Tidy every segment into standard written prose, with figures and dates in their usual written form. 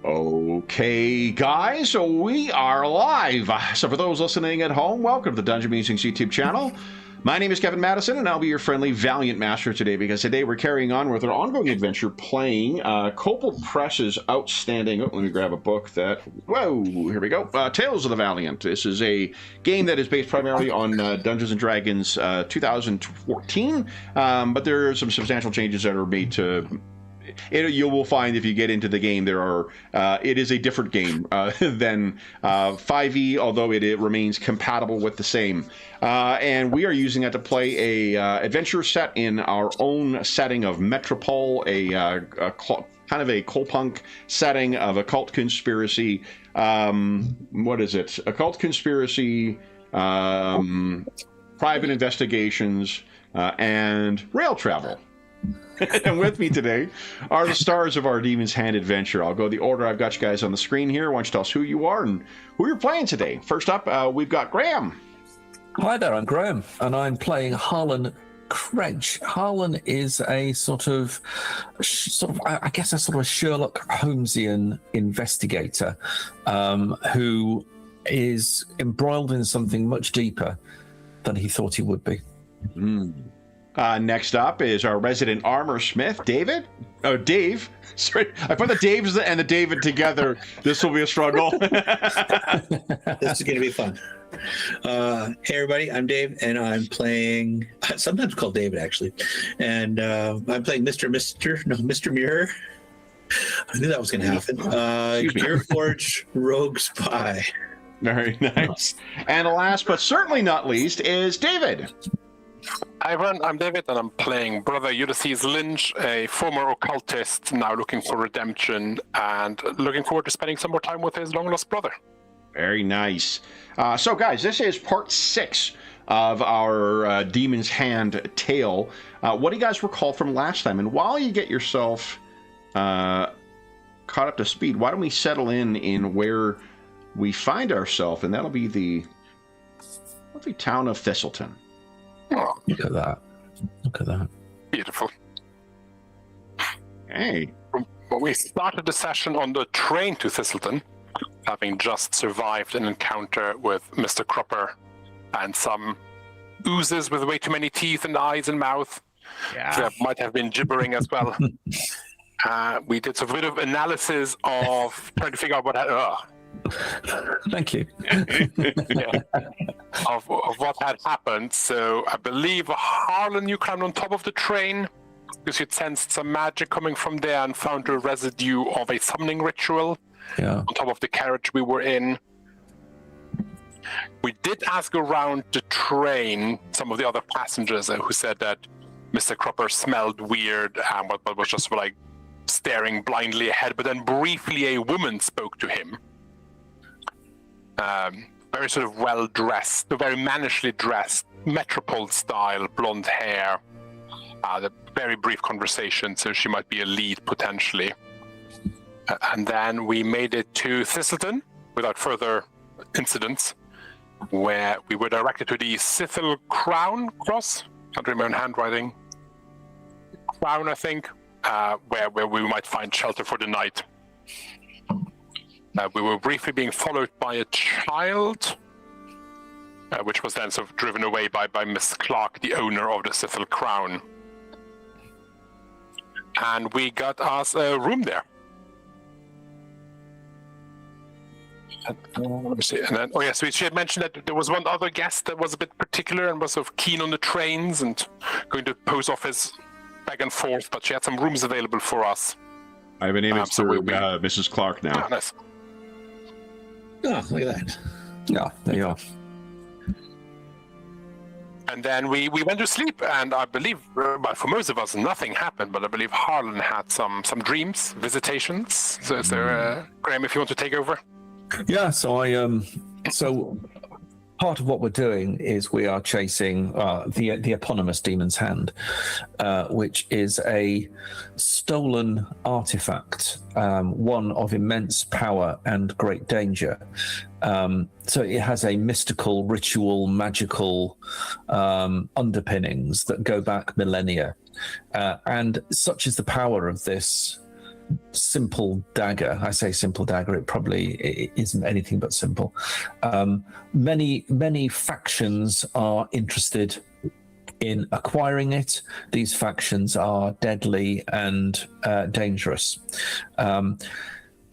Okay, guys, so we are live. So for those listening at home, welcome to the Dungeon Musings YouTube channel. My name is Kevin Madison, and I'll be your friendly Valiant Master today, because today we're carrying on with our ongoing adventure playing Kobold Press's outstanding... Oh, let me grab a book that... Whoa, here we go. Tales of the Valiant. This is a game that is based primarily on Dungeons & Dragons 2014, but there are some substantial changes that are made to... you will find if you get into the game, it is a different game than 5e, although it remains compatible with the same. And we are using that to play a adventure set in our own setting of Metropole, kind of a Colpunk setting of occult conspiracy. What is it? Occult conspiracy, private investigations, and rail travel. And with me today are the stars of our Demon's Hand adventure. I'll go the order I've got you guys on the screen here. Why don't you tell us who you are and who you're playing today? First up, we've got Graham. Hi there, I'm Graham, and I'm playing Harlan Credge. Harlan is a sort of a sort of Sherlock Holmesian investigator who is embroiled in something much deeper than he thought he would be. Next up is our resident armor smith, David. Oh, Dave. Sorry, I put the Daves and the David together. This will be a struggle. This is going to be fun. Hey, everybody. I'm Dave, and I'm playing, sometimes called David, actually. And I'm playing Mr. Mirror. I knew that was going to happen. Gearforge Rogue Spy. Very nice. And last but certainly not least is David. Hi everyone, I'm David, and I'm playing Brother Ulysses Lynch, a former occultist now looking for redemption and looking forward to spending some more time with his long-lost brother. Very nice. So guys, this is part 6 of our Demon's Hand tale. What do you guys recall from last time? And while you get yourself caught up to speed, why don't we settle in where we find ourselves, and that'll be the lovely town of Thistleton. Oh, Look at that. Look at that. beautiful. Hey. Well, we started the session on the train to Thistleton, having just survived an encounter with Mr. Cropper and some oozes with way too many teeth and eyes and mouth. Yeah. That might have been gibbering as well. We did some bit of analysis of trying to figure out what had... Thank you. of what had happened. So I believe, Harlan, you climbed on top of the train because you'd sensed some magic coming from there and found a residue of a summoning ritual on top of the carriage we were in. We did ask around the train some of the other passengers who said that Mr. Cropper smelled weird but was just like staring blindly ahead, but then briefly a woman spoke to him. Very sort of well-dressed, very mannishly dressed, Metropole style, blonde hair. A very brief conversation, so she might be a lead potentially. And then we made it to Thistleton without further incidents, where we were directed to the Sithil Crown Cross. Can't read my own handwriting. Crown, I think, where we might find shelter for the night. We were briefly being followed by a child, which was then sort of driven away by Miss Clark, the owner of the Sithil Crown. And we got us a room there. Let me see. And then, so she had mentioned that there was one other guest that was a bit particular and was sort of keen on the trains and going to post office back and forth, but she had some rooms available for us. I have an image through Mrs. Clark now. Oh, nice. Oh, look at that. Yeah, there you are. And then we went to sleep, and I believe, for most of us, nothing happened, but I believe Harlan had some dreams, visitations. So is there, Graham, if you want to take over? Yeah, so so part of what we're doing is we are chasing the eponymous Demon's Hand, which is a stolen artifact, one of immense power and great danger. So it has a mystical, ritual, magical underpinnings that go back millennia. And such is the power of this simple dagger. I say simple dagger, it probably isn't anything but simple. Many factions are interested in acquiring it. These factions are deadly and dangerous. The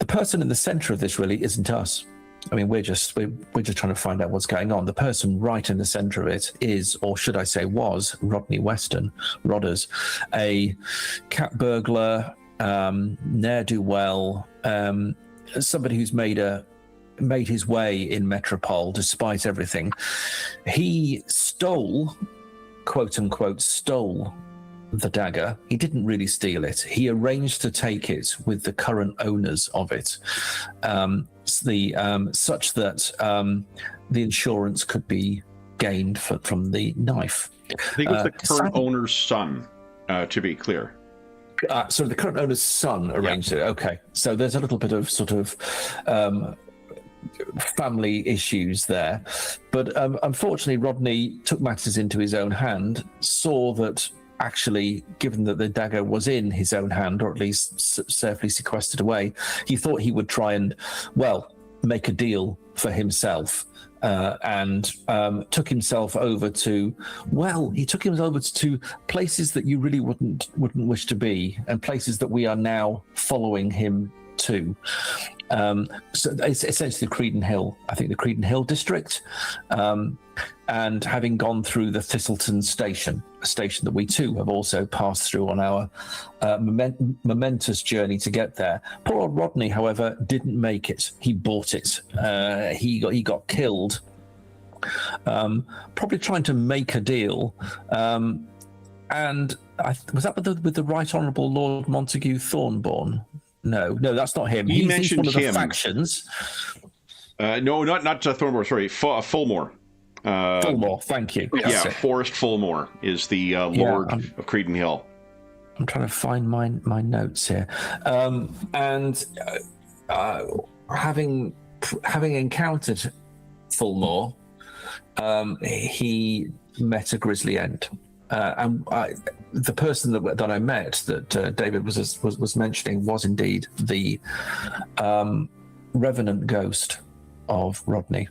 person in the center of this really isn't us. I mean, we're just trying to find out what's going on. The person right in the center of it is, or should I say was, Rodney Weston, Rodders, a cat burglar, ne'er-do-well, somebody who's made his way in Metropole despite everything. He stole, quote unquote, stole the dagger. He didn't really steal it. He arranged to take it with the current owners of it, such that the insurance could be gained from the knife. I think it was the current owner's son, to be clear. So the current owner's son arranged it. Okay, so there's a little bit of sort of family issues there, but unfortunately, Rodney took matters into his own hand. Saw that actually, given that the dagger was in his own hand, or at least safely sequestered away, he thought he would try and, well, make a deal for himself. And took himself over to, he took himself over to places that you really wouldn't wish to be, and places that we are now following him to. So it's essentially Creedon Hill, I think the Creedon Hill district, and having gone through the Thistleton station, a station that we too have also passed through on our momentous journey to get there. Poor old Rodney, however, didn't make it. He bought it. He got killed, probably trying to make a deal. And was that with the Right Honourable Lord Montague Thornborn? No, that's not him. He's one of the him. Factions. No, not Thornborn. Sorry, Fulmore. Fulmore, thank you. Yeah, Forrest Fulmore is the Lord of Creedon Hill. I'm trying to find my notes here, and having encountered Fulmore, he met a grisly end. And the person that I met, that David was mentioning, was indeed the revenant ghost of Rodney,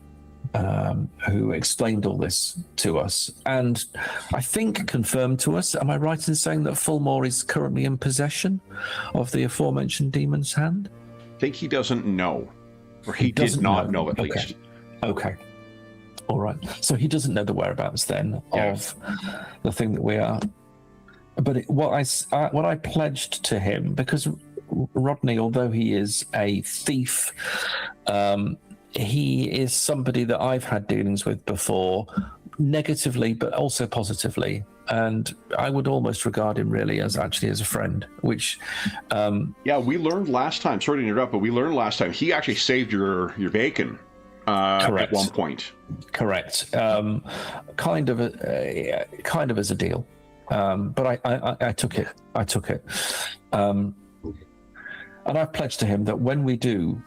who explained all this to us, and I think confirmed to us. Am I right in saying that Fulmore is currently in possession of the aforementioned demon's hand? I think he doesn't know, or he did not know at least. Okay. All right. So he doesn't know the whereabouts then of the thing that we are. But what I pledged to him, because Rodney, although he is a thief, he is somebody that I've had dealings with before, negatively but also positively, and I would almost regard him really as a friend. Which, we learned last time. Sorry to interrupt, but we learned last time he actually saved your bacon. Correct. At one point. Correct. Kind of as a deal, but I took it. And I've pledged to him that when we do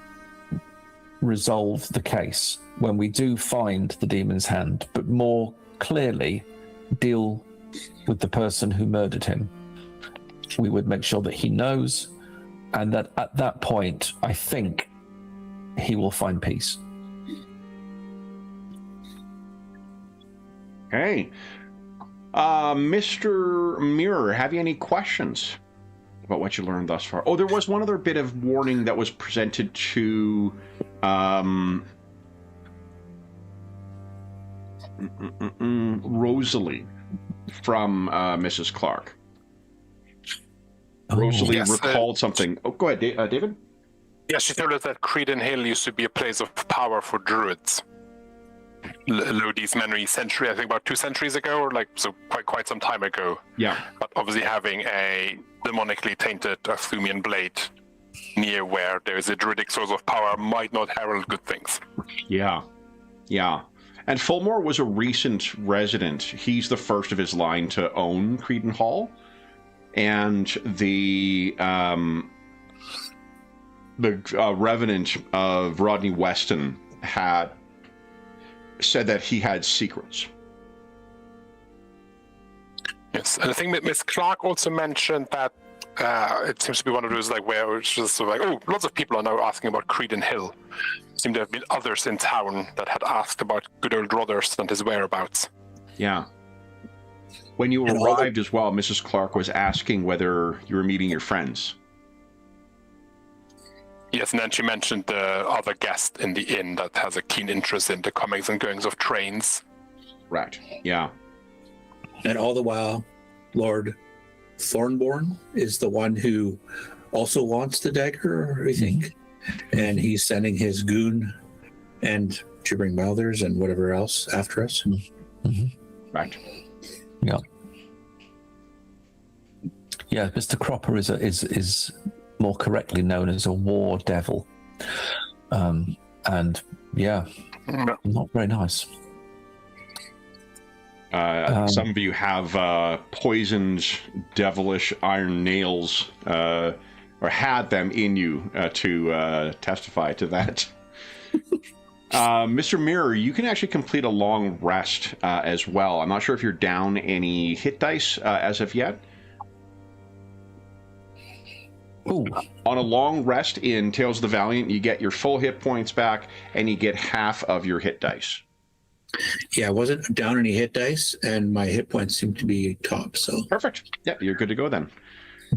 resolve the case, when we do find the demon's hand, but more clearly deal with the person who murdered him, we would make sure that he knows, and that at that point, I think he will find peace. Hey, Mr. Mirror, have you any questions about what you learned thus far? Oh, there was one other bit of warning that was presented to Rosalie from Mrs. Clark. Rosalie recalled something. Oh, go ahead, David. Yeah, she told us that Creedon Hill used to be a place of power for druids. Lodi's memory century, I think about 2 centuries ago, or quite some time ago. Yeah. But obviously having a demonically tainted Arthumian blade near where there is a druidic source of power might not herald good things. Yeah. And Fulmore was a recent resident. He's the first of his line to own Creedon Hall, and the revenant of Rodney Weston had said that he had secrets. Yes, and I think that Miss Clark also mentioned that It seems to be one of those like where it's just sort of like, oh, lots of people are now asking about Creedon Hill. Seem to have been others in town that had asked about good old Rothers and his whereabouts. Yeah. When you arrived as well, Mrs. Clark was asking whether you were meeting your friends. Yes, and then she mentioned the other guest in the inn that has a keen interest in the comings and goings of trains. Right. Yeah. And all the while, Lord Thornborn is the one who also wants the dagger, I think. And he's sending his goon and to bring Mouthers and whatever else after us. Right. Yeah. Yeah, Mr. Cropper is more correctly known as a war devil. And yeah, not very nice. Some of you have poisoned, devilish iron nails, or had them in you to testify to that. Mr. Mirror, you can actually complete a long rest as well. I'm not sure if you're down any hit dice as of yet. Ooh. On a long rest in Tales of the Valiant, you get your full hit points back, and you get half of your hit dice. Yeah, I wasn't down any hit dice, and my hit points seem to be top. So Perfect. Yep, you're good to go then.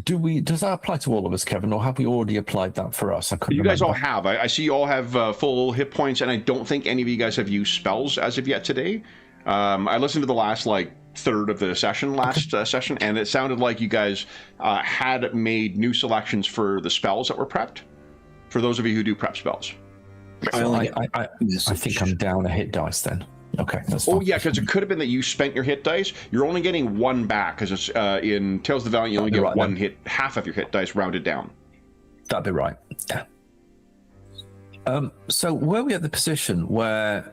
Does that apply to all of us, Kevin, or have we already applied that for us? I couldn't You guys remember. all have. I see you all have full hit points, and I don't think any of you guys have used spells as of yet today. I listened to the last third of the session session, and it sounded like you guys had made new selections for the spells that were prepped. For those of you who do prep spells. I think I'm down a hit dice then. Okay, that's fine. Oh yeah, because it could have been that you spent your hit dice. You're only getting one back, because it's in Tales of the Valiant you only get right, one then. hit, half of your hit dice rounded down. That'd be right. Yeah. So were we at the position where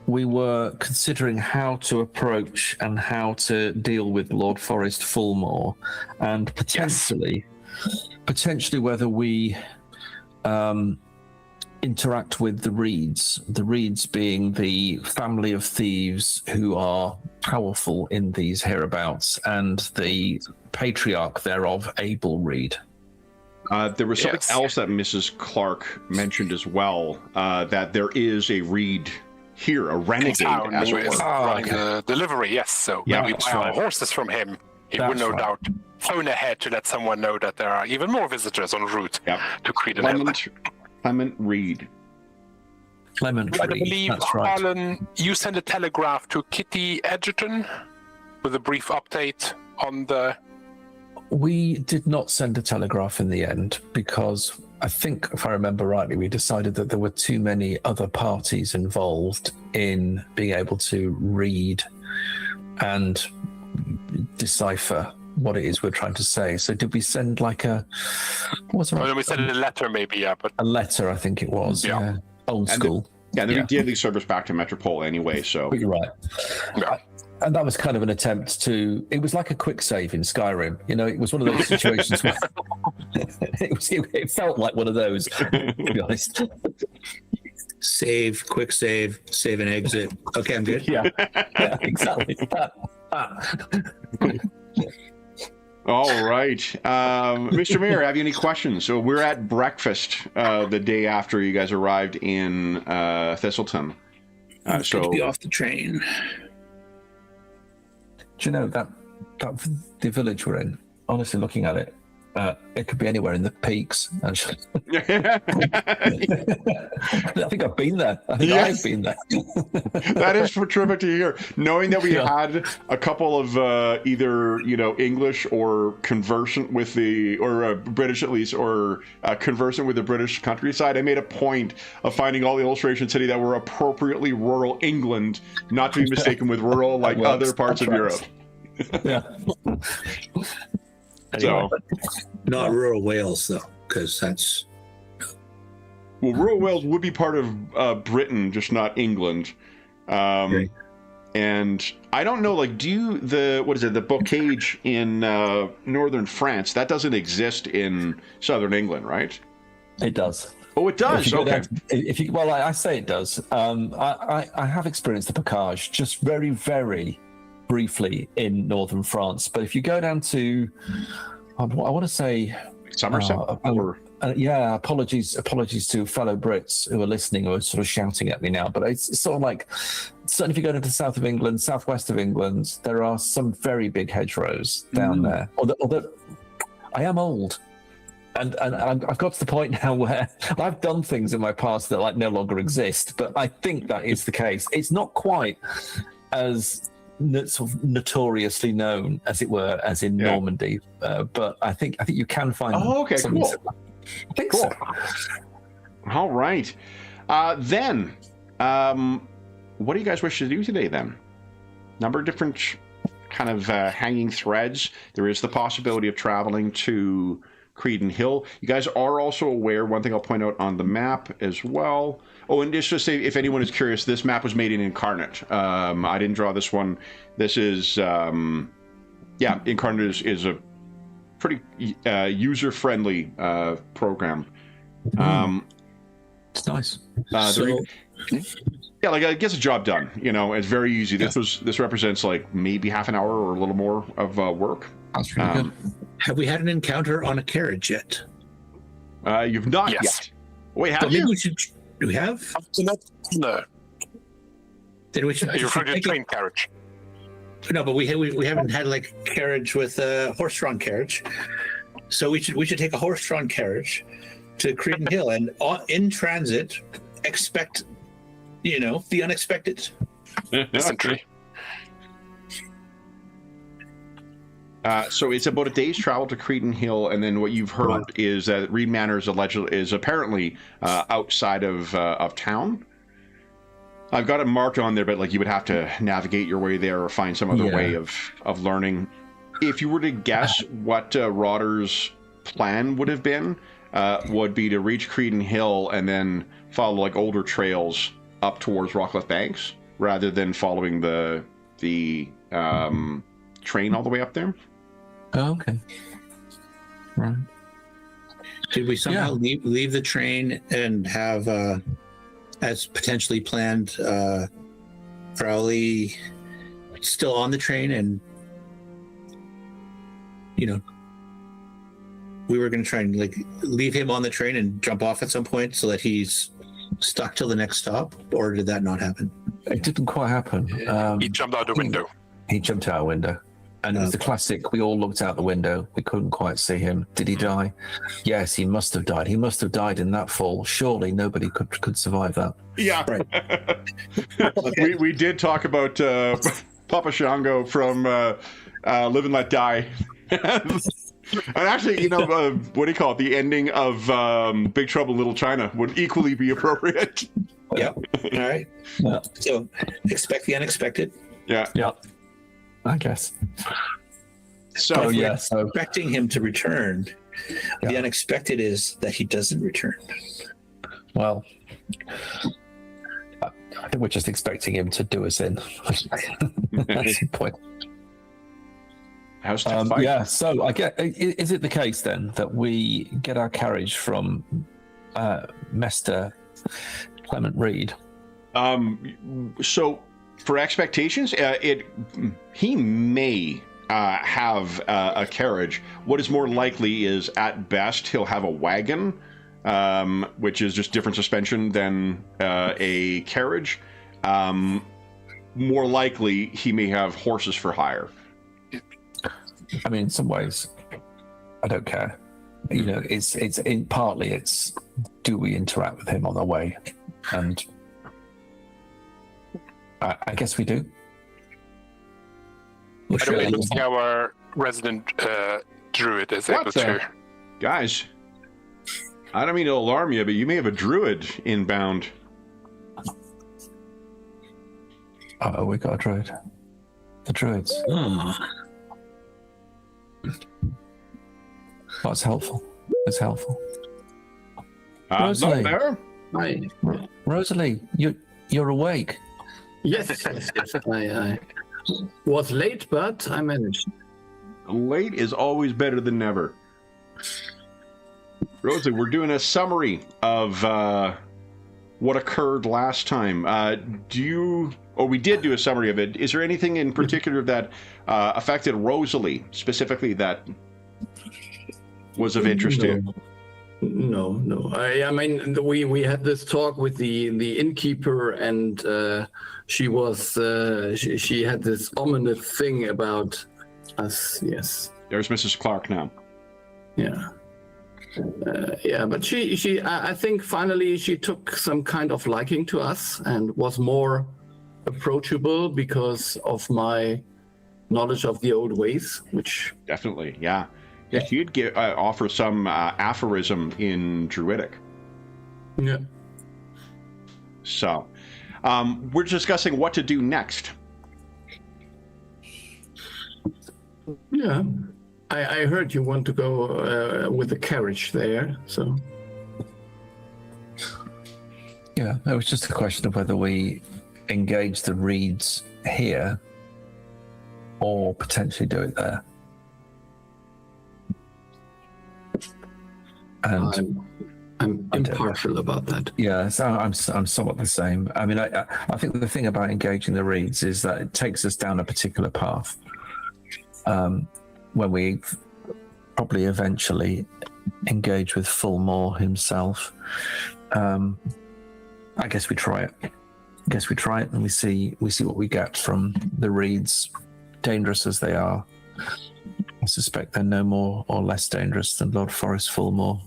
we were considering how to approach and how to deal with Lord Forest Fulmore, and potentially whether we interact with the Reeds being the family of thieves who are powerful in these hereabouts, and the patriarch thereof, Abel Reed. There was something else that Mrs. Clark mentioned as well, that there is a Reed here, a renegade, as it were. Running the delivery, yes. So Yeah, when we that's buy our right. horses from him, he would no doubt phone ahead to let someone know that there are even more visitors en route to Creedon Hill. Clement Reed. Clement I Reed, believe, that's right. Harlan, you sent a telegraph to Kitty Edgerton with a brief update on the... We did not send a telegraph in the end because I think, if I remember rightly, we decided that there were too many other parties involved in being able to read and decipher what it is we're trying to say. So did we send like a... we sent a letter maybe, but... A letter, I think it was. Yeah. Old school. We did these servers back to Metropole anyway, so... But you're right. Yeah. And that was kind of an attempt to... It was like a quick save in Skyrim. You know, it was one of those situations where... it felt like one of those, to be honest. Save, quick save and exit. Okay, I'm good. Yeah, exactly. All right. Mr. Mayor, have you any questions? So we're at breakfast the day after you guys arrived in Thistleton. Good to be off the train. Do you know that the village we're in, honestly looking at it, it could be anywhere in the peaks, actually. I think I've been there. I think I've been there. That is terrific to hear. Knowing that we had a couple of either English or conversant with or British at least, or conversant with the British countryside, I made a point of finding all the illustrations today that were appropriately rural England, not to be mistaken with rural other parts of Europe. Yeah. So, not rural Wales though, because that's... Well, rural Wales would be part of Britain, just not England. And I don't know, the bocage in northern France, that doesn't exist in southern England, right? It does. Oh, it does. Okay. I say it does. I have experienced the bocage just very, very briefly in northern France, but if you go down to I want to say Somerset? yeah, apologies to fellow Brits who are listening or sort of shouting at me now, but it's sort of like, certainly if you go to the south of England, southwest of England, there are some very big hedgerows down there. Although I am old, and I've got to the point now where I've done things in my past that like no longer exist, but I think that is the case. It's not quite as sort of notoriously known, as it were, as in Normandy, but I think you can find. Oh, okay, cool. Similar. I think so. All right. Then, what do you guys wish to do today then? Number of different kind of hanging threads. There is the possibility of traveling to Creedon Hill. You guys are also aware, one thing I'll point out on the map as well. Oh, and just to say, if anyone is curious, this map was made in Incarnate. I didn't draw this one. This is, Incarnate is a pretty user-friendly program. It's nice. It gets a job done. It's very easy. This represents like maybe half an hour or a little more of work. That's really good. Have we had an encounter on a carriage yet? You've not yet. Wait, have maybe you? Do we have? No. Then we should. You're referring to train carriage. No, but we haven't had like carriage with a horse-drawn carriage. So we should take a horse-drawn carriage to Creedon Hill and in transit expect, the unexpected. Essentially. So it's about a day's travel to Creedon Hill, and then what you've heard is that Reed Manor is apparently outside of town. I've got it marked on there, but like you would have to navigate your way there or find some other way of learning. If you were to guess what Rodder's plan would have been, would be to reach Creedon Hill and then follow like older trails up towards Rockcliffe Banks, rather than following the train all the way up there. Oh, okay. Right. Did we somehow leave the train and have, as potentially planned, Crowley still on the train, and we were going to try and like leave him on the train and jump off at some point so that he's stuck till the next stop, or did that not happen? It didn't quite happen. He jumped out the window. He jumped out a window. And it was the classic, we all looked out the window. We couldn't quite see him. Did he die? Yes, he must have died. He must have died in that fall. Surely nobody could survive that. Yeah. Right. we did talk about Papa Shango from Live and Let Die. And actually, what do you call it? The ending of Big Trouble in Little China would equally be appropriate. Yep. All right. Yeah. So expect the unexpected. Yeah. Yeah. I guess. So Expecting him to return. The unexpected is that he doesn't return. Well, I think we're just expecting him to do us in. That's the point. How's that fight? So I get. Is it the case then that we get our carriage from Mester Clement Reed? So for expectations, he may have a carriage. What is more likely is, at best, he'll have a wagon, which is just different suspension than a carriage. More likely, he may have horses for hire. I mean, in some ways, I don't care. It's partly do we interact with him on the way, and I guess we do. Well, By the way, looks like our resident druid is able to. Guys, I don't mean to alarm you, but you may have a druid inbound. Oh, we got a druid. The druids. That's helpful. It's helpful. Rosalie. Not there. Hi. Rosalie, you're awake. Yes, I was late, but I managed. Late is always better than never. Rosalie, we're doing a summary of what occurred last time. We did do a summary of it. Is there anything in particular that affected Rosalie specifically that was of interest to you? No. I mean, we had this talk with the innkeeper, and she was she had this ominous thing about us. Yes. There's Mrs. Clark now. Yeah. Yeah, but I think finally she took some kind of liking to us and was more approachable because of my knowledge of the old ways, which Definitely, yeah. Yeah, you'd offer some aphorism in Druidic. yeah. So, we're discussing what to do next. Yeah. I heard you want to go with the carriage there, so. Yeah, it was just a question of whether we engage the reeds here or potentially do it there. And I'm impartial about that. yeah, so I'm somewhat the same. I mean, I think the thing about engaging the reeds is that it takes us down a particular path. When we probably eventually engage with Fulmore himself, I guess we try it. And we see what we get from the reeds, dangerous as they are. I suspect they're no more or less dangerous than Lord Forest Fulmore,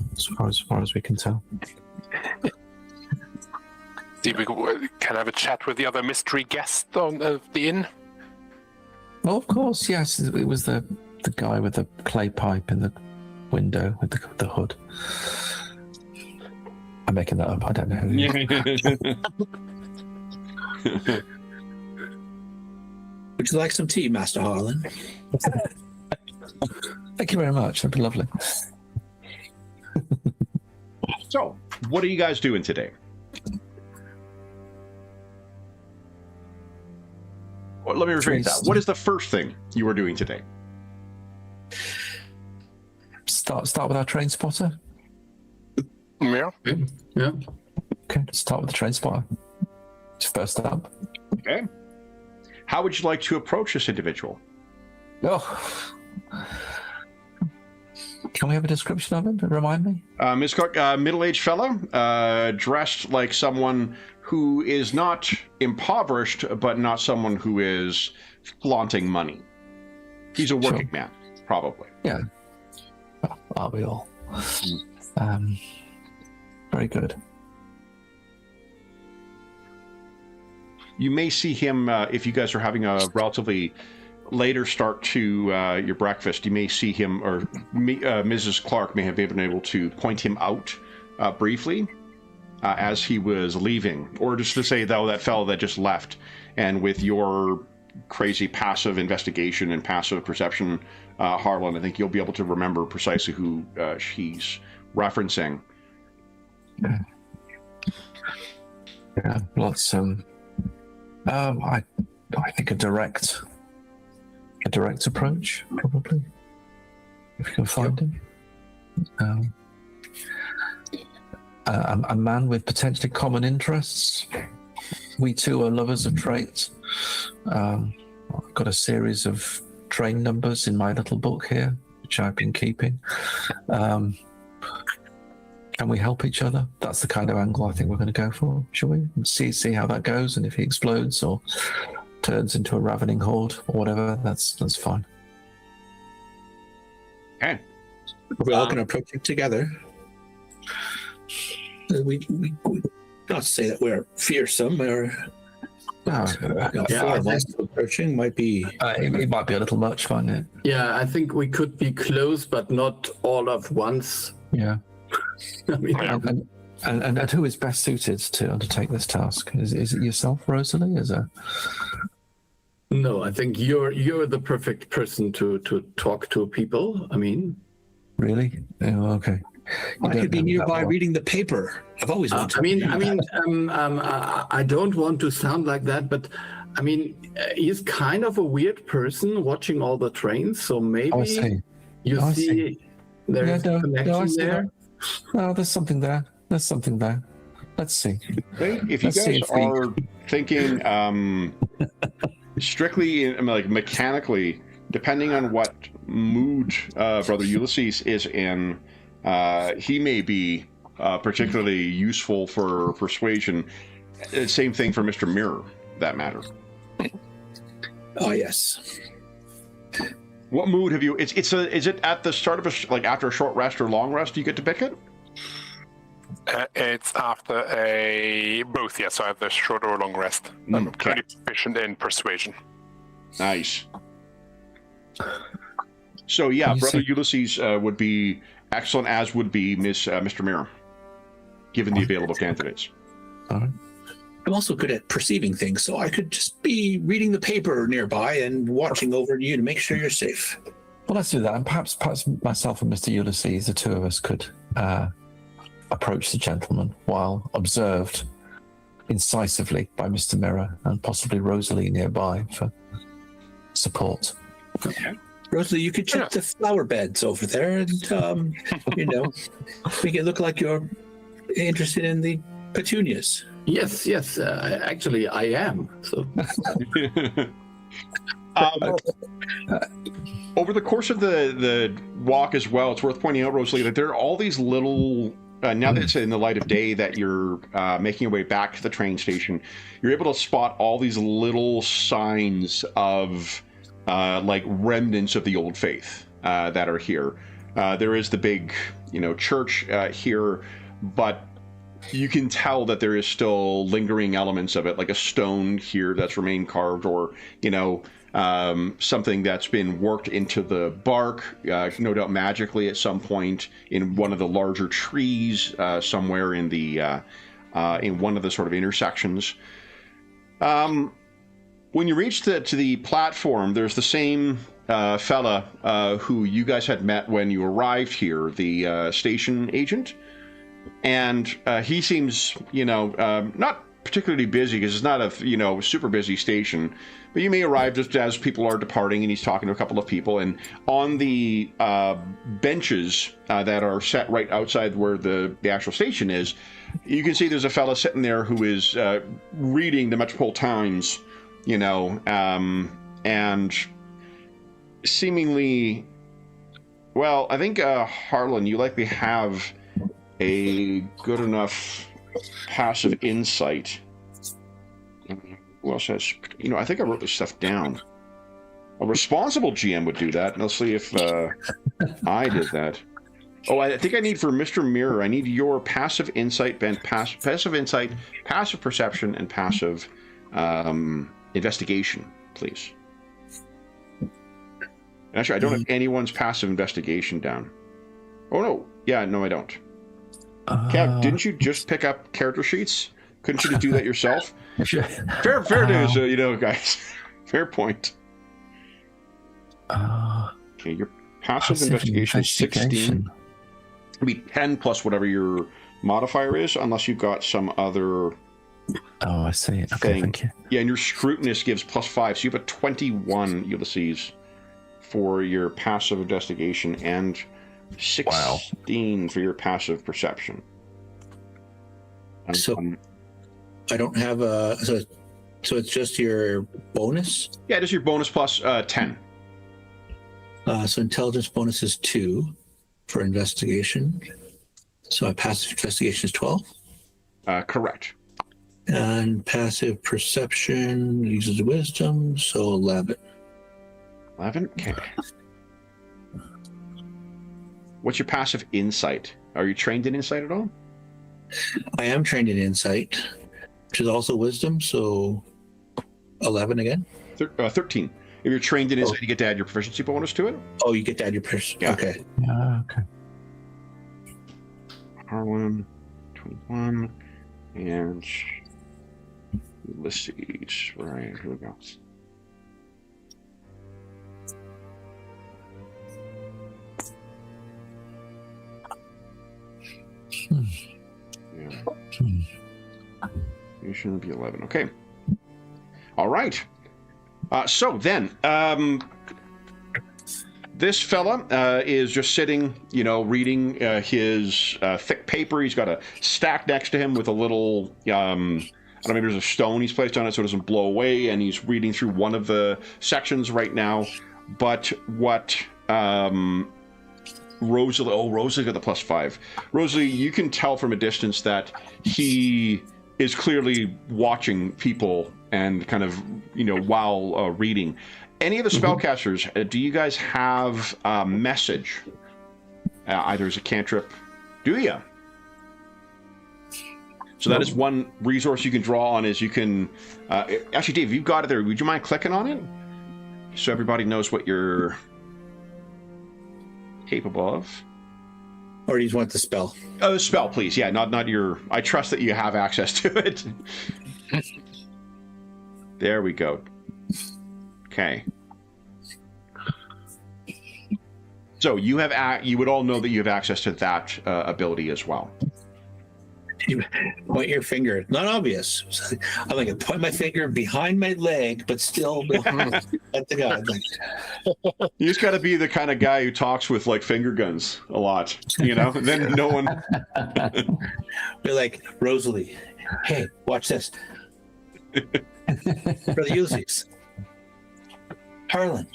as far as we can tell. See, we can have a chat with the other mystery guest on the inn. Well, of course, yes. It was the guy with the clay pipe in the window with the hood. I'm making that up. I don't know who he is. Would you like some tea, Master Harlan? Thank you very much. That'd be lovely. So, what are you guys doing today? Well, let me rephrase that. What is the first thing you are doing today? Start with our train spotter. Yeah. Yeah. Okay, start with the train spotter. It's first up. Okay. How would you like to approach this individual? Oh. Can we have a description of him? Remind me. Ms. Cook, middle-aged fellow, dressed like someone who is not impoverished, but not someone who is flaunting money. He's a working man, probably. Yeah. Well, are we all? Very good. You may see him, if you guys are having a relatively later start to your breakfast, you may see him, or Mrs. Clark may have been able to point him out briefly as he was leaving, or just to say, though, that fellow that just left. And with your crazy passive investigation and passive perception, Harlan, I think you'll be able to remember precisely who she's referencing. Yeah, lots. I think a direct approach, probably, if you can find him. A man with potentially common interests. We too are lovers of trains. I've got a series of train numbers in my little book here, which I've been keeping. Can we help each other? That's the kind of angle I think we're going to go for, shall we? And see how that goes, and if he explodes or turns into a ravening horde or whatever, that's fine. Okay. We're all going to approach it together. We not to say that we're fearsome, or four of us approaching might be. It might be a little much, mightn't it? Yeah, I think we could be close, but not all at once. Yeah. I mean, And who is best suited to undertake this task? Is it yourself, Rosalie? no, I think you're the perfect person to talk to people. I mean, Really? Oh, okay. I could be nearby reading the paper. I've always wanted. I don't want to sound like that, but I mean, he's kind of a weird person watching all the trains. So maybe you see there's a connection there. No, there's something there. Let's see. Okay. If you guys are thinking strictly like mechanically, depending on what mood Brother Ulysses is in, he may be particularly useful for persuasion. Same thing for Mr. Mirror, that matter. Oh, yes. What mood have you? Is it at the start of like after a short rest or long rest? You get to pick it. It's after both. Yes, so I have the short or long rest. I'm pretty proficient in persuasion. Nice. So yeah, Brother Ulysses would be excellent, as would be Mr. Mirror, given the available candidates. All right. I'm also good at perceiving things, so I could just be reading the paper nearby and watching over you to make sure you're safe. Well, let's do that. And perhaps myself and Mr. Ulysses, the two of us, could approach the gentleman while observed incisively by Mr. Mirror and possibly Rosalie nearby for support. Rosalie, you could check the flower beds over there and, make it look like you're interested in the petunias. Yes. Actually, I am. So. Over the course of the walk as well, it's worth pointing out, Rosalie, that there are all these little. Now that it's in the light of day that you're making your way back to the train station, you're able to spot all these little signs of like remnants of the old faith that are here. There is the big, church here, but you can tell that there is still lingering elements of it, like a stone here that's remained carved, or something that's been worked into the bark, no doubt magically at some point in one of the larger trees somewhere in the in one of the sort of intersections. When you reach to the platform, there's the same fella who you guys had met when you arrived here, the station agent. And he seems, not particularly busy because it's not a, super busy station. But you may arrive just as people are departing, and he's talking to a couple of people. And on the benches that are set right outside where the actual station is, you can see there's a fella sitting there who is reading the Metropole Times, and seemingly, well, I think, Harlan, you likely have a good enough passive insight. Who else has, I think I wrote this stuff down. A responsible GM would do that. And let's see if I did that. Oh, I think I need for Mr. Mirror, I need your passive insight, Ben, passive insight, passive perception, and passive investigation, please. Actually, I don't have anyone's passive investigation down. Oh, no. Yeah, no, I don't. Kev, didn't you just pick up character sheets? Couldn't you just do that yourself? Fair news, guys. Fair point. Okay, your passive investigation is 16. It'll be 10 plus whatever your modifier is, unless you've got some other. Oh, I see. Okay, thing. Thank you. Yeah, and your scrutinous gives +5, so you have a 21, Ulysses, for your passive investigation, and 16 for your passive perception. So I don't have a so it's just your bonus? Yeah, just your bonus plus 10. So intelligence bonus is 2 for investigation. So a passive investigation is 12? Correct. And passive perception uses wisdom, so 11. 11? Okay. What's your passive insight? Are you trained in insight at all? I am trained in insight, which is also wisdom, so 11 again? 13. If you're trained in insight, you get to add your proficiency bonus to it? Oh, you get to add your proficiency. Yeah. Okay. Okay. Harlan, 21, and Ulysses. Right, here we go. You shouldn't be 11. Okay. All right. So then, this fella is just sitting, reading his thick paper. He's got a stack next to him with a little, I don't know, maybe there's a stone he's placed on it so it doesn't blow away, and he's reading through one of the sections right now. But what Rosalie. Oh, Rosalie got the +5. Rosalie, you can tell from a distance that he is clearly watching people and kind of, while reading. Any of the spellcasters, do you guys have a message? Either as a cantrip. Do you? So that is one resource you can draw on. Is you can actually, Dave, you've got it there. Would you mind clicking on it so everybody knows what you're capable of? Or do you want the spell? Oh, the spell, please. Yeah, not your. I trust that you have access to it. There we go. Okay. So you have. You would all know that you have access to that ability as well. You point your finger. Not obvious. I'm like, point my finger behind my leg, but still behind at the guy. You just got to be the kind of guy who talks with like finger guns a lot, And then no one. Be like, Rosalie, hey, watch this. For the Uzis. Harlan.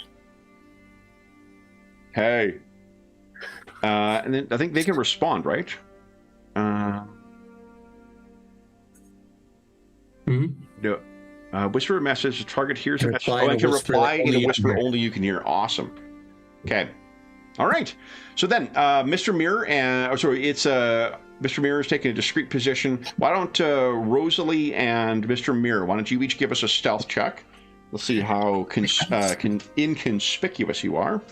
Hey. And then I think they can respond, right? No. Whisper a message. The target hears a message. I can reply in a whisper only you can hear. Awesome. Okay. All right. So then, Mr. Mirror and it's Mr. Mirror is taking a discreet position. Why don't Rosalie and Mr. Mirror? Why don't you each give us a stealth check? Let's see how inconspicuous you are.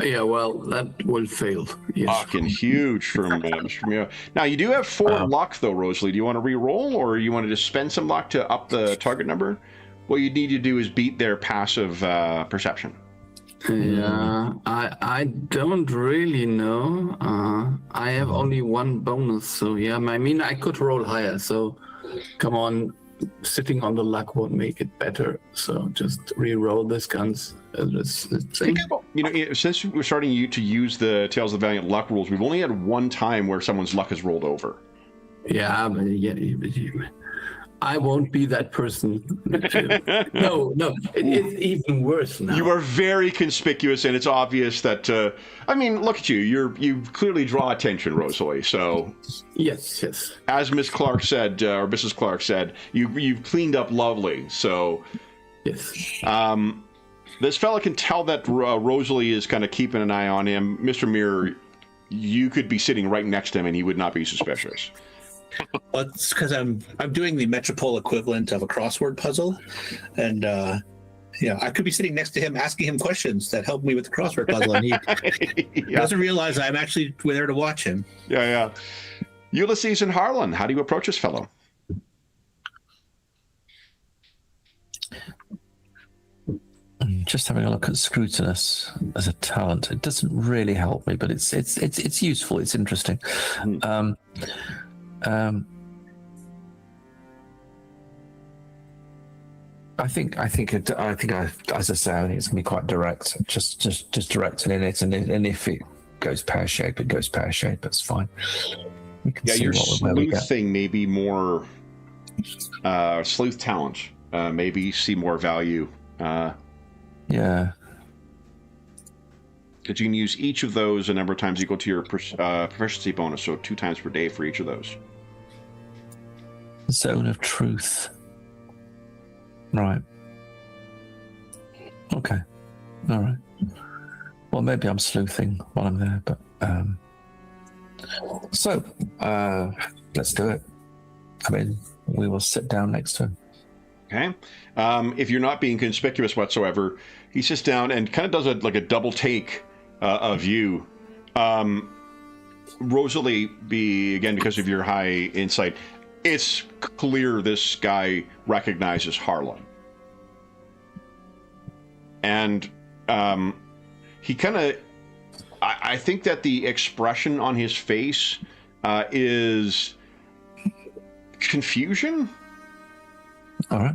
Yeah, well, that will fail. Yes. Fucking huge from Mr. Mirror. Now, you do have 4 luck, though, Rosalie. Do you want to re-roll, or you want to just spend some luck to up the target number? What you need to do is beat their passive perception. Yeah, I don't really know. I have only 1 bonus, so yeah, I mean, I could roll higher, so come on. Sitting on the luck won't make it better, so just re-roll this guns. Since we're starting to use the Tales of the Valiant luck rules, we've only had 1 time where someone's luck has rolled over. Yeah, but I won't be that person. No, it's even worse now. You are very conspicuous, and it's obvious that. Look at you. You clearly draw attention, Rosalie. So. Yes. As Miss Clark said, or Mrs. Clark said, you've cleaned up lovely. So. Yes. This fella can tell that Rosalie is kind of keeping an eye on him. Mr. Mirror, you could be sitting right next to him, and he would not be suspicious. Well, it's because I'm doing the Metropole equivalent of a crossword puzzle, and I could be sitting next to him asking him questions that help me with the crossword puzzle, and he doesn't realize I'm actually there to watch him. Yeah. Ulysses and Harlan, how do you approach this fellow? Just having a look at Scrutinous as a talent. It doesn't really help me, but it's useful. It's interesting. I think, as I say, I think it's gonna be quite direct. Just directing in it, and if it goes pear-shaped, it goes pear-shaped. That's fine. We can see your where we sleuth thing may be more sleuth talent. Maybe see more value. Yeah. Because you can use each of those a number of times equal to your proficiency bonus, so 2 times per day for each of those. Zone of truth. Right. Okay. All right. Well, maybe I'm sleuthing while I'm there, but so let's do it. I mean, we will sit down next to him. Okay. If you're not being conspicuous whatsoever, he sits down and kind of does a double take of you. Rosalie, because of your high insight, it's clear this guy recognizes Harlan. And he kind of, I think that the expression on his face is confusion. All right.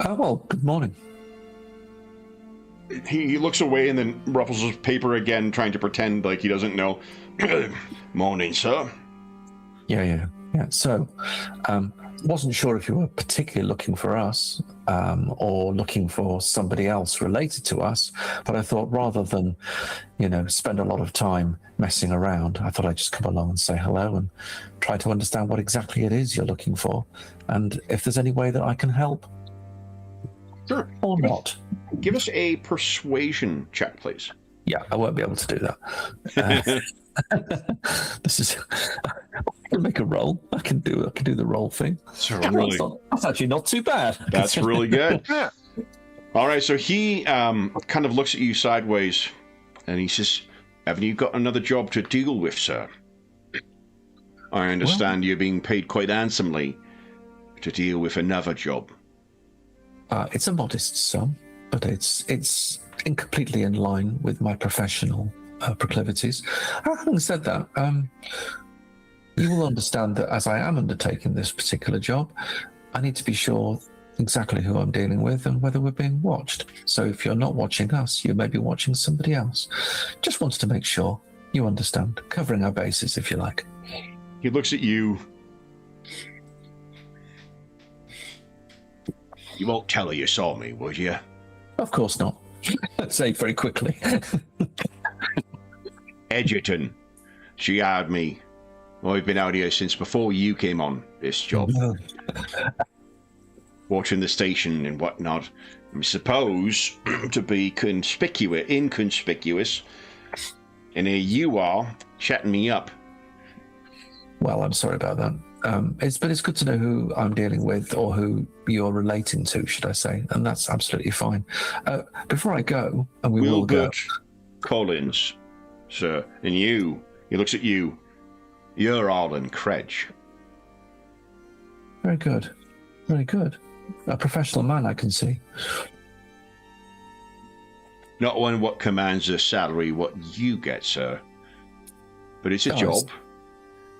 Oh, well, good morning. He looks away and then ruffles his paper again, trying to pretend like he doesn't know. Morning, sir. Yeah. So, wasn't sure if you were particularly looking for us or looking for somebody else related to us, but I thought rather than, spend a lot of time messing around, I thought I'd just come along and say hello and try to understand what exactly it is you're looking for, and if there's any way that I can help. Sure. Or not. Give us a persuasion check, please. Yeah, I won't be able to do that. This is. I can make a roll. I can do the roll thing. That's actually not too bad. That's really good. Yeah. All right, so he kind of looks at you sideways, and he says, "Haven't you got another job to deal with, sir? I understand you're being paid quite handsomely to deal with another job." It's a modest sum, but it's completely in line with my professional proclivities. Having said that, you will understand that as I am undertaking this particular job, I need to be sure exactly who I'm dealing with and whether we're being watched. So if you're not watching us, you may be watching somebody else. Just wanted to make sure you understand, covering our bases, if you like. He looks at you. You won't tell her you saw me, would you? Of course not. Say very quickly. Edgerton. She hired me. I've been out here since before you came on this job. Watching the station and whatnot. I'm supposed to be inconspicuous. And here you are, chatting me up. Well, I'm sorry about that. But it's good to know who I'm dealing with, or who you're relating to, should I say, and that's absolutely fine. Before I go, and we will go. Collins, sir, and he looks at you, you're Arlen Kredge. Very good. Very good. A professional man, I can see. Not one what commands a salary what you get, sir. But it's a job.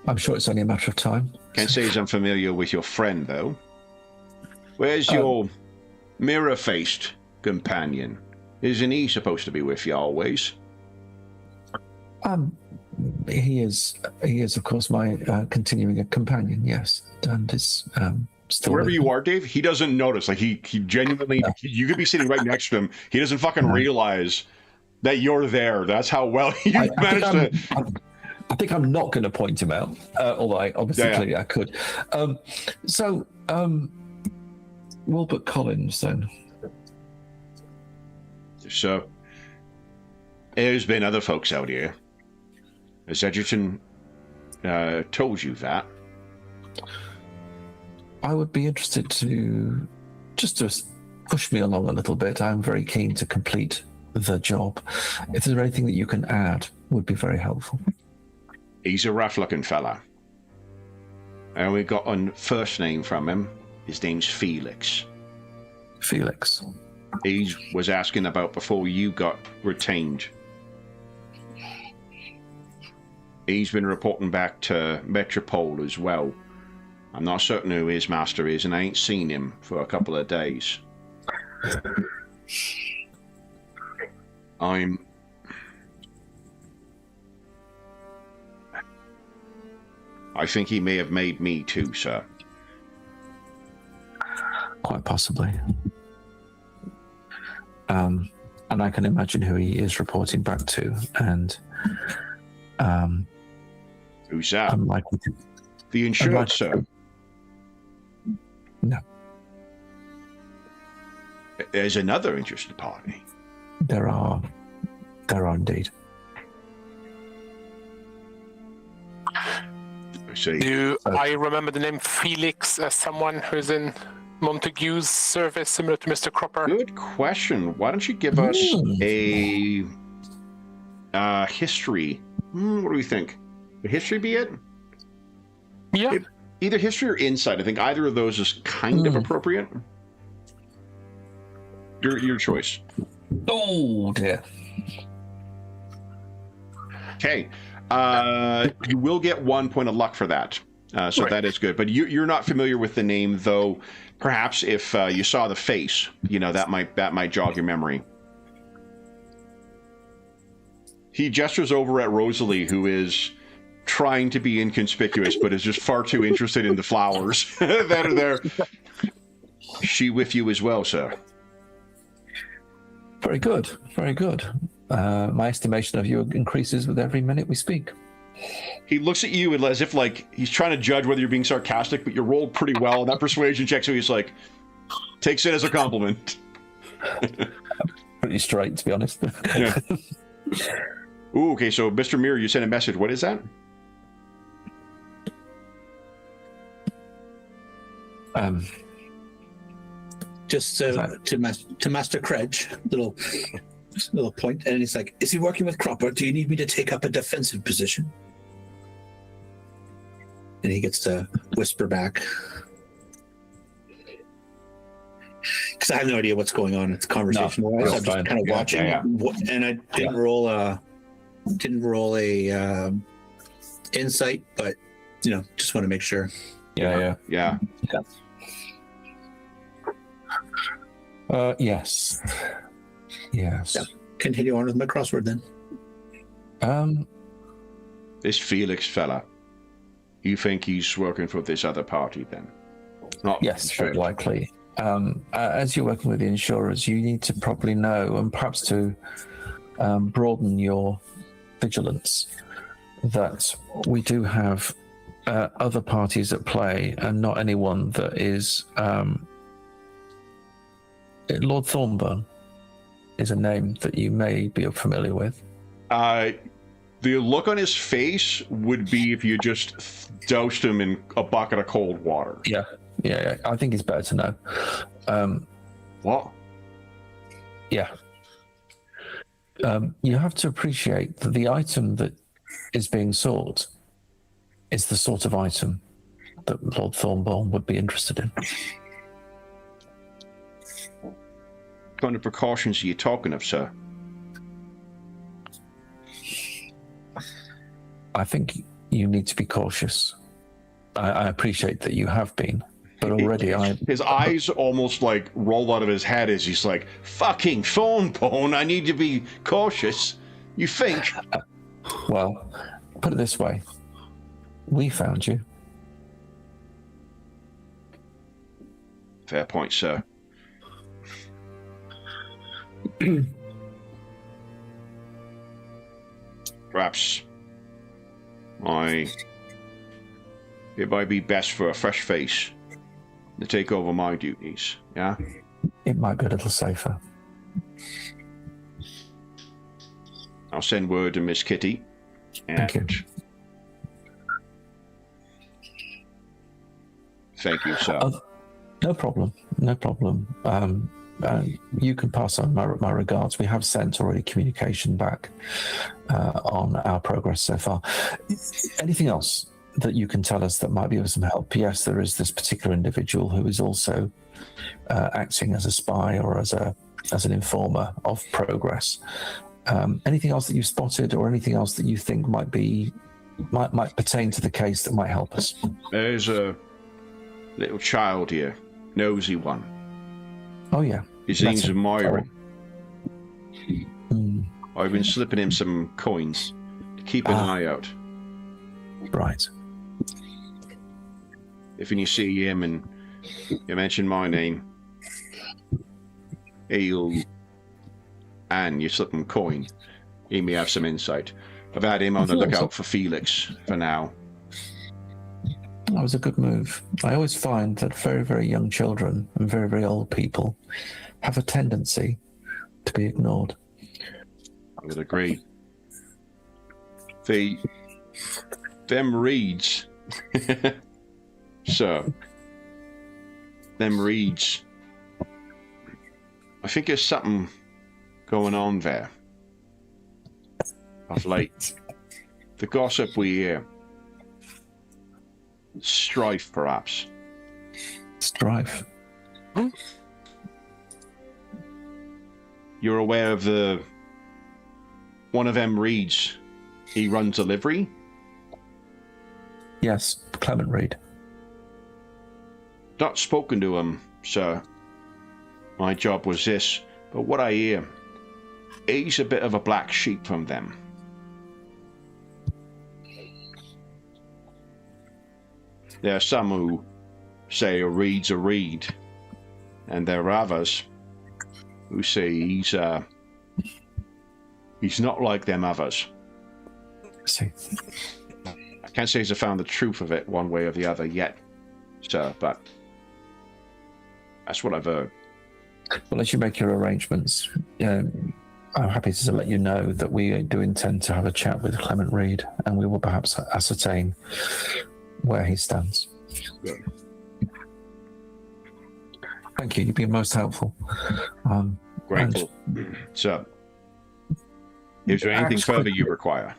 I'm sure it's only a matter of time. Can't say as I'm familiar with your friend, though. Where's your mirror-faced companion? Isn't he supposed to be with you always? He is, of course, my continuing companion, yes. And is still wherever you are, Dave, he doesn't notice. Like, he genuinely, you could be sitting right next to him. He doesn't fucking realize that you're there. That's how well you managed to... I think I'm not going to point him out, although I obviously clearly I could. Wilbert Collins, then. So, there's been other folks out here. Has Edgerton told you that? I would be interested to push me along a little bit. I'm very keen to complete the job. If there's anything that you can add, would be very helpful. He's a rough-looking fella. And we got a first name from him. His name's Felix. Felix. He was asking about before you got retained. He's been reporting back to Metropole as well. I'm not certain who his master is, and I ain't seen him for a couple of days. I think he may have made me too, sir. Quite possibly. And I can imagine who he is reporting back to, and who's that? I'm likely to... The insured, sir. No. There's another interested party. There are indeed. I remember the name Felix as someone who's in Montague's service, similar to Mr. Cropper? Good question. Why don't you give us a history? What do we think? Would history be it? Yeah. Either history or insight. I think either of those is kind of appropriate. Your choice. Oh dear. Okay. You will get 1 point of luck for that. So right. That is good. But you're not familiar with the name, though. Perhaps if you saw the face, that might jog your memory. He gestures over at Rosalie, who is trying to be inconspicuous, but is just far too interested in the flowers that are there. She with you as well, sir? Very good, very good. My estimation of you increases with every minute we speak. He looks at you as if like he's trying to judge whether you're being sarcastic, but you rolled pretty well. And that persuasion check, so he's like, takes it as a compliment. Pretty straight, to be honest. Yeah. Ooh, okay, so Mr. Mirror, you sent a message. What is that? Just to Master Kredge, little point, and he's like, "Is he working with Cropper? Do you need me to take up a defensive position?" And he gets to whisper back, because I have no idea what's going on. It's conversation. No, I'm just kind of watching, and I didn't roll a insight, but just want to make sure. Yeah. Yes. Yeah. Continue on with my crossword then. This Felix fella, you think he's working for this other party then? Not Yes, sure. very likely. As you're working with the insurers, you need to probably know, and perhaps to broaden your vigilance, that we do have other parties at play, and not anyone that is Lord Thornburn is a name that you may be familiar with. The look on his face would be if you just doused him in a bucket of cold water. Yeah. I think it's better to know. What? Yeah. You have to appreciate that the item that is being sought is the sort of item that Lord Thornburn would be interested in. What kind of precautions are you talking of, sir? I think you need to be cautious. I appreciate that you have been, but already His eyes almost like roll out of his head as he's like, fucking Thornburn, I need to be cautious. You think? Well, put it this way. We found you. Fair point, sir. Perhaps it might be best for a fresh face to take over my duties, yeah? It might be a little safer. I'll send word to Miss Kitty. And Thank you. Thank you, sir. No problem. You can pass on my regards. We have sent already communication back on our progress so far. Anything else that you can tell us that might be of some help? Yes, there is this particular individual who is also acting as a spy or as an informer of progress. Anything else that you've spotted, or anything else that you think might pertain to the case that might help us? There's a little child here, nosy one. Oh yeah. His name's Myron. Mm, I've been slipping him some coins to keep an eye out. right. If you see him and you mention my name, and you slip him a coin, he may have some insight. I've had him on the lookout for Felix for now. That was a good move. I always find that very, very young children and very, very old people have a tendency to be ignored. I would agree. Them reeds, so, them reeds, I think there's something going on there. Of late, the gossip we hear. Strife, perhaps. Strife. You're aware of one of them Reeds. He runs a livery. Yes, Clement Reed. Not spoken to him, sir. My job was this, but what I hear, he's a bit of a black sheep from them. There are some who say a reed's a reed, and there are others who say he's not like them others. See. I can't say he's found the truth of it one way or the other yet, sir, but that's what I've heard. Well, as you make your arrangements, I'm happy to let you know that we do intend to have a chat with Clement Reed, and we will perhaps ascertain where he stands. Good. Thank you. You've been most helpful. Grateful. So, is there anything further you require?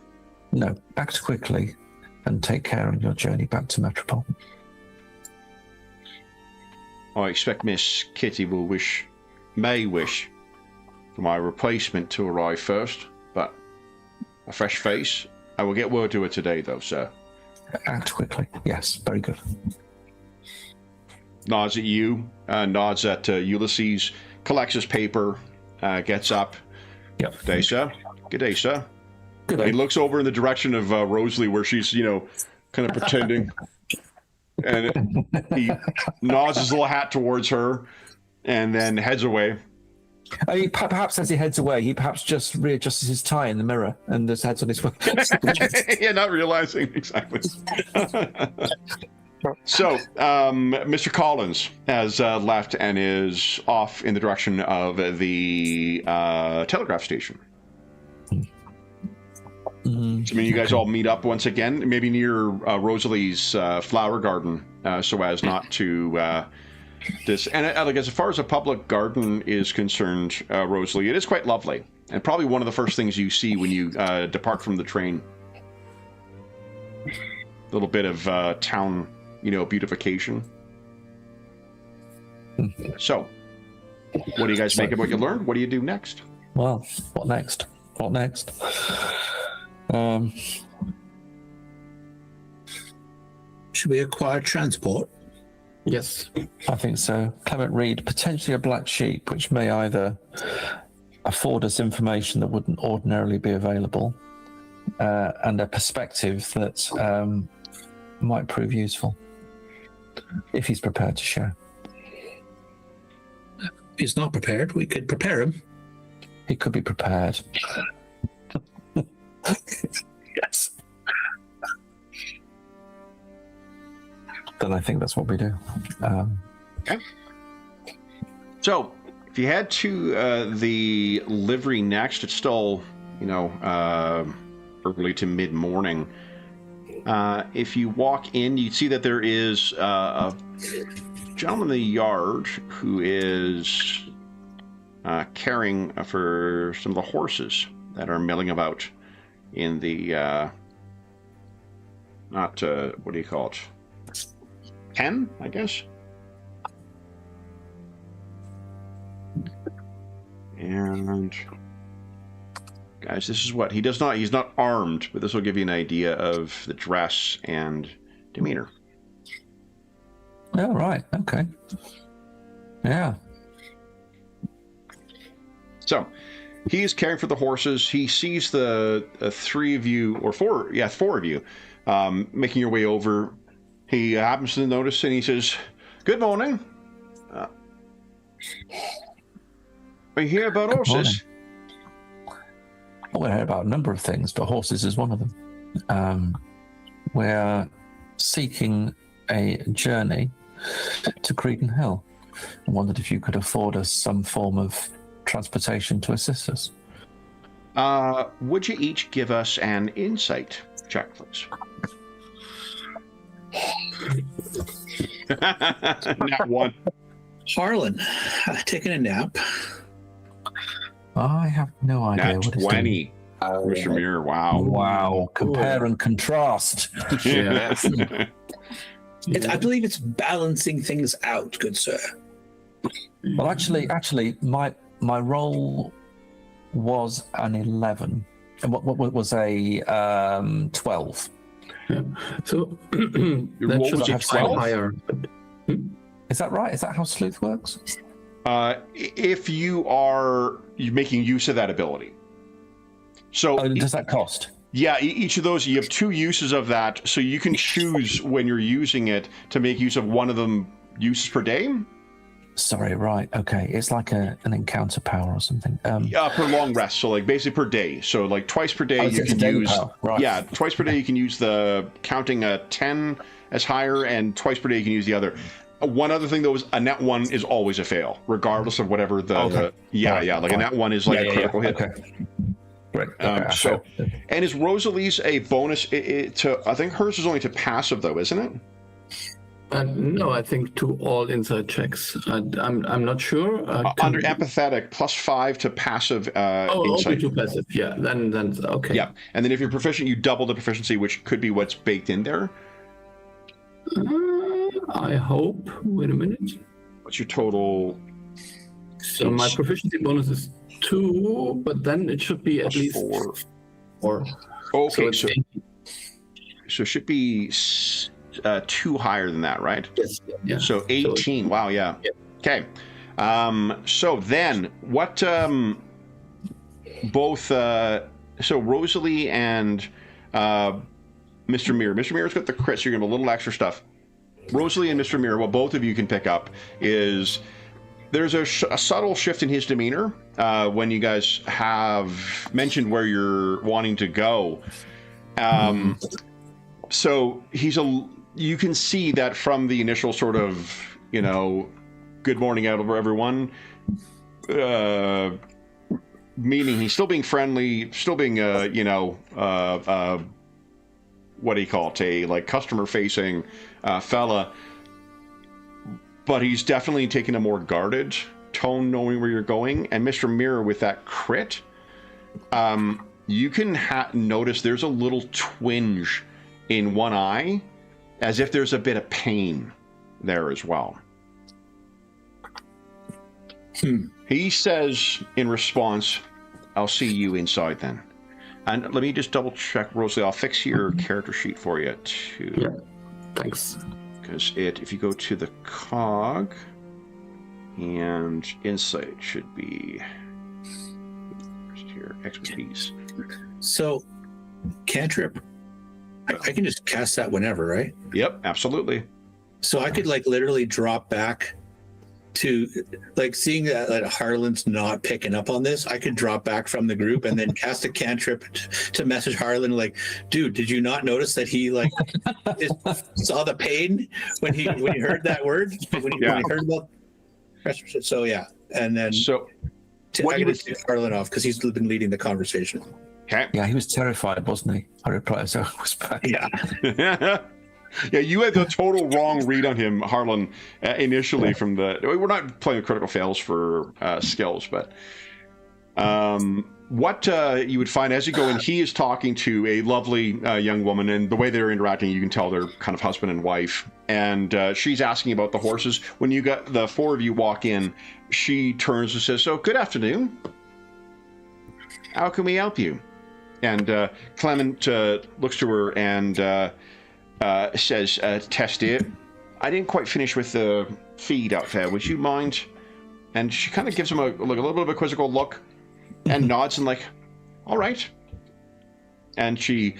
No. Act quickly and take care on your journey back to Metropole. I expect Miss Kitty may wish for my replacement to arrive first, but a fresh face. I will get word to her today, though, sir. Act quickly. Yes, very good. Nods at you, nods at Ulysses, collects his paper, gets up. Yep. Good day, sir. Good day, sir. Good He day. looks over in the direction of Rosalie, where she's, kind of pretending. And he nods his little hat towards her and then heads away. Perhaps as he heads away, he perhaps just readjusts his tie in the mirror and just heads on his way. Yeah, not realizing exactly. So, Mr. Collins has left and is off in the direction of the telegraph station. So, you guys all meet up once again, maybe near Rosalie's flower garden, so as not to and as far as a public garden is concerned, Rosalie, it is quite lovely, and probably one of the first things you see when you depart from the train. A little bit of town, beautification. So, what do you guys make of what you learned? What do you do next? Well, what next? What next? Should we acquire transport? Yes. I think so. Clement Reed, potentially a black sheep, which may either afford us information that wouldn't ordinarily be available, and a perspective that might prove useful, if he's prepared to share. He's not prepared. We could prepare him. He could be prepared. Yes. Then I think that's what we do. Okay. So, if you head to the livery next, it's still, early to mid-morning. If you walk in, you'd see that there is a gentleman in the yard who is caring for some of the horses that are milling about in the, what do you call it? Pen, I guess. And guys, this is what he's not armed, but this will give you an idea of the dress and demeanor. Oh, right. Okay. Yeah. So he's caring for the horses. He sees the four of you making your way over. He happens to notice and he says, "Good morning. Are you here about horses?" Well, we're here about a number of things, but horses is one of them. We're seeking a journey to Creedon Hill. I wondered if you could afford us some form of transportation to assist us. Would you each give us an insight check, please? Not one. Harlan, taking a nap. I have no idea Nat what it's 20. Mr. Muir, wow. Wow, compare and contrast. Yes. I believe it's balancing things out, good sir. Well, actually, my roll was an 11. And what was a 12? Yeah. So Your that roll should was a have 12? higher. Is that right? Is that how sleuth works? If you're making use of that ability. So Does that cost? Yeah, each of those, you have 2 uses of that, so you can choose when you're using it to make use of one of them uses per day. Sorry, right. Okay. It's like an encounter power or something. Per long rest, so like basically per day. So like twice per day you can use. Right. Yeah, twice per day you can use the counting a 10 as higher, and twice per day you can use the other. One other thing though is a net 1 is always a fail, regardless of whatever the. Okay. Like a net 1 is like a critical hit. Okay. Right. So, and is Rosalie's a bonus to? I think hers is only to passive though, isn't it? No, I think to all inside checks. I'm not sure. Under empathetic, +5 to passive insight. Okay, to passive. Yeah, then okay. Yeah, and then if you're proficient, you double the proficiency, which could be what's baked in there. I hope. Wait a minute. What's your total? So my proficiency bonus is 2, but then it should be at least 4. Okay, so it should be 2 higher than that, right? Yes. Yeah. So 18. So, wow. Yeah. Okay. So then, what? Both. So Rosalie and Mr. Mirror. Mr. Mirror's got the crit, so you're gonna have a little extra stuff. Rosalie and Mr. Mirror, what both of you can pick up is there's a subtle shift in his demeanor when you guys have mentioned where you're wanting to go. So you can see that from the initial sort of, good morning out of everyone, meaning he's still being friendly, still being, what do you call it, a like customer-facing fella, but he's definitely taking a more guarded tone, knowing where you're going. And Mr. Mirror, with that crit, you can notice there's a little twinge in one eye, as if there's a bit of pain there as well. He says in response, "I'll see you inside then." And let me just double check, Rosalie. I'll fix your character sheet for you too. Yeah, thanks. Because if you go to the cog, and insight should be here, expertise. So, cantrip, I can just cast that whenever, right? Yep, absolutely. So I could literally drop back to seeing that Harlan's not picking up on this. I could drop back from the group and then cast a cantrip to message Harlan, dude, did you not notice that he saw the pain when he heard that word, when he heard about. So yeah, and then I can just take Harlan off because he's been leading the conversation. Okay. Yeah, he was terrified, wasn't he? I replied, so it was bad. Yeah. Yeah, you had the total wrong read on him, Harlan, initially from the... We're not playing with critical fails for skills, but what you would find as you go in, he is talking to a lovely young woman, and the way they're interacting, you can tell they're kind of husband and wife, and she's asking about the horses. When you got the 4 of you walk in, she turns and says, "So, good afternoon. How can we help you?" And Clement looks to her and says, "Tess, dear, I didn't quite finish with the feed out there. Would you mind?" And she kind of gives him a little bit of a quizzical look and nods and all right. And she,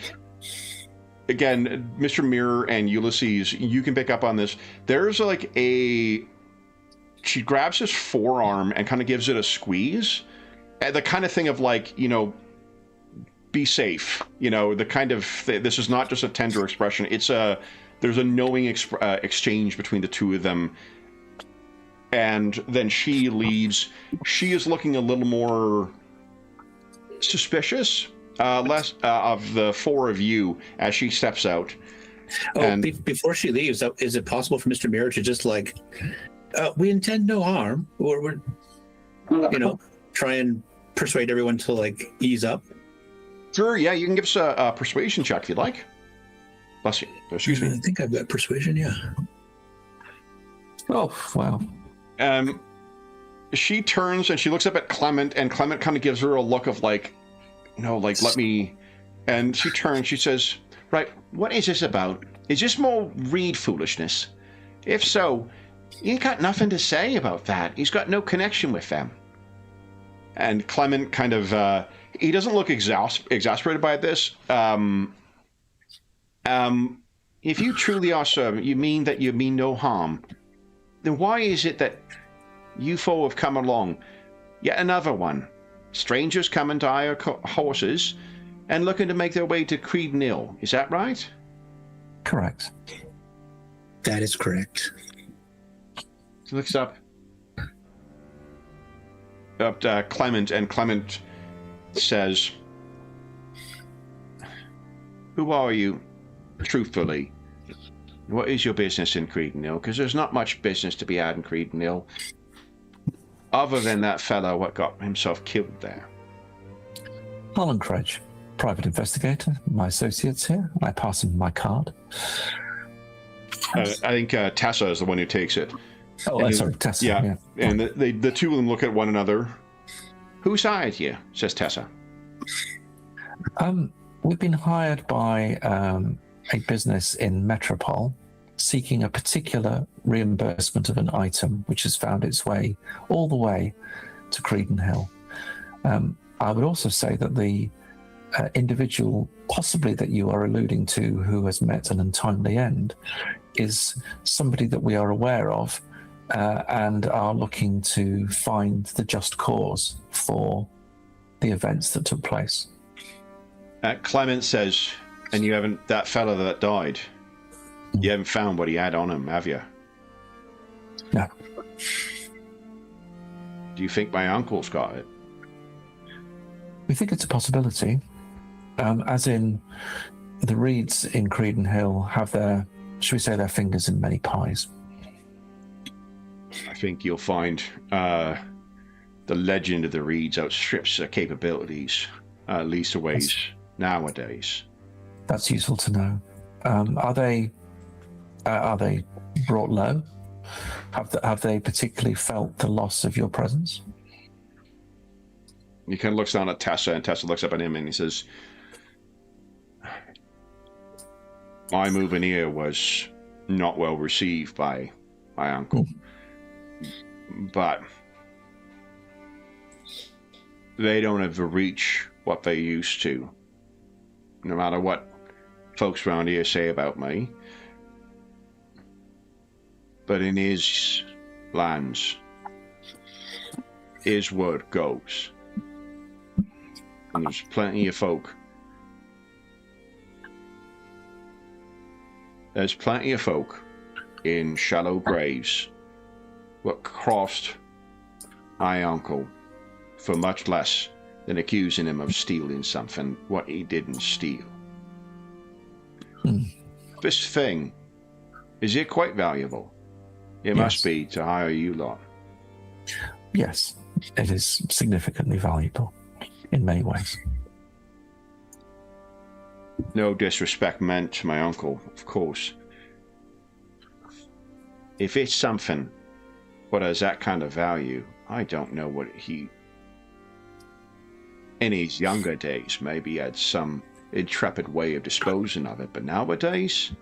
again, Mr. Mirror and Ulysses, you can pick up on this. There's she grabs his forearm and kind of gives it a squeeze. The kind of thing of be safe, the kind of this is not just a tender expression, there's a knowing exchange between the two of them. And then she leaves. She is looking a little more suspicious, less of the 4 of you as she steps out. Before she leaves, is it possible for Mr. Mirror to just we intend no harm, or we're try and persuade everyone to ease up? Sure, yeah, you can give us a persuasion check if you'd like. Bless you. Excuse me. I think I've got persuasion, yeah. Oh, wow. She turns and she looks up at Clement, and Clement kind of gives her a look of let me... And she turns, she says, "Right, what is this about? Is this more Reed foolishness? If so, you ain't got nothing to say about that. He's got no connection with them." And Clement kind of... He doesn't look exasperated by this. If you truly are servant, you mean that you mean no harm. Then why is it that you four have come along? Yet another one. Strangers coming to hire horses and looking to make their way to Creed Hill. Is that right? Correct. That is correct. He looks up Clement, and Clement says, "Who are you, truthfully? What is your business in Creedon? Because there's not much business to be had in Creedon, other than that fellow what got himself killed there." Harlan Craig, private investigator, my associates here. I pass him my card. I think Tessa is the one who takes it. Oh, sorry, Tessa. Yeah. And the two of them look at one another. "Who's hired you?" says Tessa. We've been hired by a business in Metropole seeking a particular reimbursement of an item which has found its way all the way to Creedon Hill. I would also say that the individual possibly that you are alluding to who has met an untimely end is somebody that we are aware of and are looking to find the just cause for the events that took place. Clement says, "And you haven't, that fella that died, you haven't found what he had on him, have you?" No. "Do you think my uncle's got it?" We think it's a possibility. As in, the Reeds in Creedon Hill have their, should we say, their fingers in many pies. I think you'll find the legend of the Reeds outstrips their capabilities, at least a ways nowadays. That's useful to know. Are they brought low? Have they particularly felt the loss of your presence? He kind of looks down at Tessa, and Tessa looks up at him, and he says, "My move in here was not well received by my uncle, but they don't have the reach what they used to, no matter what folks around here say about me. But in his lands, his word goes. And there's plenty of folk. There's plenty of folk in shallow graves what crossed my uncle for much less than accusing him of stealing something what he didn't steal. This thing, is it quite valuable? It must be to hire you lot." Yes, it is significantly valuable in many ways. No disrespect meant to my uncle, of course. If it's something what has that kind of value, I don't know what he, in his younger days, maybe had some intrepid way of disposing of it, but nowadays,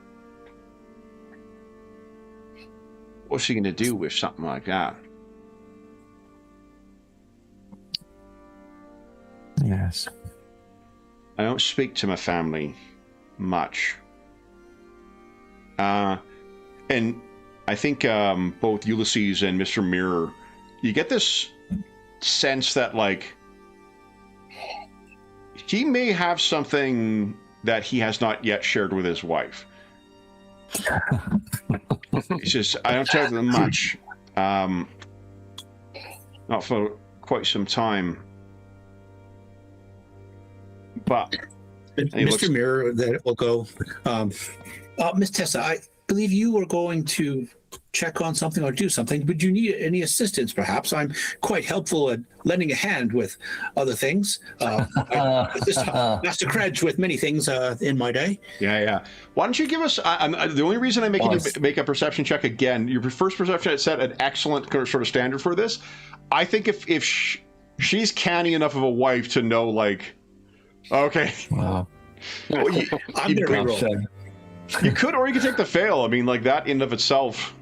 what's he going to do with something like that? Yes. I don't speak to my family much. And I think both Ulysses and Mr. Mirror, you get this sense that, like, he may have something that he has not yet shared with his wife. He says, "I don't tell them much. Not for quite some time. But Mr. Mirror, that will go. Miss Tessa, I believe you were going to check on something or do something. Would you need any assistance, perhaps? I'm quite helpful at lending a hand with other things. I assist Master Credge with many things in my day. Yeah. Why don't you give us... the only reason I'm making you make a perception check again, your first perception set an excellent sort of standard for this. I think if she's canny enough of a wife to know, like, okay. Wow. Well, I'm going to reroll. You could, or you could take the fail. I mean, like, that in of itself.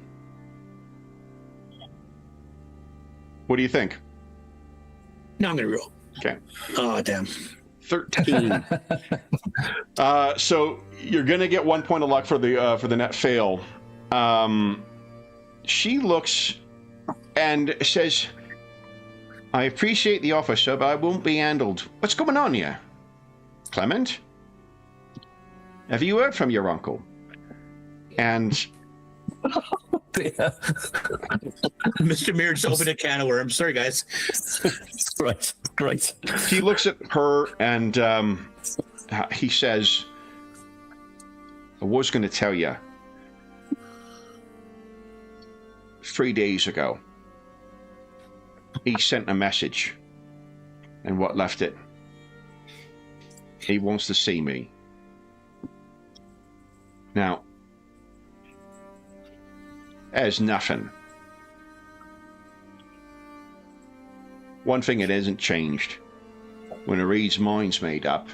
What do you think? No, I'm going to reroll. Okay. Oh, damn. 13. So you're gonna get 1 point of luck for the net fail. She looks and says, "I appreciate the offer, sir, but I won't be handled. What's going on here? Clement? Have you heard from your uncle?" And Mr. Mirror just opened a can of worms. Sorry, guys. Great. he looks at her and he says, "I was going to tell you. 3 days ago, he sent a message, and what left it? He wants to see me. Now, there's nothing. One thing that isn't changed. When a Reed's mind's made up,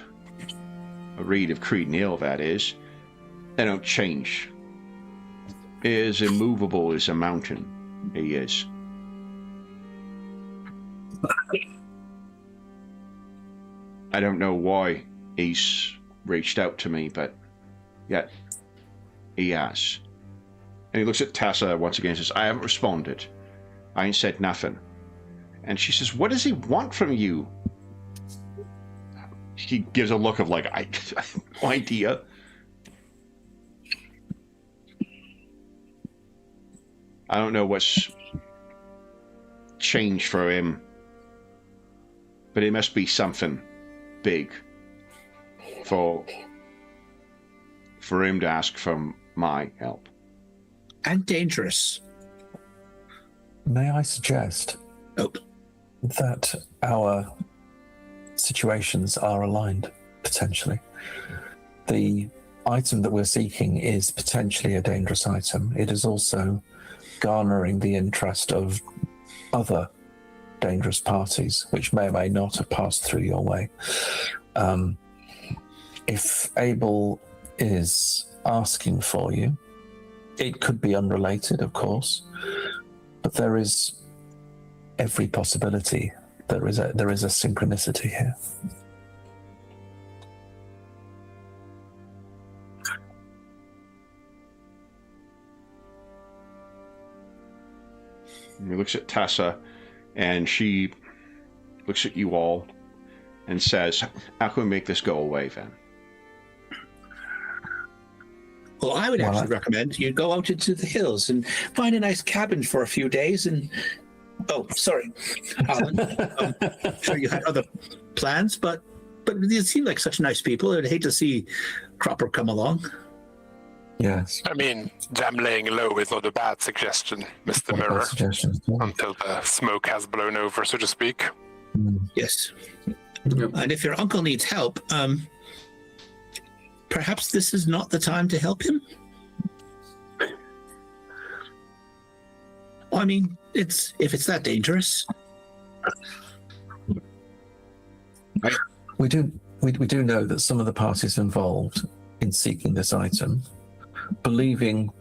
a Reed of Creed and Hill, that is, they don't change. He is immovable as a mountain. He is. I don't know why he's reached out to me, but yet he has. And he looks at Tessa once again and says, "I haven't responded. I ain't said nothing." And she says, "What does he want from you?" He gives a look of like, I have no idea. I don't know what's changed for him, but it must be something big for him to ask for my help. And dangerous. May I suggest that our situations are aligned, potentially? The item that we're seeking is potentially a dangerous item. It is also garnering the interest of other dangerous parties, which may or may not have passed through your way. If Abel is asking for you, it could be unrelated, of course, but there is every possibility. There is a synchronicity here. He looks at Tessa, and she looks at you all and says, "How can we make this go away then?" Well, I would actually recommend you go out into the hills and find a nice cabin for a few days and... Oh, sorry, Alan. I'm sure you had other plans, but you seem like such nice people. I'd hate to see Cropper come along. Yes. I mean, them laying low is not a bad suggestion, Mr. Mirror. Until the smoke has blown over, so to speak. Yes. And if your uncle needs help, perhaps this is not the time to help him? I mean, if it's that dangerous. We do know that some of the parties involved in seeking this item, believing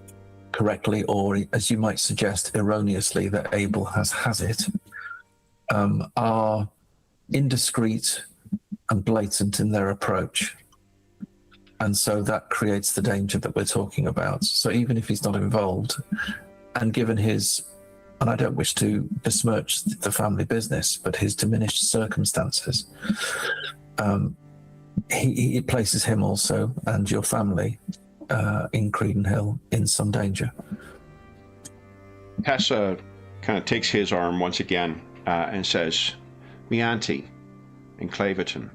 correctly, or as you might suggest, erroneously, that Abel has it, are indiscreet and blatant in their approach. And so that creates the danger that we're talking about. So even if he's not involved, and given his, and I don't wish to besmirch the family business, but his diminished circumstances, it places him also and your family in Creedon Hill in some danger. Tessa kind of takes his arm once again and says, "Me auntie in Claverton.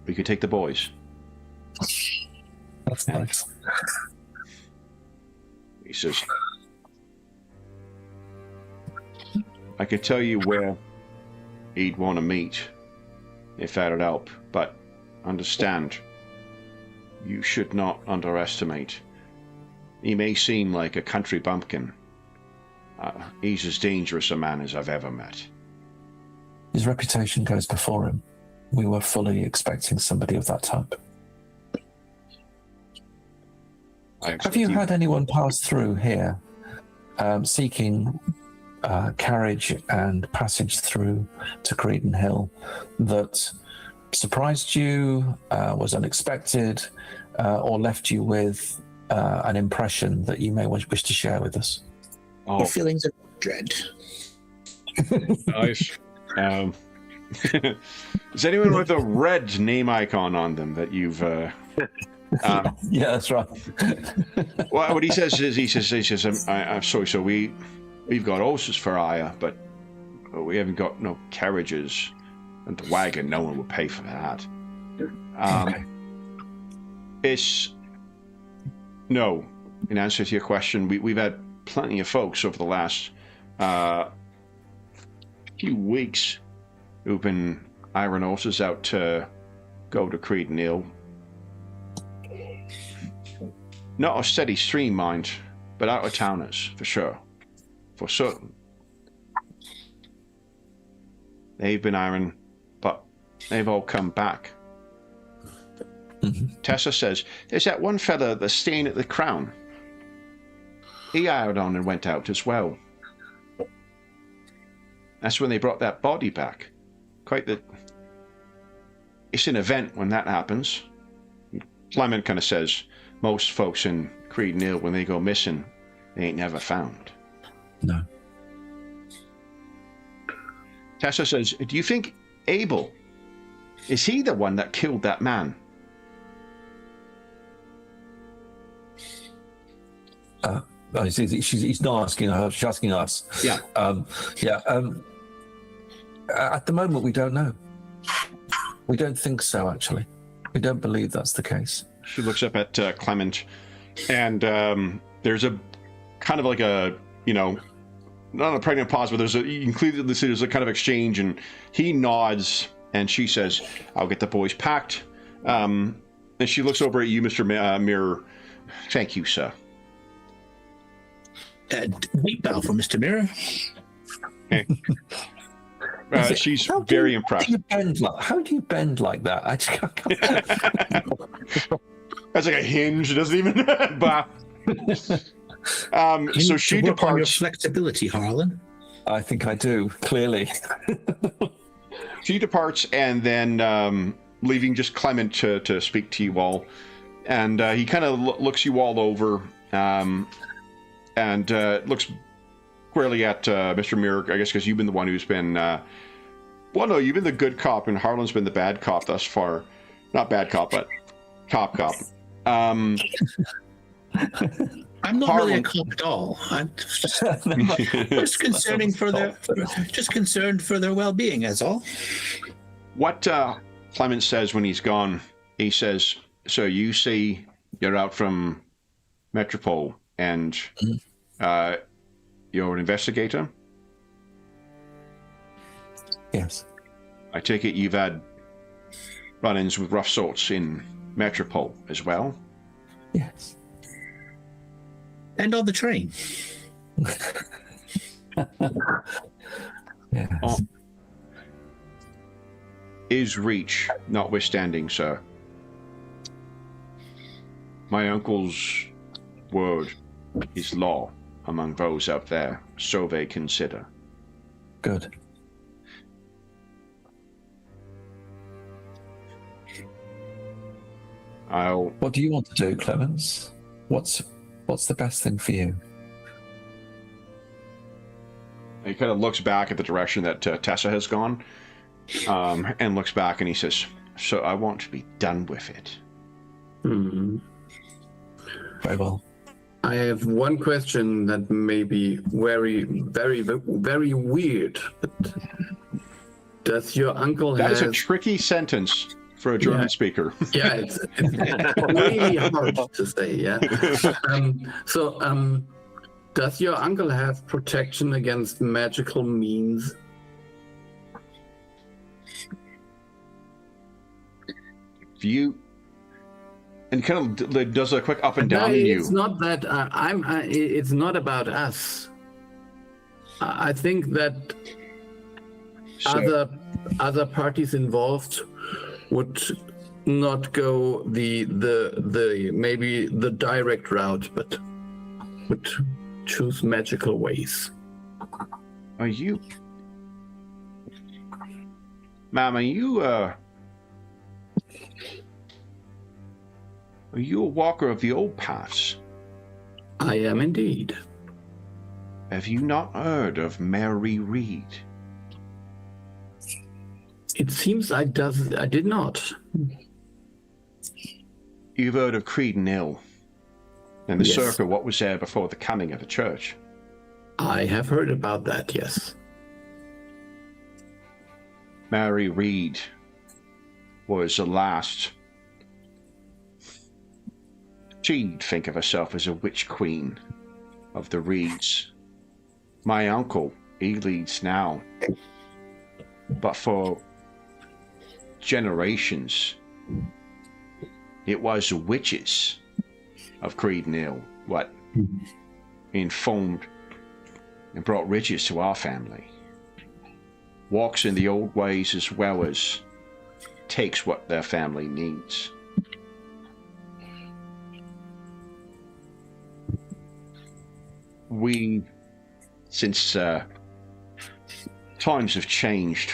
We could take the boys." That's nice. He says, "I could tell you where he'd want to meet if that'd help, but understand, you should not underestimate. He may seem like a country bumpkin. He's as dangerous a man as I've ever met." His reputation goes before him. We were fully expecting somebody of that type. Have you had anyone pass through here seeking carriage and passage through to Creedon Hill that surprised you, was unexpected, or left you with an impression that you may wish to share with us? Your feelings of dread. Nice. Is anyone with a red name icon on them that you've? Yeah, that's right. Well, what he says is, he says, I'm sorry. So we've got horses for hire, but we haven't got no carriages and the wagon. No one will pay for that. Okay. It's no. In answer to your question, we've had plenty of folks over the last few weeks who've been hiring horses out to go to Creedon Hill. Not a steady stream, mind, but out of towners, for sure. For certain. They've been hiring, but they've all come back. Mm-hmm. Tessa says, there's that one fella that's staying at the Crown. He hired on and went out as well. That's when they brought that body back. It's an event when that happens. Clement kind of says, most folks in Creedon Hill, when they go missing, they ain't never found. No. Tessa says, do you think Abel, is he the one that killed that man? He's not asking her, she's asking us. Yeah. At the moment, we don't know. We don't think so, actually. We don't believe that's the case. She looks up at Clement, and there's a kind of like a, not a pregnant pause, but you can clearly see there's a kind of exchange, and he nods, and she says, I'll get the boys packed. And she looks over at you, Mr. Mirror. Thank you, sir. Deep bow for Mr. Mirror. Okay. She's very impressed. How do you bend like that? I just can't. That's like a hinge. It doesn't even. So she to work on your departs. flexibility, Harlan. I think I do, clearly. She departs, and then leaving just Clement to speak to you all. And he kind of looks you all over, and looks squarely at Mr. Mirror, I guess, because you've been the one who's been. Well, no, you've been the good cop, and Harlan's been the bad cop thus far. Not bad cop, but cop. I'm not Harlan. really a cop at all. I'm just concerned for their well-being, as all. What Clement says when he's gone, he says, so you see you're out from Metropole, and you're an investigator? Yes. I take it you've had run-ins with rough sorts in Metropole as well? Yes. And on the train. Yes. Oh. Is reach notwithstanding, sir? My uncle's word is law among those out there, so they consider. Good. What do you want to do, Clemens? What's the best thing for you? He kind of looks back at the direction that Tessa has gone, and looks back, and he says, so I want to be done with it. Hmm. Very well. I have one question that may be very, very, very weird. But does your uncle That have... is a tricky sentence for a German speaker. Yeah, it's really hard to say, yeah. Does your uncle have protection against magical means? You... And kind of does a quick up and down No, in you. it's not that it's not about us. I think that So, other parties involved would not go the maybe the direct route, but would choose magical ways. Are you... Ma'am, are you a walker of the old paths? I am indeed. Have you not heard of Mary Reed? It seems I did not. You've heard of Creed and Hill and the Yes. circle, what was there before the coming of the church? I have heard about that, yes. Mary Reed was the last. She'd think of herself as a witch queen of the Reeds. My uncle, he leads now. But for generations, it was the witches of Creed and Hill what informed and brought riches to our family. Walks in the old ways as well as takes what their family needs. We, since times have changed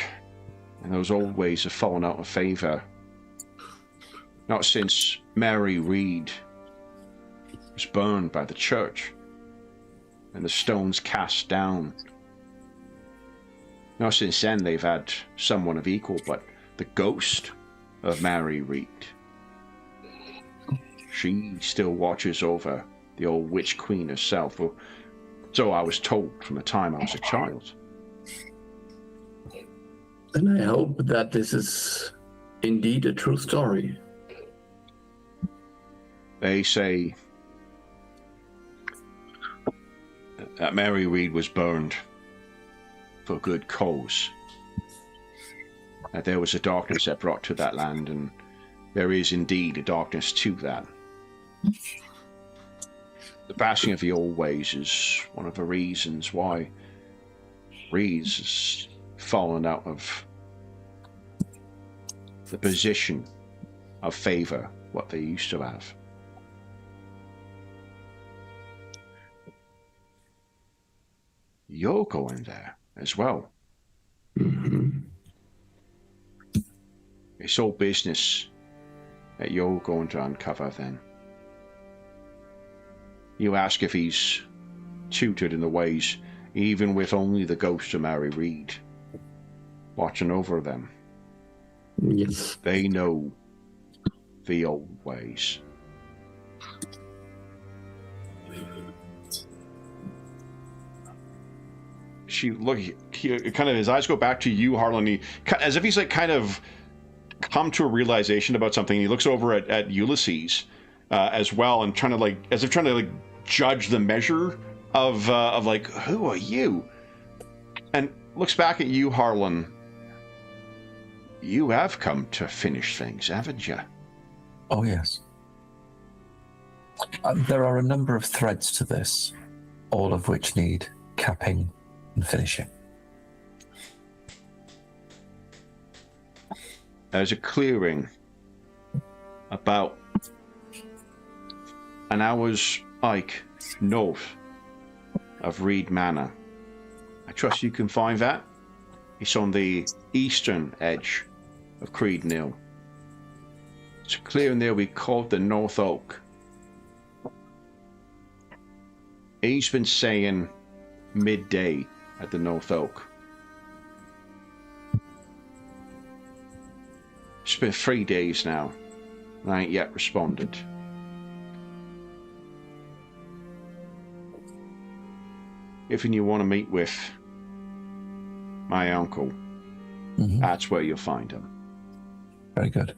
and those old ways have fallen out of favor, not since Mary Reed was burned by the church and the stones cast down. Not since then they've had someone of equal, but the ghost of Mary Reed. She still watches over the old witch queen herself, or so I was told from the time I was a child. And I hope that this is indeed a true story. They say that Mary Reed was burned for good cause. That there was a darkness that brought to that land, and there is indeed a darkness to that. The passing of the old ways is one of the reasons why Reed's has fallen out of the position of favor what they used to have. You're going there as well. Mm-hmm. It's all business that you're going to uncover then. You ask if he's tutored in the ways, even with only the ghost of Mary Reed watching over them. Yes. They know the old ways. She kind of, his eyes go back to you, Harlan. He, as if he's like kind of come to a realization about something. He looks over at Ulysses as well, and trying to judge the measure of like, who are you? And looks back at you, Harlan. You have come to finish things, haven't you? Oh, yes. There are a number of threads to this, all of which need capping and finishing. There's a clearing about an hour's hike north of Reed Manor. I trust you can find that. It's on the eastern edge of Creed and Hill. It's a clearing there we called the North Oak. He's been saying midday at the North Oak. It's been 3 days now, and I ain't yet responded. If you want to meet with my uncle, that's where you'll find him. Very good.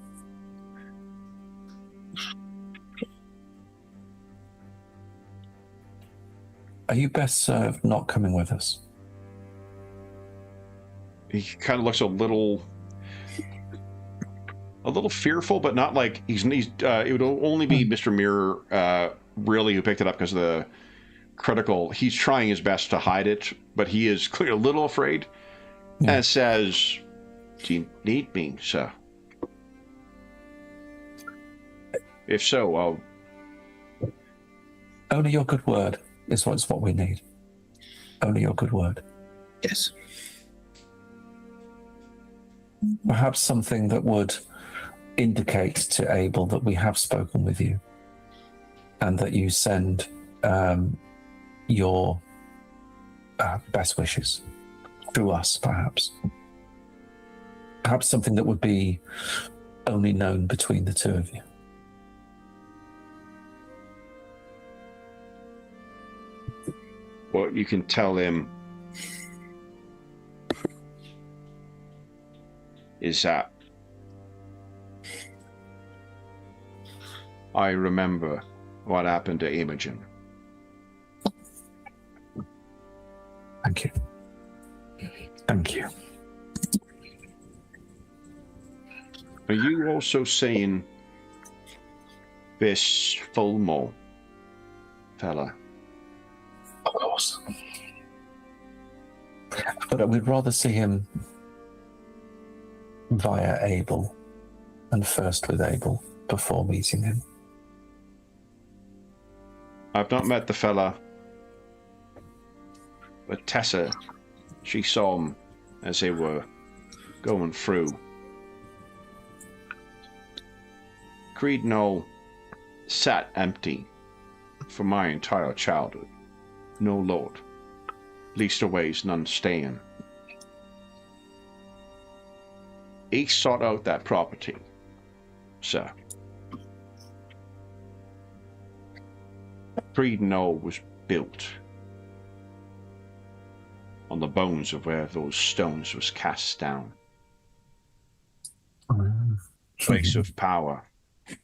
Are you best served not coming with us? He kind of looks a little fearful, but not like he's it would only be Mr. Mirror really who picked it up because of the critical. He's trying his best to hide it, but he is clearly a little afraid. Yeah. And says, "Do you need me, sir? If so, I'll..." Only your good word is what we need. Only your good word. Yes. Perhaps something that would indicate to Abel that we have spoken with you and that you send your best wishes through us, perhaps. Perhaps something that would be only known between the two of you. What you can tell him is that I remember what happened to Imogen. Thank you. Thank you. Are you also saying this Fulmo fella? Of course. But we'd rather see him via Abel and first with Abel before meeting him. I've not met the fella, but Tessa, she saw him as they were going through. Creed Knoll sat empty for my entire childhood. No lord, leastways none staying. He sought out that property, sir. Creed Knoll was built on the bones of where those stones was cast down. Place of power.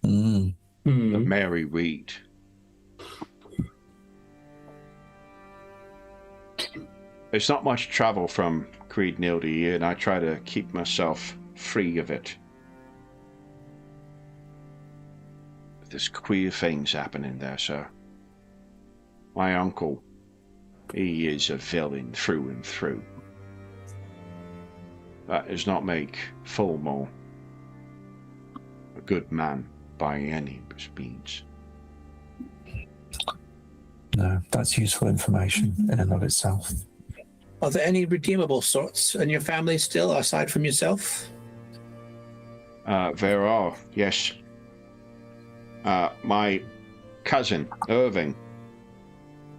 The Mary Reed. There's not much travel from Creed Knoll to here, and I try to keep myself free of it. But there's queer things happening there, sir. My uncle, he is a villain through and through. That does not make Fulmo a good man by any means. No, that's useful information in and of itself. Are there any redeemable sorts in your family still, aside from yourself? There are, yes. My cousin, Irving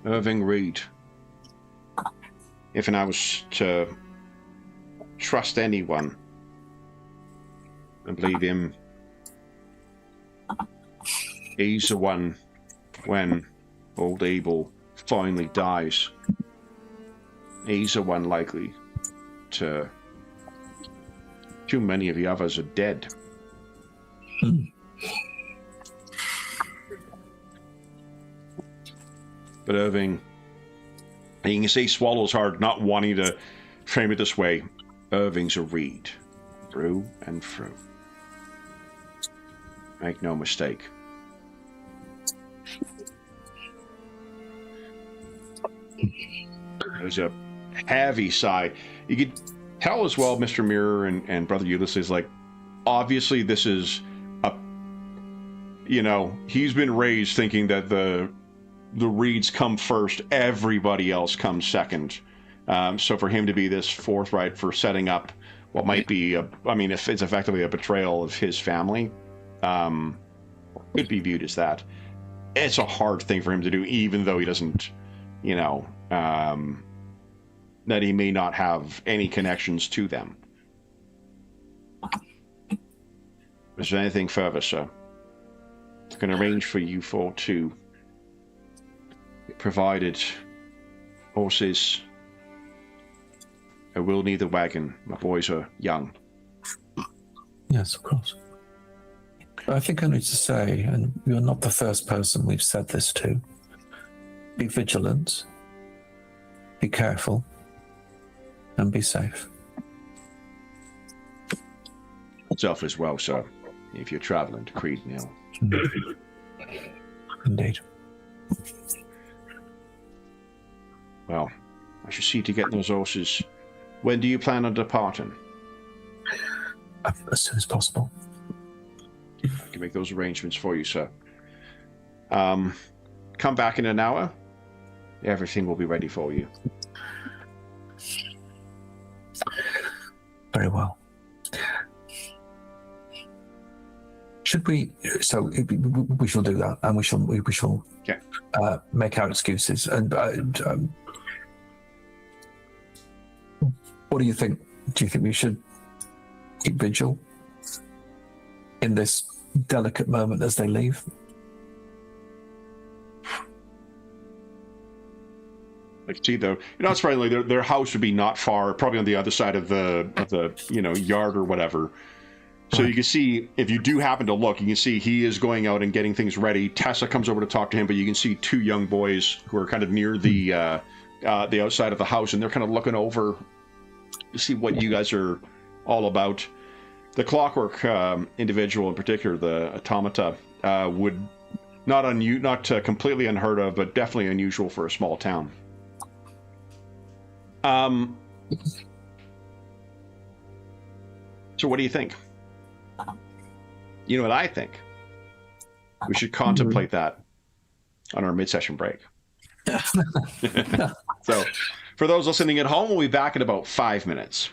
Reed. If I was to trust anyone and believe him, he's the one when old Abel finally dies. He's the one likely to... Too many of the others are dead. But Irving, and you can see swallows hard, not wanting to frame it this way. Irving's a Reed, through and through. Make no mistake. There's a heavy sigh. You could tell as well, Mr. Mirror and Brother Ulysses, like, obviously this is a, you know, he's been raised thinking that the Reeds come first, everybody else comes second. So for him to be this forthright for setting up what might be, if it's effectively a betrayal of his family, could be viewed as that. It's a hard thing for him to do, even though he doesn't, that he may not have any connections to them. Is there anything further, sir? I can arrange for you for to provided horses. I will need the wagon. My boys are young. Yes, of course. I think I need to say, and you're not the first person we've said this to, be vigilant, be careful, and be safe. Self as well, sir, if you're traveling to Creed Mill. Indeed. Well, I should see to getting those horses. When do you plan on departing? As soon as possible. I can make those arrangements for you, sir. Come back in an hour. Everything will be ready for you. Very well. Should we? So we shall do that, and we shall Okay. Make our excuses. And what do you think? Do you think we should keep vigil in this delicate moment as they leave? Like, see, though, it's probably like their house would be not far, probably on the other side of the yard or whatever. So you can see, if you do happen to look, you can see he is going out and getting things ready. Tessa comes over to talk to him, but you can see two young boys who are kind of near the outside of the house, and they're kind of looking over to see what you guys are all about. The clockwork individual in particular, the automata, would not completely unheard of, but definitely unusual for a small town. So what do you think? You know what I think? We should contemplate that on our mid-session break. So, for those listening at home, we'll be back in about 5 minutes.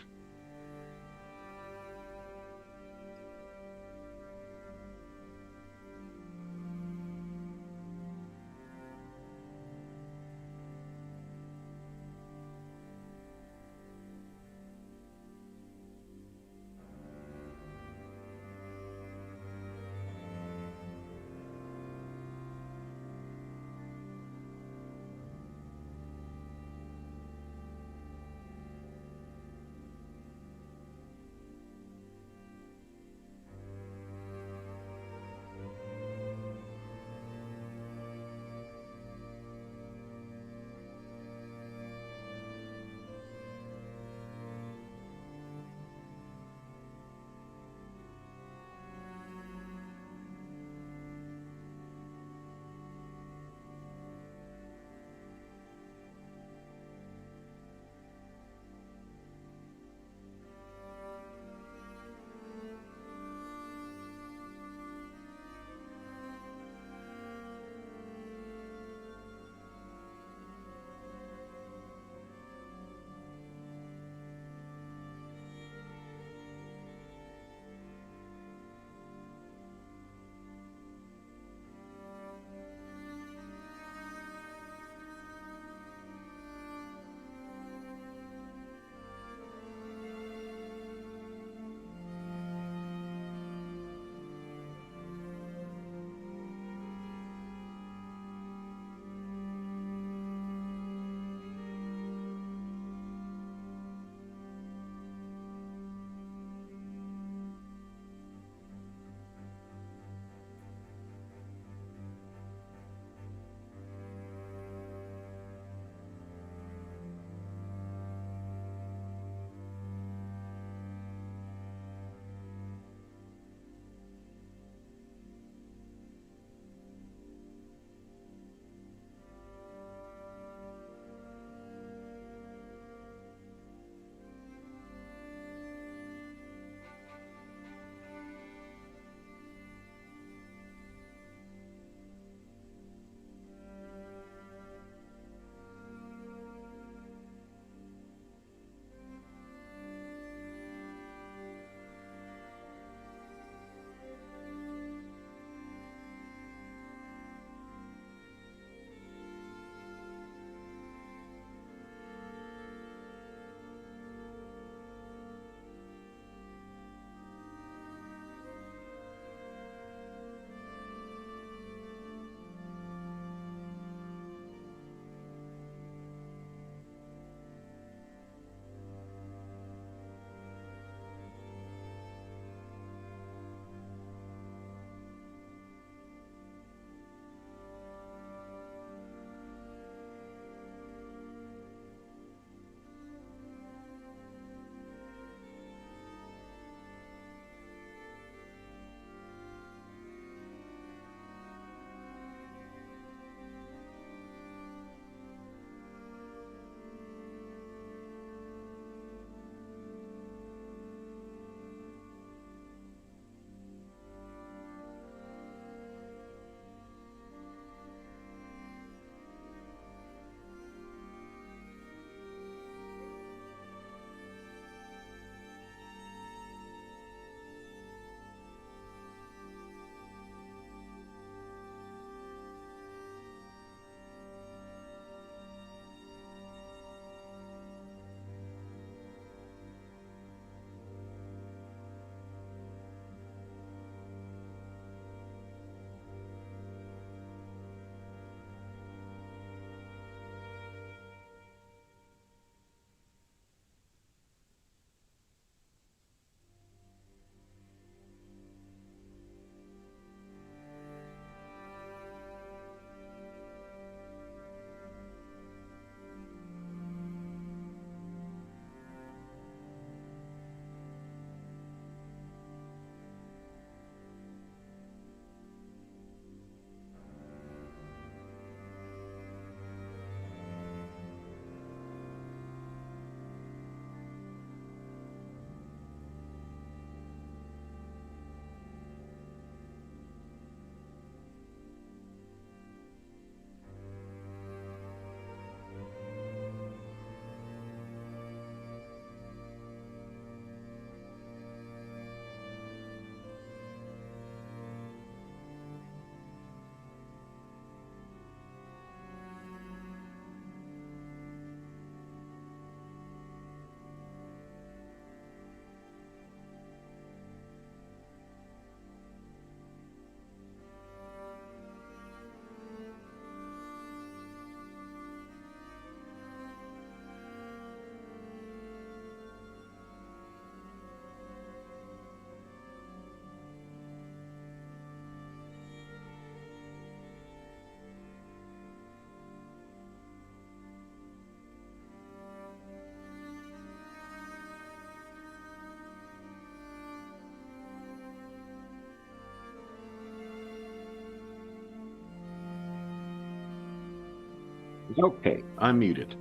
Okay, I'm muted.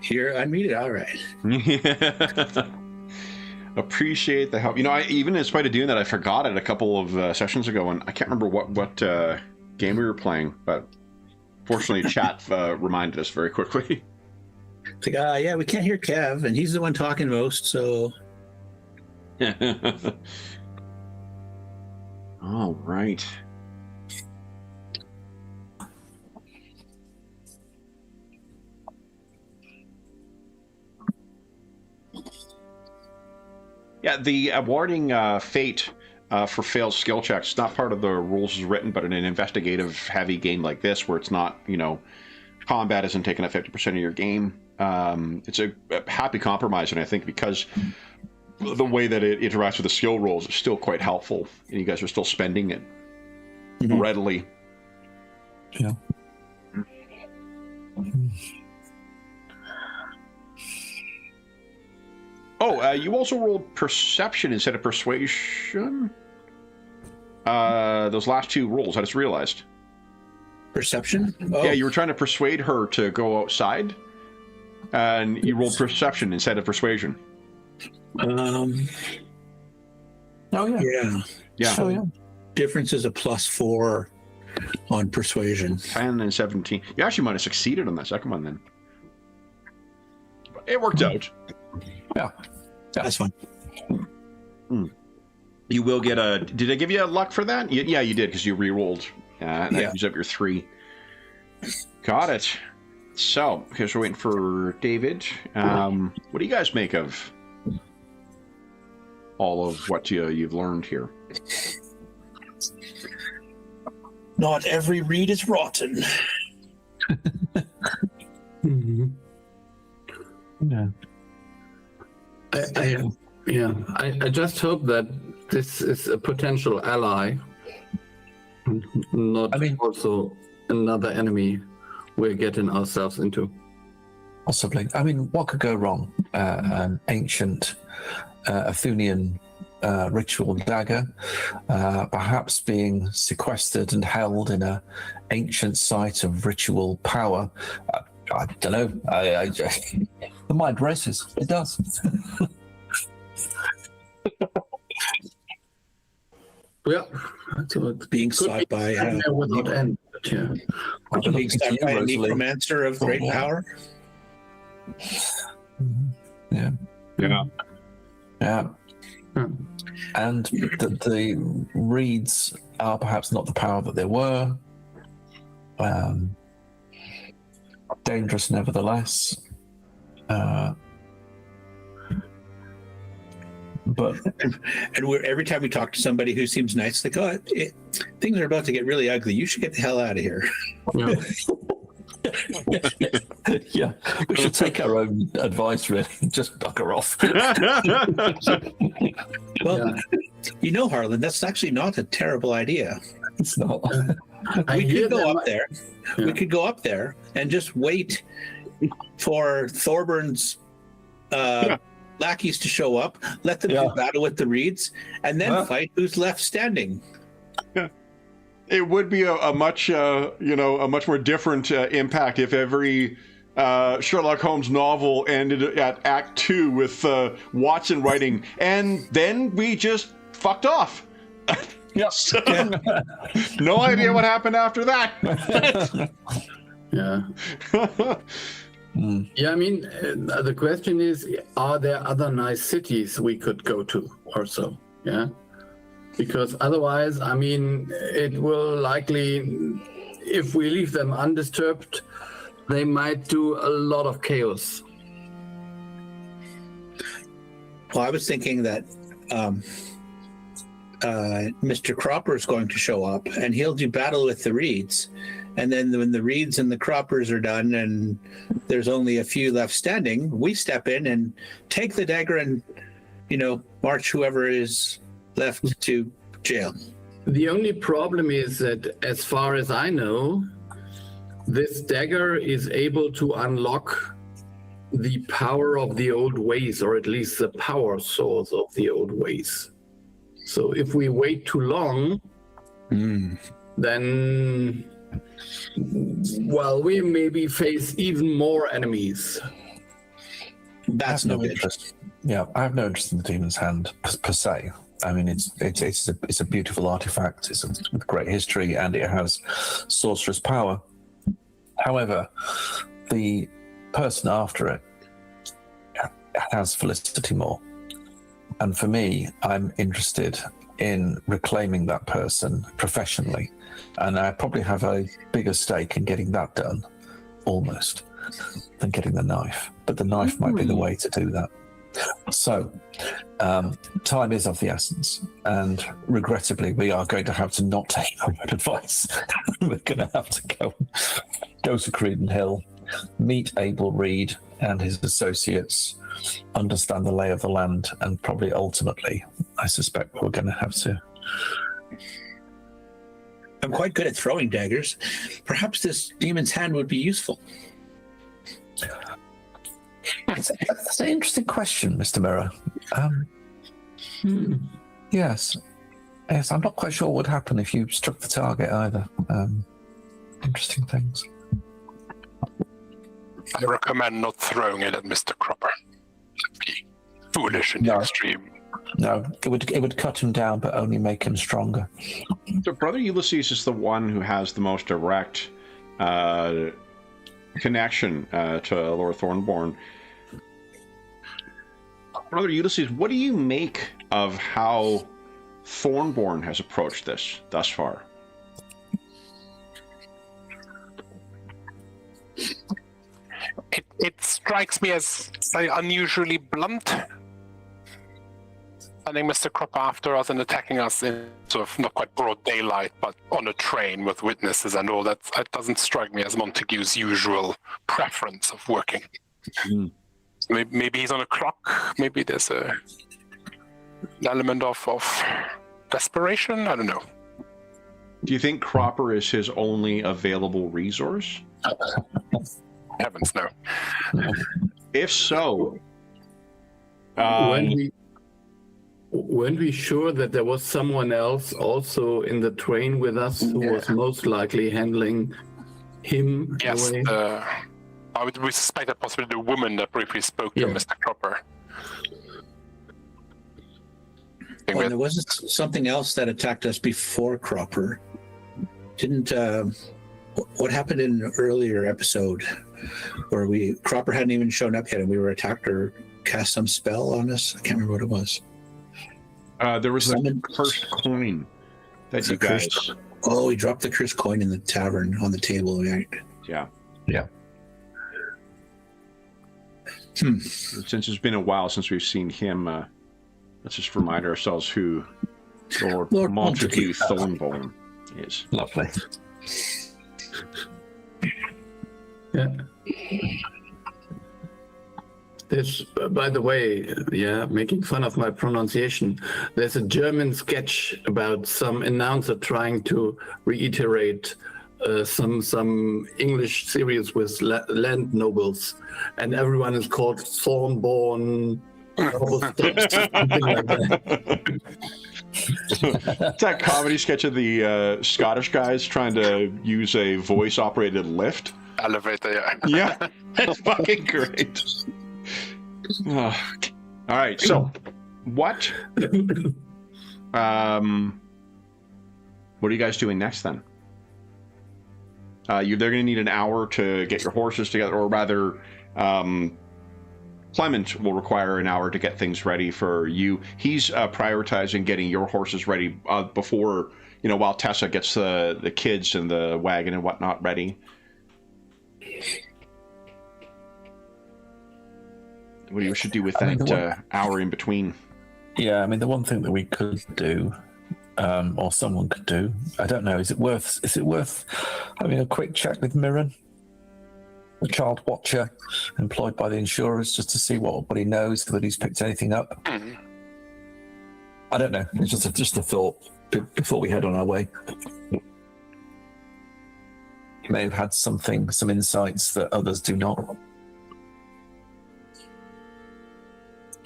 You're unmuted. All right. Appreciate the help. You know, even in spite of doing that, I forgot it a couple of sessions ago, and I can't remember what game we were playing, but fortunately, chat reminded us very quickly. It's like, yeah, we can't hear Kev, and he's the one talking most, so. All right. Yeah, the awarding fate for failed skill checks is not part of the rules as written, but in an investigative heavy game like this, where it's not, you know, combat isn't taking up 50% of your game, it's a happy compromise, and I think because the way that it interacts with the skill rolls is still quite helpful, and you guys are still spending it readily. Yeah. Oh, you also rolled perception instead of persuasion? Those last two rolls, I just realized. Perception? Oh. Yeah, you were trying to persuade her to go outside, and you rolled perception instead of persuasion. Oh, yeah. Yeah. Yeah. Oh, yeah. Difference is a +4 on persuasion. 10 and 17. You actually might have succeeded on that second one then. But it worked out. Yeah. That's fine. You will get a... Did I give you a luck for that? Yeah, you did, because you re-rolled. And that used up your 3. Got it. So, because we're waiting for David. What do you guys make of all of what you've learned here? Not every reed is rotten. Yeah. I just hope that this is a potential ally, not also another enemy we're getting ourselves into. Possibly. I mean, what could go wrong? An ancient Athenian ritual dagger, perhaps being sequestered and held in an ancient site of ritual power. I don't know. The mind races. It does. Yeah, so Being sought by without end. Yeah. being sought by a necromancer of great power. Yeah. Yeah. Yeah. And the reeds are perhaps not the power that they were. Dangerous nevertheless. But and every time we talk to somebody who seems nice, they go, things are about to get really ugly. You should get the hell out of here. Yeah. yeah, we should take our own advice, really. Just bugger off. Well, you know, Harlan, that's actually not a terrible idea. It's not. We could go up there. Yeah. We could go up there and just wait for Thorburn's lackeys to show up, let them do battle with the reeds, and then fight who's left standing. It would be a much more different impact if every Sherlock Holmes novel ended at Act 2 with Watson writing, and then we just fucked off. Yes. No idea what happened after that. Yeah. Yeah, I mean, the question is, are there other nice cities we could go to or so? Yeah. Because otherwise, I mean, it will likely, if we leave them undisturbed, they might do a lot of chaos. Well, I was thinking that Mr. Cropper is going to show up, and he'll do battle with the reeds. And then when the reeds and the croppers are done and there's only a few left standing, we step in and take the dagger and, march whoever is left to jail. The only problem is that, as far as I know, this dagger is able to unlock the power of the old ways, or at least the power source of the old ways. So if we wait too long, then Well, we maybe face even more enemies. That's no good. interest. Yeah, I have no interest in the Demon's Hand per se. I mean, it's a beautiful artifact. It's with great history, and it has sorcerer's power. However, the person after it has Felicity more, and for me, I'm interested in reclaiming that person professionally, and I probably have a bigger stake in getting that done, almost, than getting the knife. But the knife might be the way to do that. So, time is of the essence, and regrettably, we are going to have to not take our advice. We're going to have to go to Cruden Hill, meet Abel Reed and his associates, understand the lay of the land, and probably ultimately, I suspect we're going to have to. I'm quite good at throwing daggers. Perhaps this demon's hand would be useful. That's an interesting question, Mr. Mirror. Yes, I'm not quite sure what would happen if you struck the target either. Interesting things. I recommend not throwing it at Mr. Cropper. That'd be foolish in the extreme. No, it would cut him down, but only make him stronger. So Brother Ulysses is the one who has the most direct connection to Lord Thornborn. Brother Ulysses, what do you make of how Thornborn has approached this thus far? It strikes me as unusually blunt. Sending Mr. Cropper after us and attacking us in sort of not quite broad daylight, but on a train with witnesses and all that. It doesn't strike me as Montague's usual preference of working. Mm. Maybe he's on a clock. Maybe there's an element of desperation. I don't know. Do you think Cropper is his only available resource? Heavens, no. If so, Weren't we sure that there was someone else also in the train with us who was most likely handling him? Yes, away? we suspect that possibly the woman that briefly spoke to Mr. Cropper. Well, there wasn't something else that attacked us before Cropper. Didn't what happened in an earlier episode where Cropper hadn't even shown up yet and we were attacked or cast some spell on us? I can't remember what it was. There was a cursed coin that you guys... Oh, we dropped the cursed coin in the tavern on the table, right? Yeah. Yeah. Since it's been a while since we've seen him, let's just remind ourselves who Lord Montague Thornborn is. Lovely. Yeah. There's, by the way, making fun of my pronunciation, there's a German sketch about some announcer trying to reiterate some English series with land nobles, and everyone is called Thornborn. Something like that. It's that comedy sketch of the Scottish guys trying to use a voice-operated lift. Elevator, yeah. Yeah, that's fucking great. All right, so what are you guys doing next then? They're going to need an hour to get your horses together, or rather, Clement will require an hour to get things ready for you. He's prioritizing getting your horses ready before, while Tessa gets the kids and the wagon and whatnot ready. What do you should do with that hour in between? Yeah, I mean, the one thing that we could do, or someone could do, I don't know, is it worth having a quick check with Mirren, the child watcher employed by the insurers, just to see what he knows, whether he's picked anything up? I don't know. It's just a thought before we head on our way. He may have had some insights that others do not.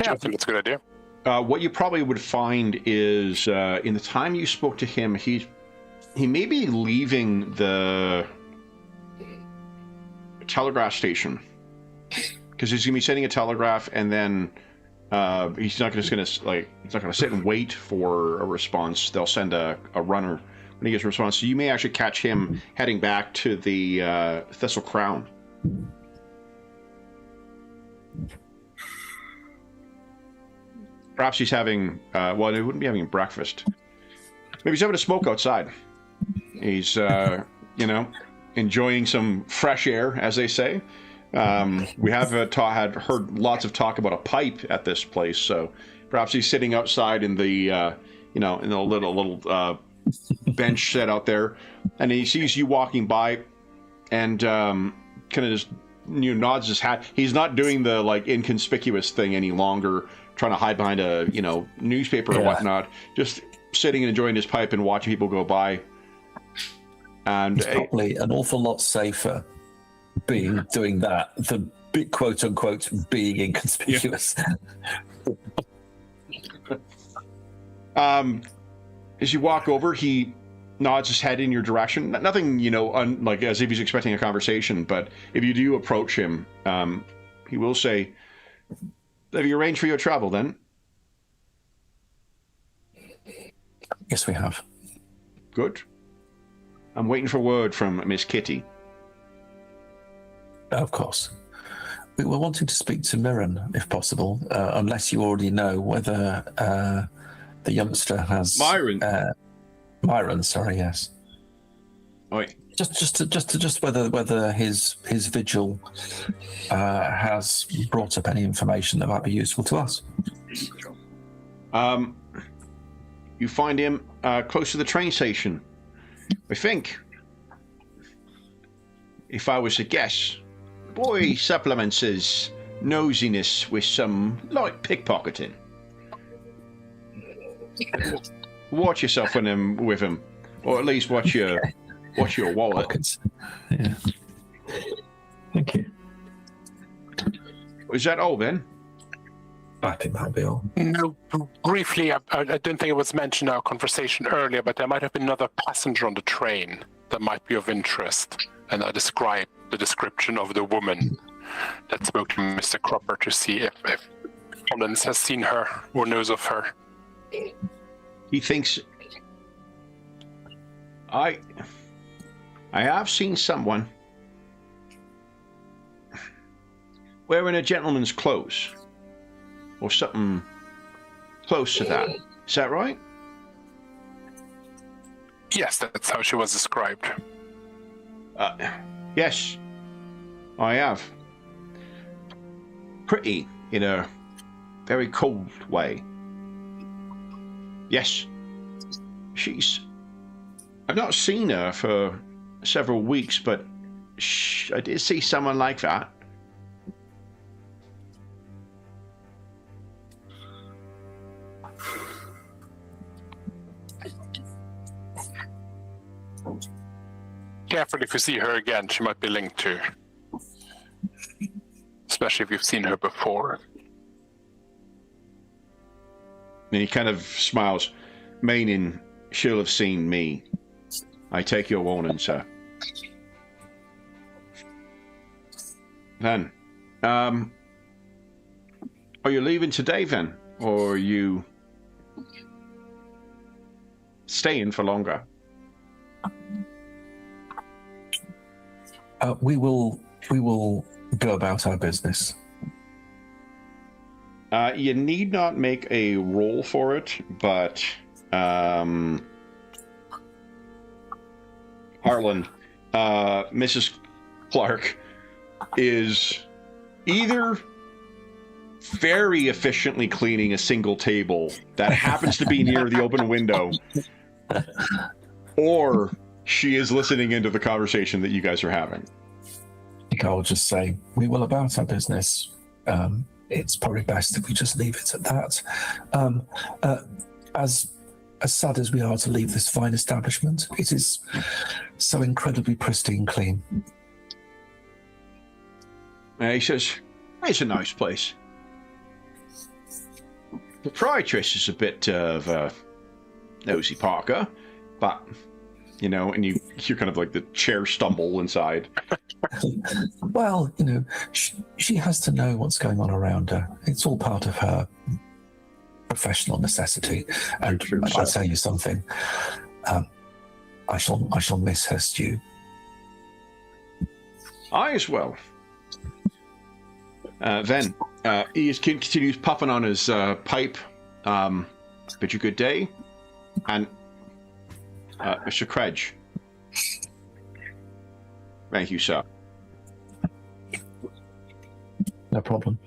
Yeah, I think that's a good idea. What you probably would find is in the time you spoke to him, he may be leaving the telegraph station. Because he's going to be sending a telegraph, and then he's not going to sit and wait for a response. They'll send a runner when he gets a response. So you may actually catch him heading back to the Thistle Crown. Perhaps he's having, well, he wouldn't be having breakfast. Maybe he's having a smoke outside. He's, enjoying some fresh air, as they say. We have had heard lots of talk about a pipe at this place, so perhaps he's sitting outside in the, in a little bench set out there, and he sees you walking by, and kind of just nods his hat. He's not doing the inconspicuous thing any longer, trying to hide behind a newspaper or whatnot. Just sitting and enjoying his pipe and watching people go by. And it's probably an awful lot safer doing that than quote unquote being inconspicuous. As you walk over, he nods his head in your direction. Nothing, like as if he's expecting a conversation. But if you do approach him, he will say, "Have you arranged for your travel then?" Yes, we have. Good. I'm waiting for word from Miss Kitty. Of course. We were wanting to speak to Mirren, if possible, unless you already know whether the youngster has... Myron. Myron, sorry, yes. Oi. Just whether his vigil has brought up any information that might be useful to us. You find him close to the train station. I think, if I was to guess, the boy supplements his nosiness with some light pickpocketing. Watch yourself when I'm with him, or at least watch your wallet. Pockets. Yeah. Thank you. Is that all then? I think that'll be all. No, briefly, I don't think it was mentioned in our conversation earlier, but there might have been another passenger on the train that might be of interest. And I described the description of the woman that spoke to Mr. Cropper to see if Collins has seen her or knows of her. He thinks... I have seen someone wearing a gentleman's clothes. Or something close to that. Is that right? Yes, that's how she was described. Yes, I have. Pretty, in a very cold way. Yes, I've not seen her for several weeks, but I did see someone like that. Careful, if you see her again, she might be linked to. Especially if you've seen her before. And he kind of smiles, meaning she'll have seen me. I take your warning, sir. Then, are you leaving today then? Or are you staying for longer? We will go about our business. You need not make a roll for it, but Harlan, Mrs. Clark is either very efficiently cleaning a single table that happens to be near the open window, or she is listening into the conversation that you guys are having. I think I'll just say, we will about our business. It's probably best if we just leave it at that. As sad as we are to leave this fine establishment, it is so incredibly pristine clean. He says, it's a nice place. The proprietress is a bit of a nosy Parker, but you know, and you hear kind of like the chair stumble inside. Well, you know, she has to know what's going on around her. It's all part of her professional necessity. And I'll tell you something. I shall miss her stew. I as well. Then he continues puffing on his pipe. Bid you good day. And Mr. Kredge. Thank you, sir. No problem.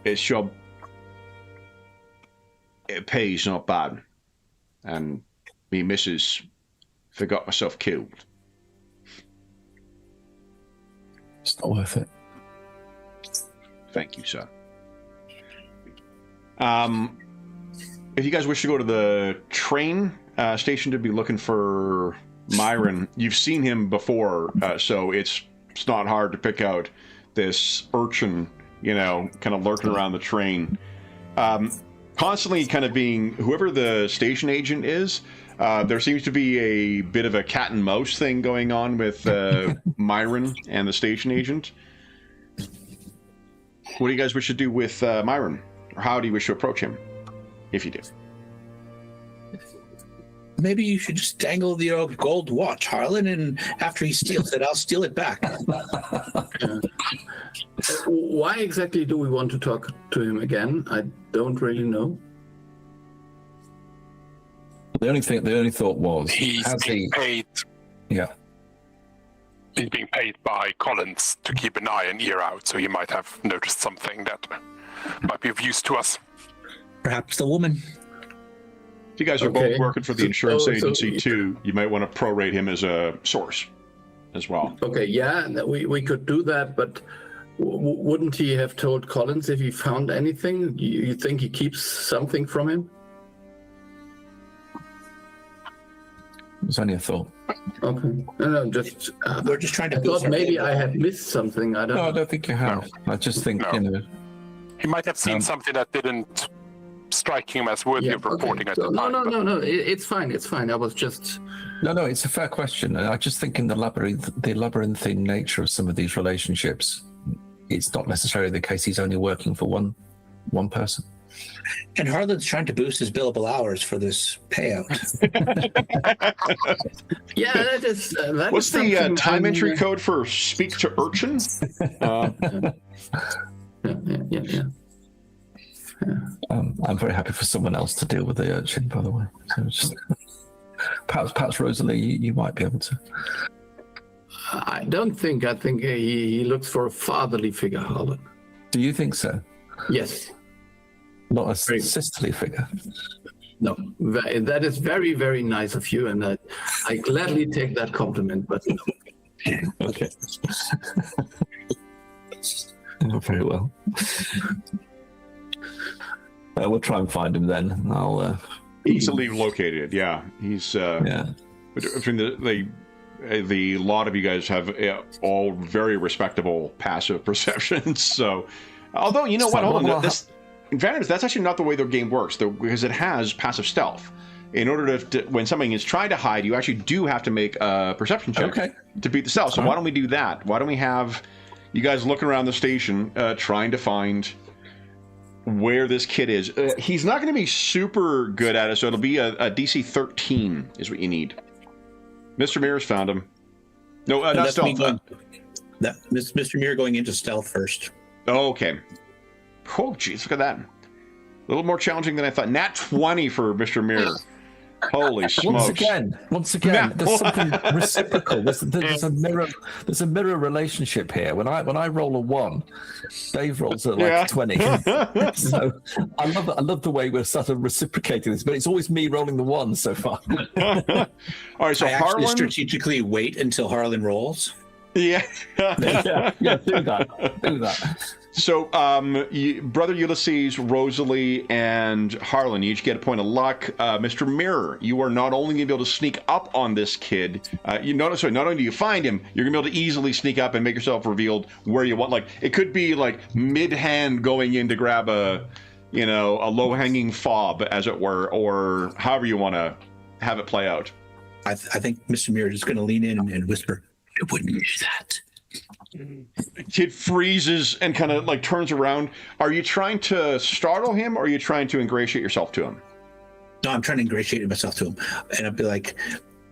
This job, it pays not bad. And me missus forgot myself killed. It's not worth it. Thank you, sir. If you guys wish to go to the train station to be looking for Myron, you've seen him before, so it's not hard to pick out this urchin, you know, kind of lurking around the train. Constantly kind of being, whoever the station agent is, there seems to be a bit of a cat and mouse thing going on with Myron and the station agent. What do you guys wish to do with Myron? Or how do you wish to approach him, if you do? Maybe you should just dangle the old gold watch, Harlan, and after he steals it, I'll steal it back. Why exactly do we want to talk to him again? I don't really know. The only thought was He's being paid. Yeah. He's being paid by Collins to keep an eye and ear out, so he might have noticed something that might be of use to us. Perhaps the woman. If you guys are both working for the insurance agency too, you might want to prorate him as a source as well. Okay, yeah, we could do that, but wouldn't he have told Collins if he found anything? You think he keeps something from him? It was only a thought. Okay. No, just... We're just trying to... I thought maybe I had missed something. I don't know. I don't think you have. No. I just think, you know... He might have seen something that didn't strike him as worthy of reporting at the time. No, it's fine. It's fine. I was just... No, it's a fair question. I just think in the labyrinthine nature of some of these relationships, it's not necessarily the case he's only working for one person. And Harlan's trying to boost his billable hours for this payout. Yeah, that is... What's the time entry code for speak to urchin? Yeah. I'm very happy for someone else to deal with the urchin, by the way. So just, perhaps Rosalie, you might be able to. I don't think. I think he looks for a fatherly figure, Harlan. Do you think so? Yes. Not a sisterly figure? No. That is very, very nice of you, and I gladly take that compliment, but no. Okay. Very well. We'll try and find him then. I'll easily located. Yeah, he's between the lot of you guys have all very respectable passive perceptions. So, although you know what, hold on, in fairness, that's actually not the way the game works, though, because it has passive stealth. In order to when something is trying to hide, you actually do have to make a perception check to beat the stealth. So why don't we do that? Why don't we have you guys looking around the station, trying to find where this kid is? He's not going to be super good at it, so it'll be a DC 13 is what you need. Mr. Mears found him. No, not stealth. Mr. Muir going into stealth first. Oh, okay. Oh, jeez, look at that. A little more challenging than I thought. Nat 20 for Mr. Muir. Holy smokes! Once again, there's something reciprocal. There's a mirror relationship here. When I roll a 1, Dave rolls a 20. So I love the way we're sort of reciprocating this, but it's always me rolling the 1 so far. All right, so I Harlan strategically wait until Harlan rolls. Yeah, do that. So, Brother Ulysses, Rosalie, and Harlan, you each get a point of luck. Mr. Mirror, you are not only going to be able to sneak up on this kid, not only do you find him, you're going to be able to easily sneak up and make yourself revealed where you want. Like, it could be like mid-hand going in to grab a low-hanging fob, as it were, or however you want to have it play out. I think Mr. Mirror is going to lean in and whisper, "I wouldn't do that." Kid freezes and kind of like turns around. Are you trying to startle him, or are you trying to ingratiate yourself to him? No, I'm trying to ingratiate myself to him, and I'd be like,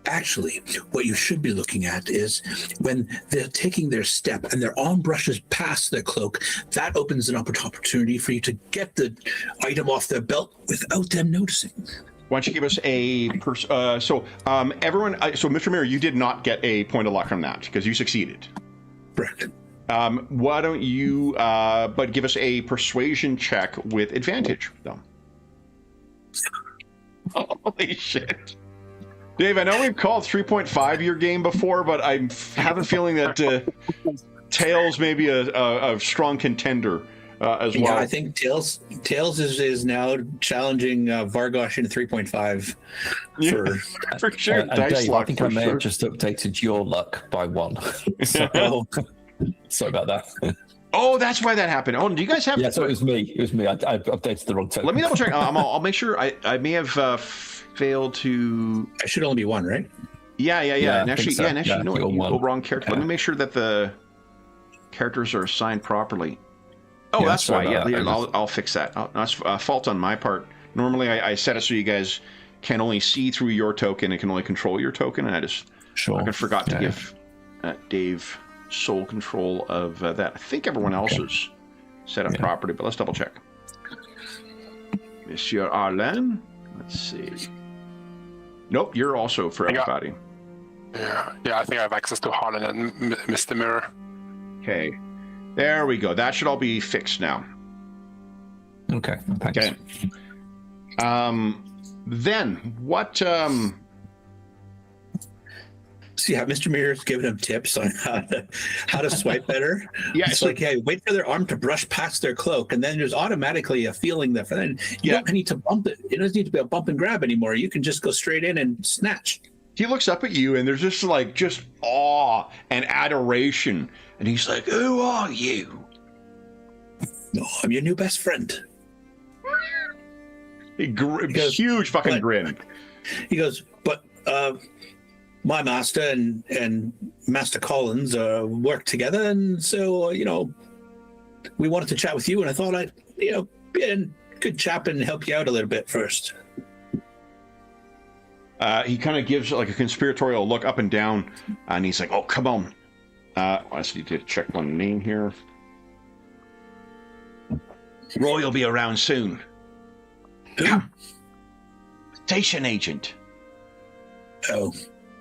actually, what you should be looking at is when they're taking their step and their arm brushes past their cloak, that opens an opportunity for you to get the item off their belt without them noticing. Why don't you give us a everyone? So, Mr. Mirror, you did not get a point of luck from that because you succeeded. Correct. Why don't you but give us a persuasion check with advantage, though? Holy shit. Dave, I know we've called 3.5 your game before, but I have a feeling that Tails may be a strong contender as well. Yeah, I think Tails is now challenging Vargosh in 3.5 for sure. Dice Dave, luck, I think I may have just updated your luck by 1. So, sorry about that. Oh, that's why that happened. Oh, do you guys have? Yeah, so it was me. It was me. I updated the wrong token. Let me double check. I'll make sure. I may have failed to. I should only be 1, right? Yeah. And actually, so. you go wrong character. Let me make sure that the characters are assigned properly. Oh, that's why. Yeah, I'll fix that. That's a fault on my part. Normally, I set it so you guys can only see through your token and can only control your token, and I forgot to give Dave sole control of that. I think everyone else is set up properly, but let's double check. Monsieur Arlen, let's see. Nope, you're also for everybody. Yeah, I think I have access to Harlan and Mr. Mirror. Okay, there we go. That should all be fixed now. Okay, thanks. Okay. Then what? So yeah, Mr. Mirror's giving him tips on how to swipe better. Yeah, it's like, hey, wait for their arm to brush past their cloak, and then there's automatically a feeling that then you don't need to bump it. It doesn't need to be a bump and grab anymore. You can just go straight in and snatch. He looks up at you, and there's just awe and adoration, and he's like, "Who are you?" No, I'm your new best friend. Huge fucking grin. He goes, but my master and Master Collins work together, and so we wanted to chat with you, and I thought I'd be a good chap and help you out a little bit first. He kind of gives like a conspiratorial look up and down, and he's like, "Oh, come on." I just need to check one name here. Roy will be around soon. Come. Station agent. Oh,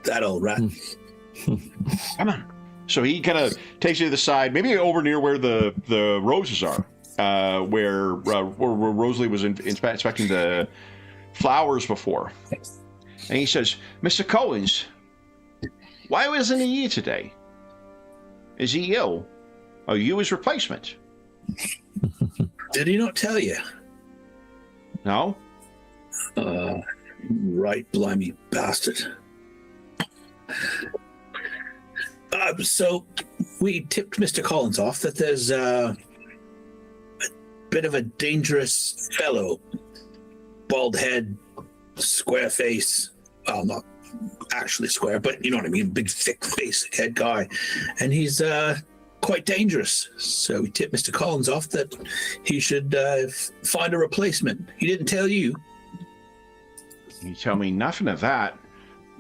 that old rat. Come on. So he kind of takes you to the side, maybe over near where the roses are, where Rosalie was inspecting the flowers before. And he says, "Mr. Collins, why wasn't he here today? Is he ill? Are you his replacement?" Did he not tell you? No. Right, blimey bastard. So we tipped Mr. Collins off that there's a bit of a dangerous fellow, bald head, square face. Well, not actually square, but you know what I mean, big thick face head guy, and he's quite dangerous. So we tipped Mr. Collins off that he should find a replacement. He didn't tell you. You tell me nothing of that.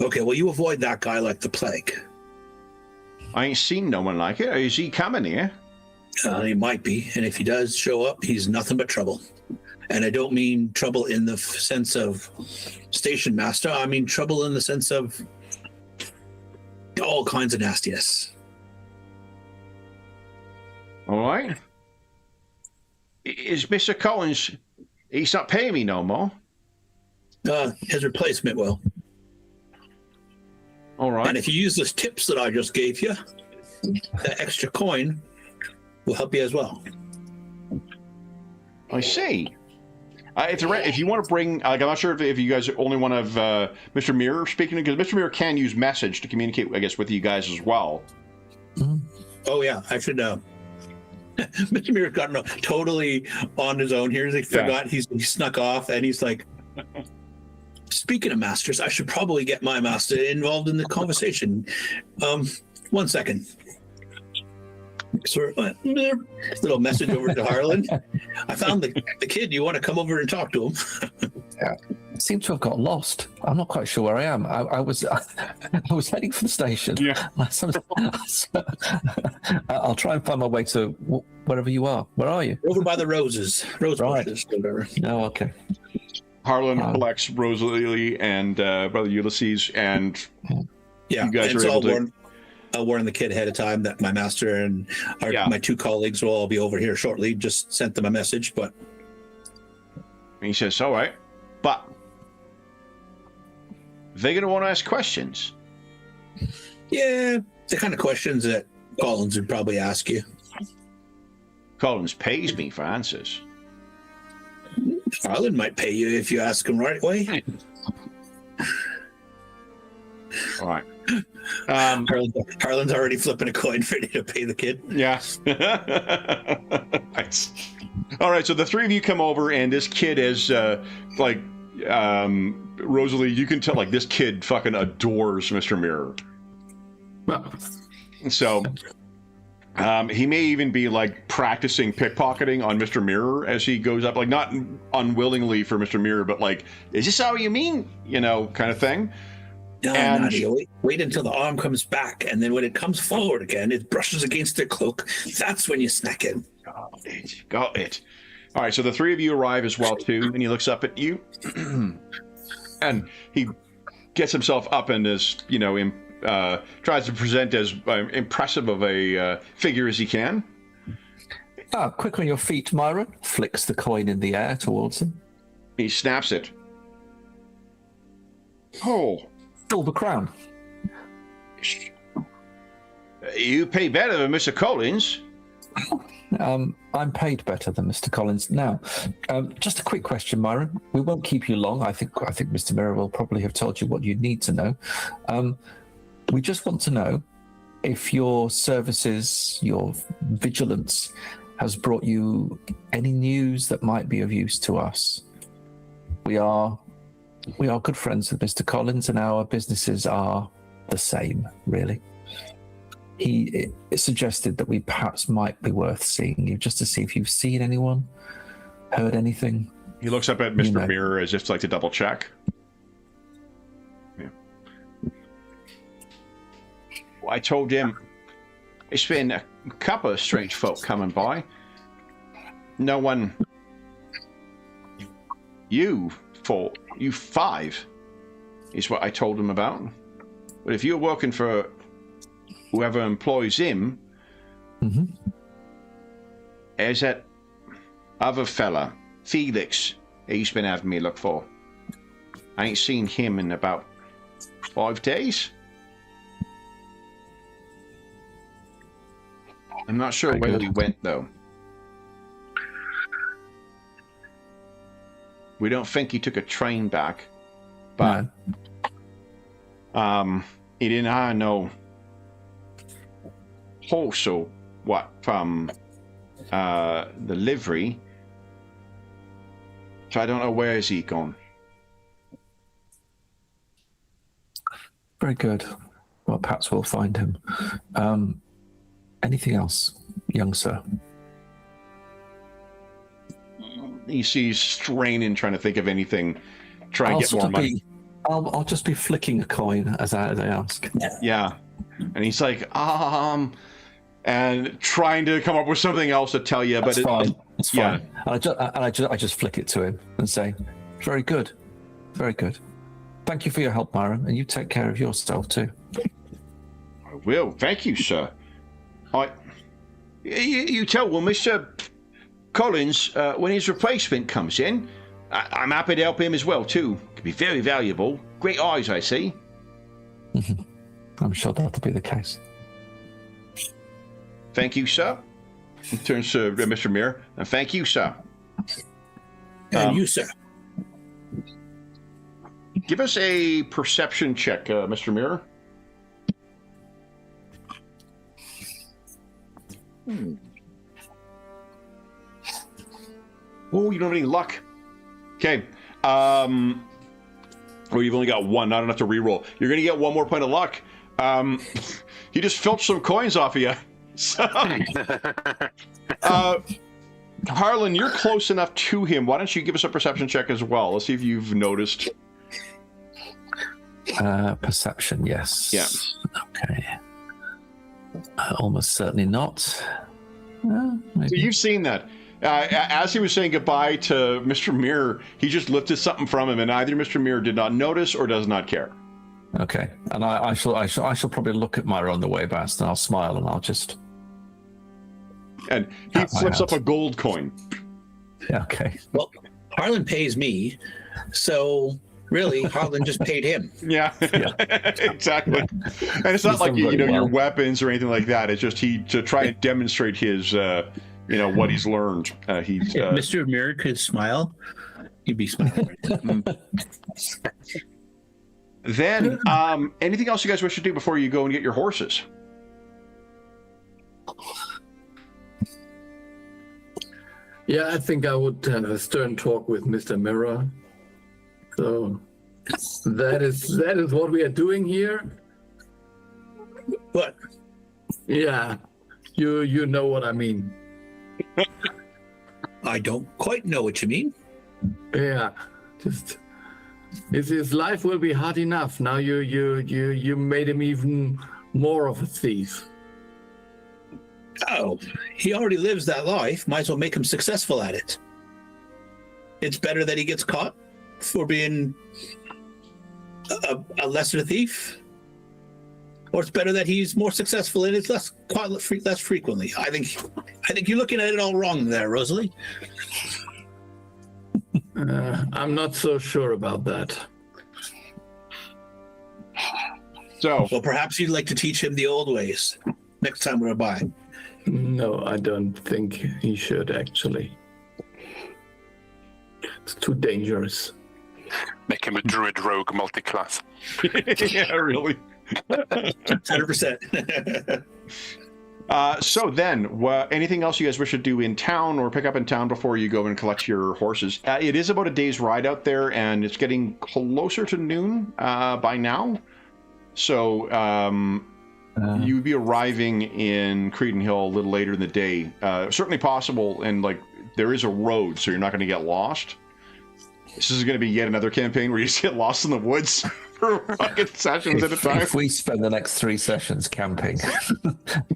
Okay, well, you avoid that guy like the plague. I ain't seen no one like it. Is he coming here? He might be, and if he does show up, he's nothing but trouble. And I don't mean trouble in the sense of station master. I mean trouble in the sense of all kinds of nastiness. All right. Is Mr. Collins, he's not paying me no more? His replacement will. All right. And if you use those tips that I just gave you, that extra coin will help you as well. I see. If you want to bring, I'm not sure if you guys only want to have Mr. Mirror speaking, because Mr. Mirror can use message to communicate, I guess, with you guys as well. Mm-hmm. Oh yeah, I should. Mr. Mirror got totally on his own here. He forgot he snuck off, and he's like, Speaking of masters, I should probably get my master involved in the conversation. 1 second. Sort of, little message over to Harlan. I found the kid. You want to come over and talk to him? Yeah. I seem to have got lost. I'm not quite sure where I am. I was heading for the station. Yeah. I'll try and find my way to wherever you are. Where are you? Over by the roses. Rose bushes. Whatever. Oh, okay. Harlan collects Rosalie and Brother Ulysses, and Yeah, you guys and are so able to... I'll warn the kid ahead of time that my master and my 2 colleagues will all be over here shortly. Just sent them a message, but... And he says, all right, but they're going to want to ask questions. Yeah, the kind of questions that Collins would probably ask you. Collins pays me for answers. Harlan might pay you if you ask him right away. All right. Harlan's already flipping a coin ready to pay the kid. Yeah. Nice. All right, so the 3 of you come over, and this kid is Rosalie, you can tell, like, this kid fucking adores Mr. Mirror. Well, So he may even be like practicing pickpocketing on Mr. Mirror as he goes up, like not unwillingly for Mr. Mirror, but like, is this how you mean? You know, kind of thing. No, And- Nadia, wait until the arm comes back, and then when it comes forward again, it brushes against their cloak. That's when you snack in. Got it. All right, so the 3 of you arrive as well too, and he looks up at you, and he gets himself up and is, you know, tries to present as impressive of a figure as he can. Quick on your feet, Myron. Flicks the coin in the air towards him. He snaps it. Oh, Silver crown. you pay better than Mr. Collins. I'm paid better than Mr. Collins. Now, just a quick question, Myron. We won't keep you long. I think Mr. Mirror will probably have told you what you need to know. We just want to know if your services, your vigilance, has brought you any news that might be of use to us. We are good friends with Mr. Collins, and our businesses are the same, really. He suggested that we perhaps might be worth seeing you, just to see if you've seen anyone, heard anything. He looks up at Mr. You know. Mirror as if to, like, to double check. Yeah. Well, I told him it's been a couple of strange folk coming by. No one. You 5 is what I told him about. But if you're working for whoever employs him, there's that other fella, Felix, he's been having me look for. I ain't seen him in about 5 days. I'm not sure where he went, though. We don't think he took a train back, but he didn't have no horse or what from the livery, so I don't know where is he gone. Very good. Well, perhaps we'll find him. Anything else, young sir? He sees straining, trying to think of anything, trying to get more money. I'll just be flicking a coin as I ask. Yeah, and he's like, and trying to come up with something else to tell you, That's but fine. It's fine. Yeah. And I just flick it to him and say, "Very good, very good. Thank you for your help, Myron, and you take care of yourself too." I will. Thank you, sir. You tell Mr. Collins when his replacement comes in. I'm happy to help him as well too. Could be very valuable. Great eyes, I see. I'm sure that'll be the case. Thank you, sir. He turns to Mr. Mirror, and thank you, sir. And you, sir. Give us a perception check, Mr. Mirror. Oh, you don't have any luck. Okay. Oh, you've only got one, not enough to reroll. You're going to get one more point of luck. He just filched some coins off of you. So, Harlan, you're close enough to him. Why don't you give us a perception check as well? Let's see if you've noticed. Perception, yes. Yeah. Okay. Almost certainly not. Maybe. So you've seen that. As he was saying goodbye to Mr. Mirror, he just lifted something from him, and either Mr. Mirror did not notice or does not care. Okay, and I shall probably look at Myra on the way past, and I'll smile, and I'll just. And he flips up a gold coin. Yeah. Okay. Well, Harlan pays me, so really, Harlan just paid him. Yeah. Exactly. And it's not like your weapons or anything like that. It's just to try and demonstrate his. What he's learned. If Mr. Mirror could smile, he'd be smiling. Then, anything else you guys wish to do before you go and get your horses? Yeah, I think I would have a stern talk with Mr. Mirror. So that is what we are doing here. What? Yeah, you know what I mean. I don't quite know what you mean. Yeah, just his life will be hard enough. Now you made him even more of a thief. Oh, he already lives that life. Might as well make him successful at it. It's better that he gets caught for being a lesser thief, or it's better that he's more successful and it's less frequently. I think you're looking at it all wrong there, Rosalie. I'm not so sure about that. So, well, perhaps you'd like to teach him the old ways next time we're by. No, I don't think he should, actually. It's too dangerous. Make him a druid rogue multi-class. Yeah, really. 100%. So then, anything else you guys wish to do in town or pick up in town before you go and collect your horses? It is about a day's ride out there, and it's getting closer to noon by now. So you'd be arriving in Creedon Hill a little later in the day. Certainly possible, and there is a road, so you're not going to get lost. This is going to be yet another campaign where you just get lost in the woods for fucking sessions at a time. If we spend the next 3 sessions camping,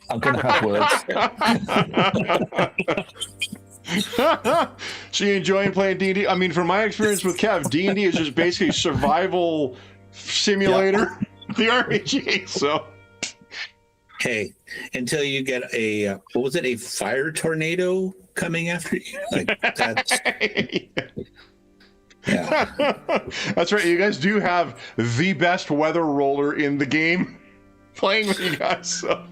I'm going to have words. So you enjoying playing D&D? I mean, from my experience with Kev, D&D is just basically survival simulator, the RPG. So, hey, until you get a fire tornado coming after you? That's. Yeah. That's right. You guys do have the best weather roller in the game playing with you guys. So.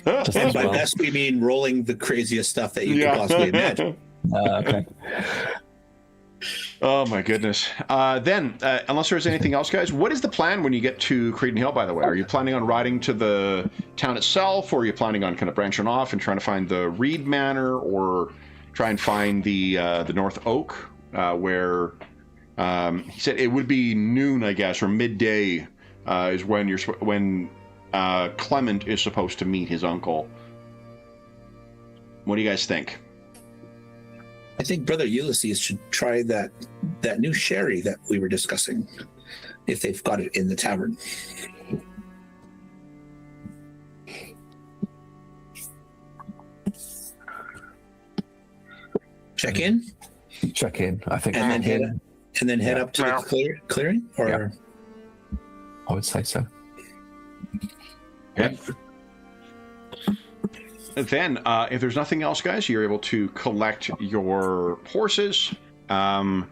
And by best, we mean rolling the craziest stuff that you could possibly imagine. Okay. Oh, my goodness. Then, unless there's anything else, guys, what is the plan when you get to Creedon Hill, by the way? Are you planning on riding to the town itself, or are you planning on kind of branching off and trying to find the Reed Manor, or try and find the North Oak, where... he said it would be noon, I guess, or midday is when Clement is supposed to meet his uncle. What do you guys think? I think Brother Ulysses should try that new sherry that we were discussing, if they've got it in the tavern. Check in, I think. And then head up to the clearing? Or yeah. I would say so. Okay. Then, if there's nothing else, guys, you're able to collect your horses. Do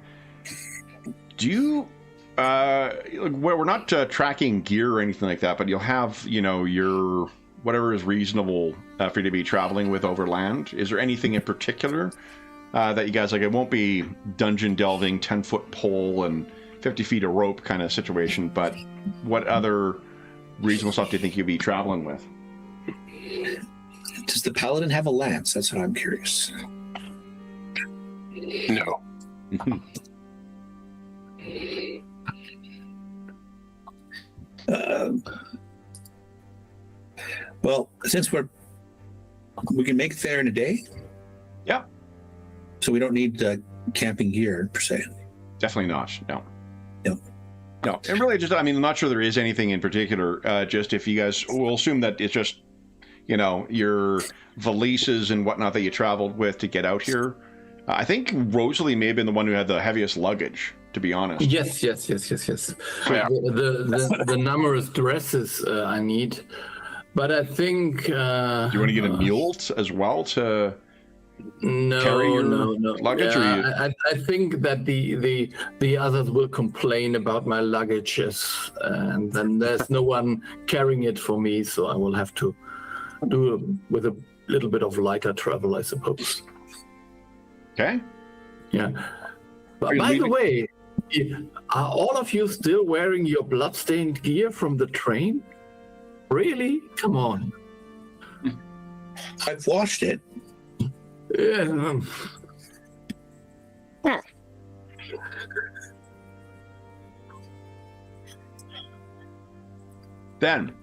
you... we're not tracking gear or anything like that, but you'll have, your... whatever is reasonable for you to be traveling with overland. Is there anything in particular that you guys like? It won't be dungeon delving, 10-foot pole and 50 feet of rope kind of situation, but what other reasonable stuff do you think you'll be traveling with? Does the paladin have a lance? That's what I'm curious. No. Well, since we can make it there in a day. Yeah. So we don't need camping gear per se. Definitely not. No. Yep. No. And really, just I'm not sure there is anything in particular. Just if you guys, we'll assume that it's just, your valises and whatnot that you traveled with to get out here. I think Rosalie may have been the one who had the heaviest luggage, to be honest. Yes. So Yeah. the numerous dresses I need, but I think. Do you want to get a mule as well to carry your luggage? Yeah, I think that the others will complain about my luggages, and then there's no one carrying it for me, so I will have to do with a little bit of lighter travel, I suppose. Okay. Yeah. But by the way, are all of you still wearing your bloodstained gear from the train? Really? Come on. I've washed it. Yeah. Then,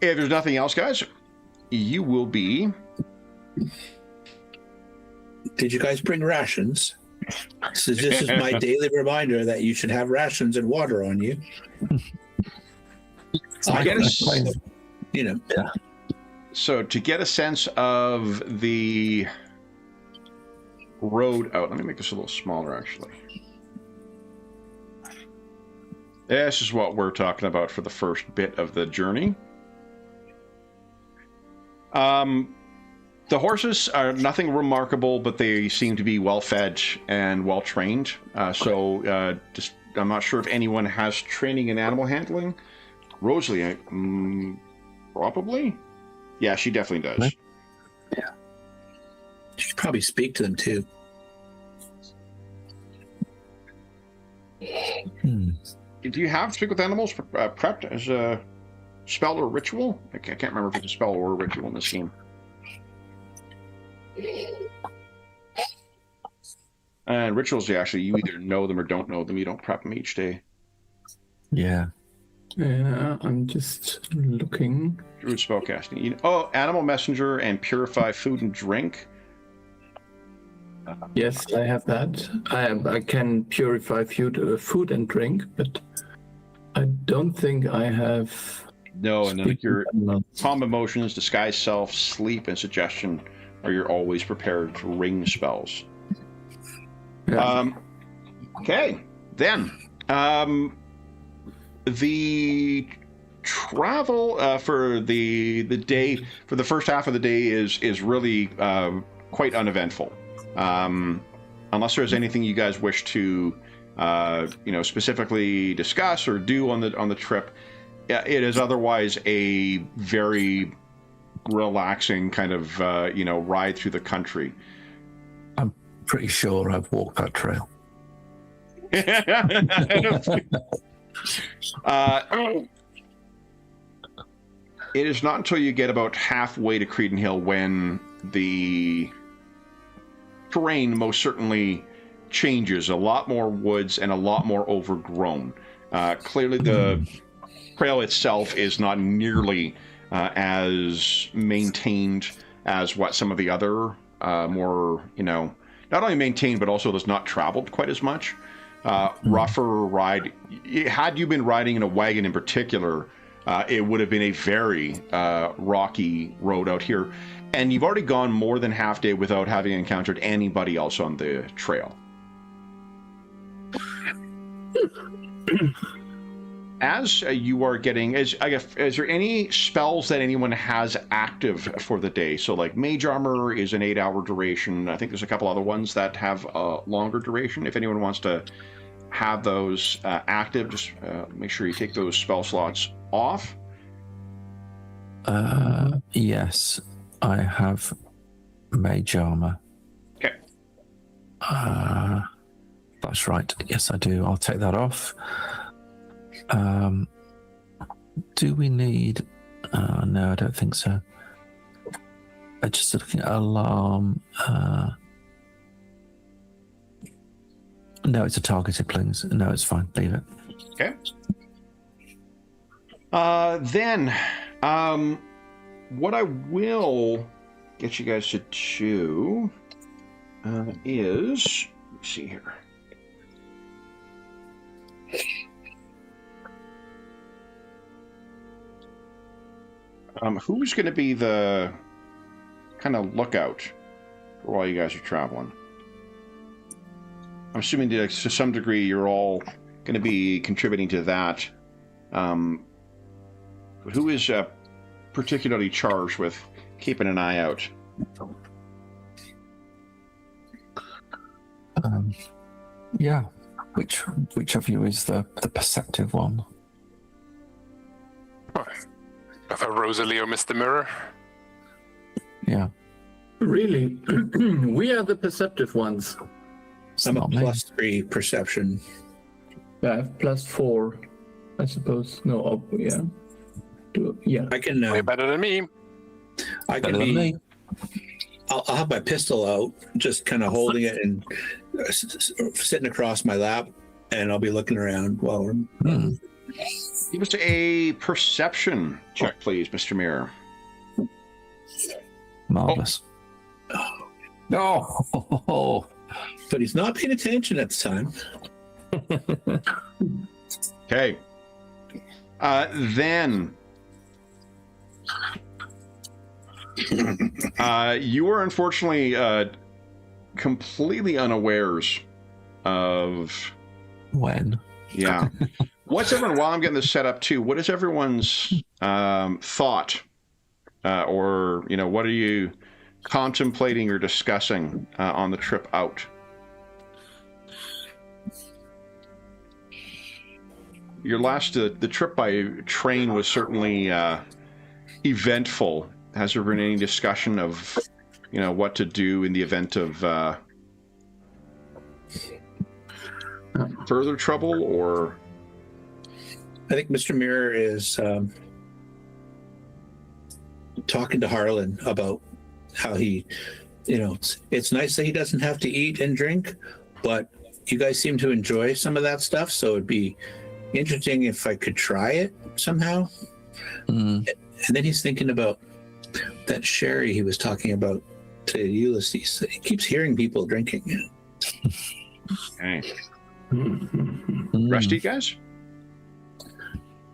if there's nothing else, guys, you will be. Did you guys bring rations? So this is my daily reminder that you should have rations and water on you. Yeah. So to get a sense of the road out, let me make this a little smaller, actually. This is what we're talking about for the first bit of the journey. The horses are nothing remarkable, but they seem to be well-fed and well-trained. Just I'm not sure if anyone has training in animal handling. Rosalie, probably? Yeah, she definitely does. Yeah. You should probably speak to them, too. Do you have Speak with Animals prepped as a spell or ritual? I can't remember if it's a spell or a ritual in this game. And rituals, you either know them or don't know them. You don't prep them each day. Yeah. Yeah, I'm just looking. Druid spellcasting. Animal messenger and purify food and drink. Yes, I have that. I can purify food and drink, but I don't think I have. No, and then your calm emotions, disguise self, sleep, and suggestion are your always prepared ring spells. Yeah. Okay, then the travel for the day, for the first half of the day is really quite uneventful. Unless there's anything you guys wish to specifically discuss or do on the trip, it is otherwise a very relaxing kind of ride through the country. I'm pretty sure I've walked that trail. It is not until you get about halfway to Creedon Hill when the terrain most certainly changes. A lot more woods and a lot more overgrown. Clearly the trail itself is not nearly as maintained as what some of the other more, not only maintained, but also does not traveled quite as much. Rougher ride. Had you been riding in a wagon in particular, it would have been a very rocky road out here. And you've already gone more than half day without having encountered anybody else on the trail. As you are getting, is there any spells that anyone has active for the day? So like Mage Armor is an 8-hour duration. I think there's a couple other ones that have a longer duration. If anyone wants to have those active, just make sure you take those spell slots off. Yes, I have Mage Armor. Okay. That's right. Yes, I do. I'll take that off. Do we need... no, I don't think so. Just looking at alarm. No, it's a targeted, please. No, it's fine. Leave it. Okay. Then, what I will get you guys to do is, let's see here. Who's going to be the kind of lookout while you guys are traveling? I'm assuming that to some degree you're all going to be contributing to that. Who is particularly charged with keeping an eye out? Yeah. Which of you is the perceptive one? Rosalie or Mr. Mirror? Yeah. Really? We are the perceptive ones. I'm a Not me. +3 perception. I have +4, I suppose. No, yeah. Yeah. I can. Way better than me. I can Better than be. me. I'll have my pistol out, just kind of holding it and sitting across my lap, and I'll be looking around while we're. Give us a perception check, please, Mr. Mirror. Marvelous. Oh. But he's not paying attention at the time. Okay. Then you are unfortunately completely unawares of When? yeah. What's everyone? While I'm getting this set up too, what is everyone's thought, or what are you contemplating or discussing on the trip out? Your last the trip by train was certainly eventful. Has there been any discussion of what to do in the event of further trouble, or? I think Mr. Mirror is talking to Harlan about how he, it's nice that he doesn't have to eat and drink, but you guys seem to enjoy some of that stuff, so it'd be interesting if I could try it somehow. And then he's thinking about that sherry he was talking about to Ulysses. He keeps hearing people drinking. Okay. Rest of you guys?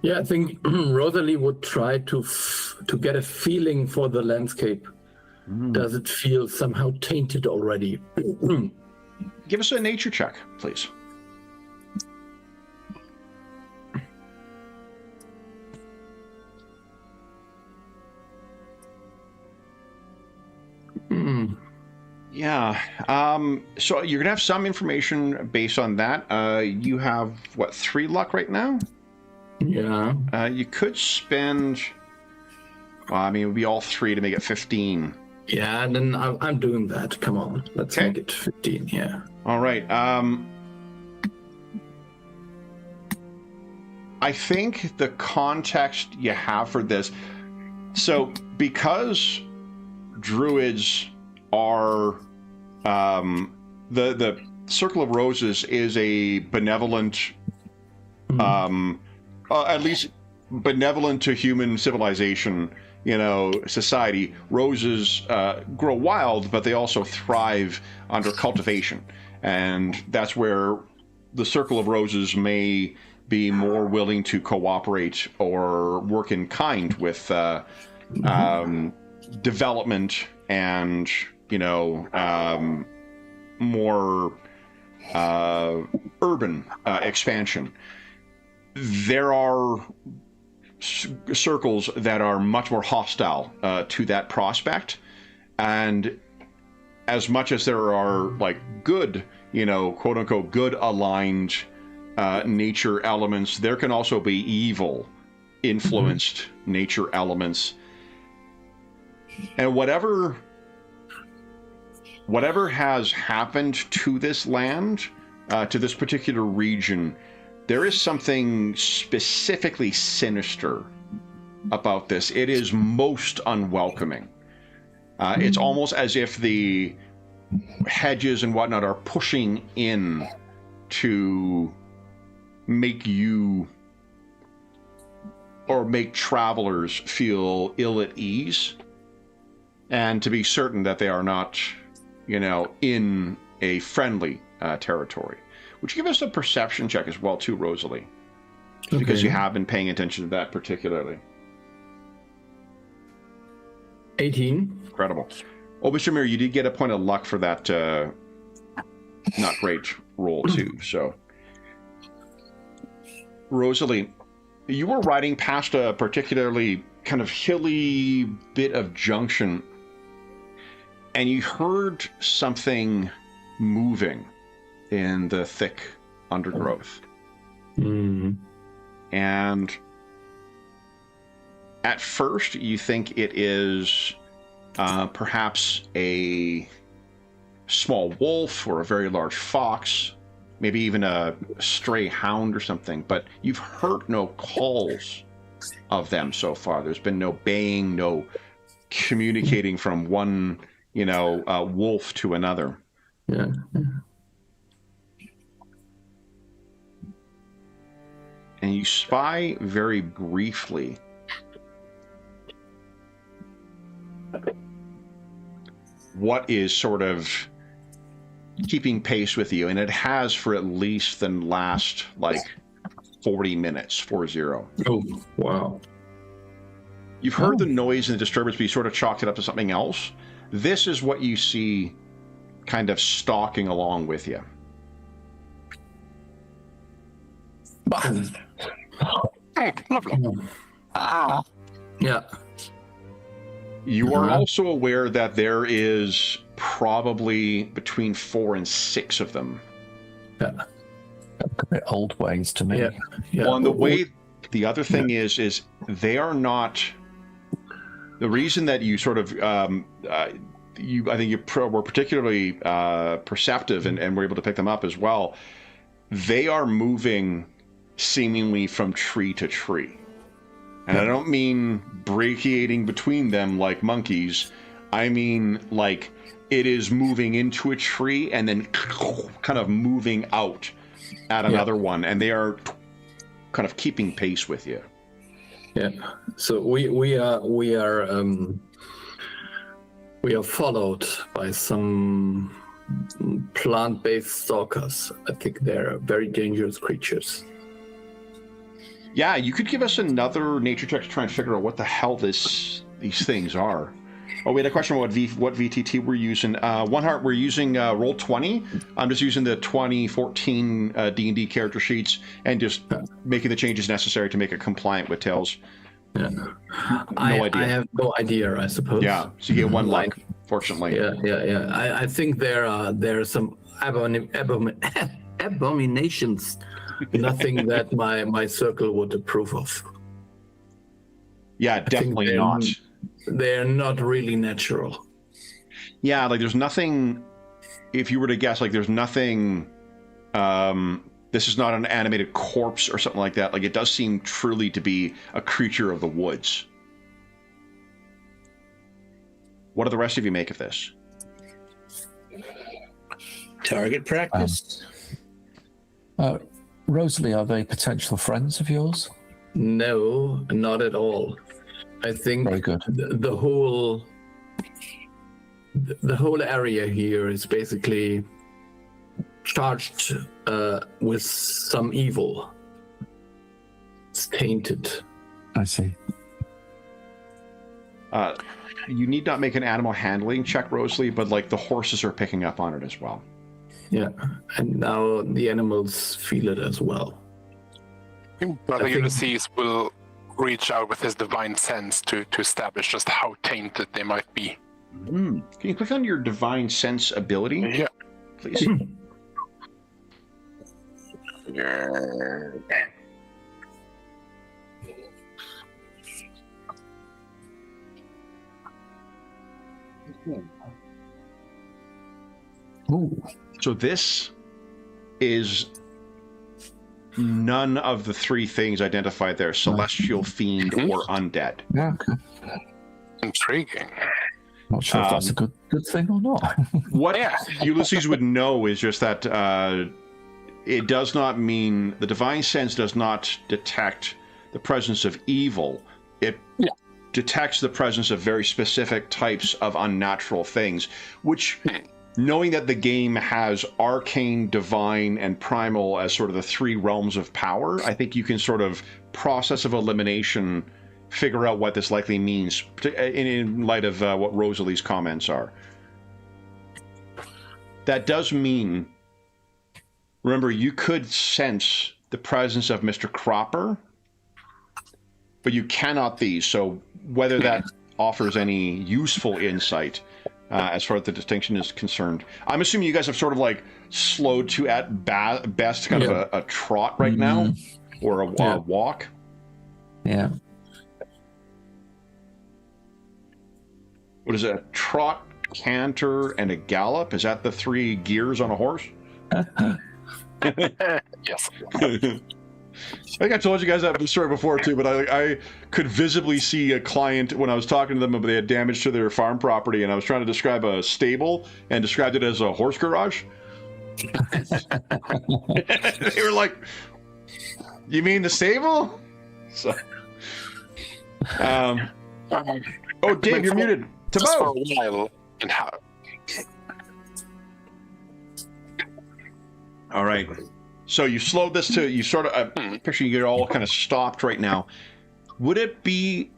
Yeah, I think Rosalie would try to get a feeling for the landscape. Does it feel somehow tainted already? Give us a nature check, please. Yeah. So you're gonna have some information based on that. You have what, 3 luck right now? Yeah. You could spend. Well, I mean, it would be all 3 to make it 15. Yeah, and then I'm doing that. Come on, let's make it 15. Yeah. All right. I think the context you have for this. So, because druids are the Circle of Roses is a benevolent, at least benevolent to human civilization, society. Roses grow wild, but they also thrive under cultivation, and that's where the Circle of Roses may be more willing to cooperate or work in kind with development and more urban expansion. There are circles that are much more hostile to that prospect, and as much as there are good, quote unquote good aligned nature elements, there can also be evil influenced nature elements. And whatever has happened to this land, to this particular region, there is something specifically sinister about this. It is most unwelcoming. It's almost as if the hedges and whatnot are pushing in to make you or make travelers feel ill at ease, and to be certain that they are not, in a friendly territory. Would you give us a perception check as well, too, Rosalie? Just because you have been paying attention to that particularly. 18. Incredible. Oh, Mr. Mir, you did get a point of luck for that not great roll, too. So, Rosalie, you were riding past a particularly kind of hilly bit of junction, and you heard something moving in the thick undergrowth. And at first, you think it is perhaps a small wolf or a very large fox, maybe even a stray hound or something, but you've heard no calls of them so far. There's been no baying, no communicating from one, wolf to another. Yeah. And you spy very briefly what is sort of keeping pace with you, and it has for at least the last 40 minutes, 40. Oh, wow. You've heard the noise and the disturbance, but you sort of chalked it up to something else. This is what you see kind of stalking along with you. Oh, lovely. Yeah. You are also aware that there is probably between 4 and 6 of them. Yeah. A bit old ways to me. Yeah. Well, and the other thing is they are not. The reason that you sort of, I think you were particularly perceptive and were able to pick them up as well. They are moving seemingly from tree to tree. And I don't mean brachiating between them like monkeys. I mean it is moving into a tree and then kind of moving out at another one. And they are kind of keeping pace with you. Yeah. So we are followed by some plant-based stalkers. I think they're very dangerous creatures. Yeah, you could give us another nature check to try and figure out what the hell these things are. Oh, we had a question about what VTT we're using. One Heart, we're using Roll20. I'm just using the 2014 D&D character sheets and just making the changes necessary to make it compliant with Tales. Yeah. No I idea. have no idea, I suppose. Yeah, so you get one luck, fortunately. Yeah. I think there are some abominations. Nothing that my circle would approve of. Yeah, definitely not. They're not really natural. Yeah, there's nothing. If you were to guess, there's nothing. This is not an animated corpse or something like that. It does seem truly to be a creature of the woods. What do the rest of you make of this? Target practice. Rosalie, are they potential friends of yours? No, not at all. I think very good. The whole area here is basically charged with some evil. It's tainted. I see. You need not make an animal handling check, Rosalie, but the horses are picking up on it as well. Yeah, and now the animals feel it as well. Brother Ulysses will reach out with his divine sense to establish just how tainted they might be. Can you click on your divine sense ability? Yeah. Please. Ooh. So this is none of the 3 things identified there: celestial, fiend, or undead. Yeah. Okay. Intriguing. Not sure if that's a good thing or not. What Ulysses would know is just that it does not mean the divine sense does not detect the presence of evil. It detects the presence of very specific types of unnatural things, which, knowing that the game has arcane, divine, and primal as sort of the three realms of power, I think you can sort of process of elimination figure out what this likely means in light of what Rosalie's comments are. That does mean, remember, you could sense the presence of Mr. Cropper, but you cannot these. So whether that offers any useful insight as far as the distinction is concerned. I'm assuming you guys have sort of like slowed to at best kind of a trot right now, or a walk. Yeah. What is it? A trot, canter, and a gallop? Is that the three gears on a horse? Yes. I think I told you guys that story before too, but I could visibly see a client when I was talking to them about they had damage to their farm property, and I was trying to describe a stable and described it as a horse garage. They were like, "You mean the stable?" So, oh, Dave, you're muted. Just for a Tabo. while, and how? All right. So you slowed this to, you sort of, picture you get all kind of stopped right now. Would it be,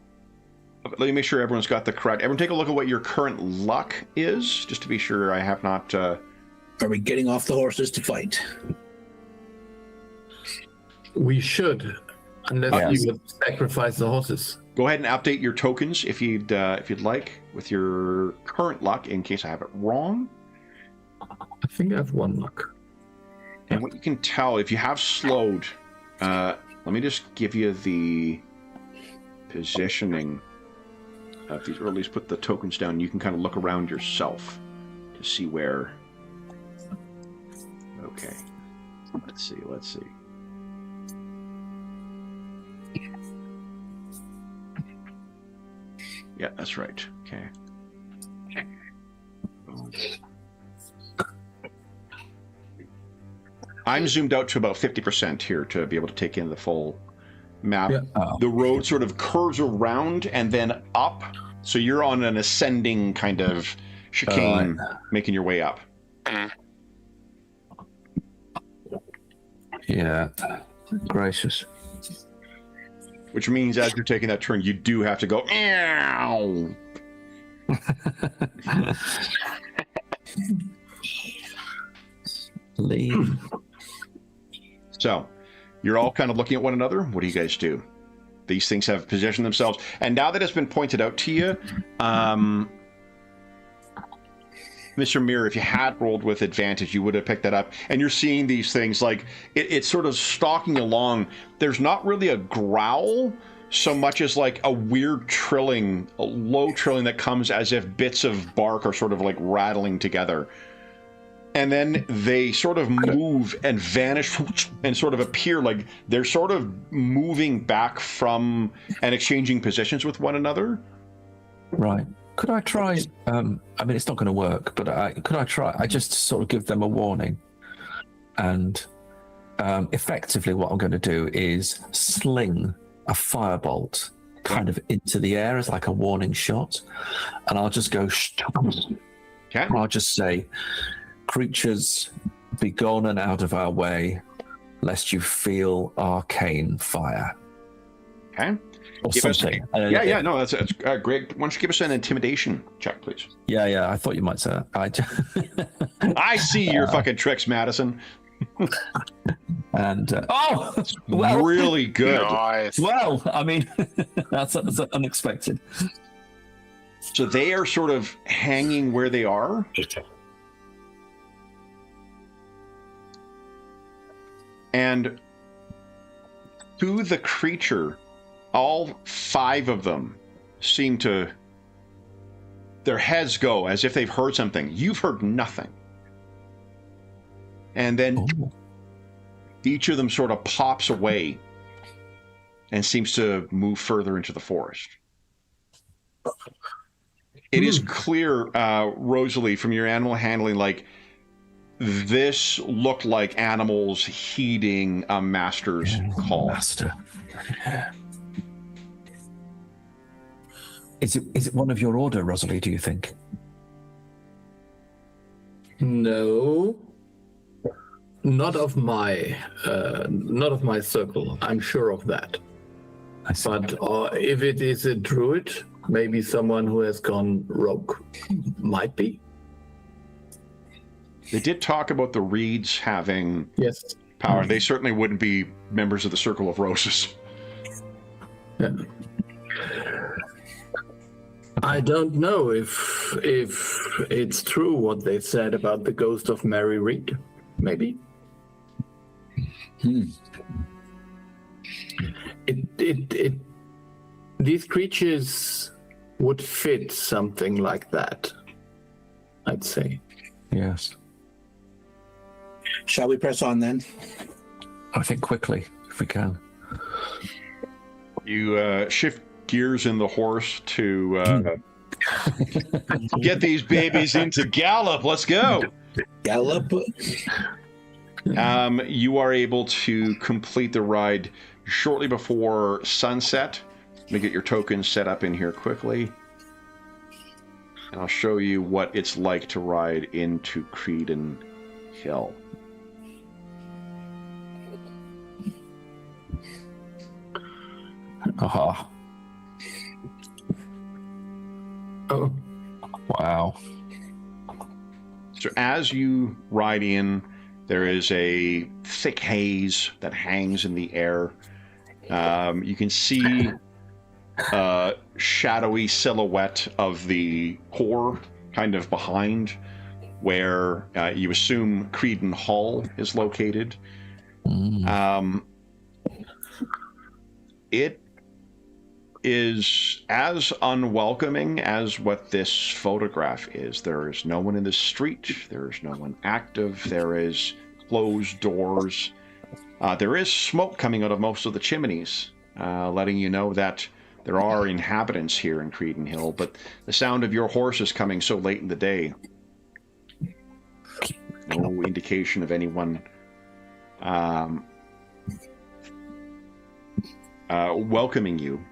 let me make sure everyone's got the correct, everyone take a look at what your current luck is, just to be sure I have not... Are we getting off the horses to fight? We should, unless you would sacrifice the horses. Go ahead and update your tokens if you'd like with your current luck in case I have it wrong. I think I have one luck. And what you can tell, if you have slowed, let me just give you the positioning. If you, or at least put the tokens down, you can kind of look around yourself to see where. Okay. Let's see. Yeah, that's right. Okay. I'm zoomed out to about 50% here to be able to take in the full map. Yeah. The road sort of curves around and then up. So you're on an ascending kind of chicane, making your way up. Yeah. Gracious. Which means as you're taking that turn, you do have to go, ow! Leave. So, you're all kind of looking at one another. What do you guys do? These things have positioned themselves. And now that it's been pointed out to you, Mr. Mirror, if you had rolled with advantage, you would have picked that up. And you're seeing these things like it's sort of stalking along. There's not really a growl so much as like a weird trilling, a low trilling that comes as if bits of bark are sort of like rattling together. And then they sort of move and vanish and sort of appear like they're sort of moving back from and exchanging positions with one another. Right. Could I try, I mean, it's not going to work, but could I try, I just sort of give them a warning. And effectively what I'm going to do is sling a firebolt kind of into the air as like a warning shot. And I'll just go, Okay. I'll just say, creatures, be gone and out of our way, lest you feel arcane fire. Okay. Or Give something. No, that's great. Why don't you give us an intimidation check, please? Yeah, I thought you might say that. I see your fucking tricks, Madison. And really good. Nice. Well, I mean, that's unexpected. So they are sort of hanging where they are. And to the creature, all five of them seem to, their heads go as if they've heard something. You've heard nothing. And then each of them sort of pops away and seems to move further into the forest. It is clear, Rosalie, from your animal handling, like, this looked like animals heeding a master's call. Master. Is it one of your order, Rosalie, do you think? No, not of my circle. I'm sure of that. I see. But if it is a druid, maybe someone who has gone rogue, might be. They did talk about the reeds having Yes. power. They certainly wouldn't be members of the Circle of Roses. Yeah. I don't know if it's true what they said about the ghost of Mary Reed. Maybe. These creatures would fit something like that, I'd say. Yes. Shall we press on then? I think quickly, if we can. You shift gears in the horse to get these babies into gallop. Let's go. Gallop. You are able to complete the ride shortly before sunset. Let me get your tokens set up in here quickly. And I'll show you what it's like to ride into Creedon Hill. Aha. Oh, Wow. So as you ride in, there is a thick haze that hangs in the air. You can see a shadowy silhouette of the core kind of behind where you assume Creedon Hall is located. It is as unwelcoming as what this photograph is. There is no one in the street. There is no one active. There is closed doors. There is smoke coming out of most of the chimneys, letting you know that there are inhabitants here in Creedon Hill, but the sound of your horse is coming so late in the day. No indication of anyone welcoming you.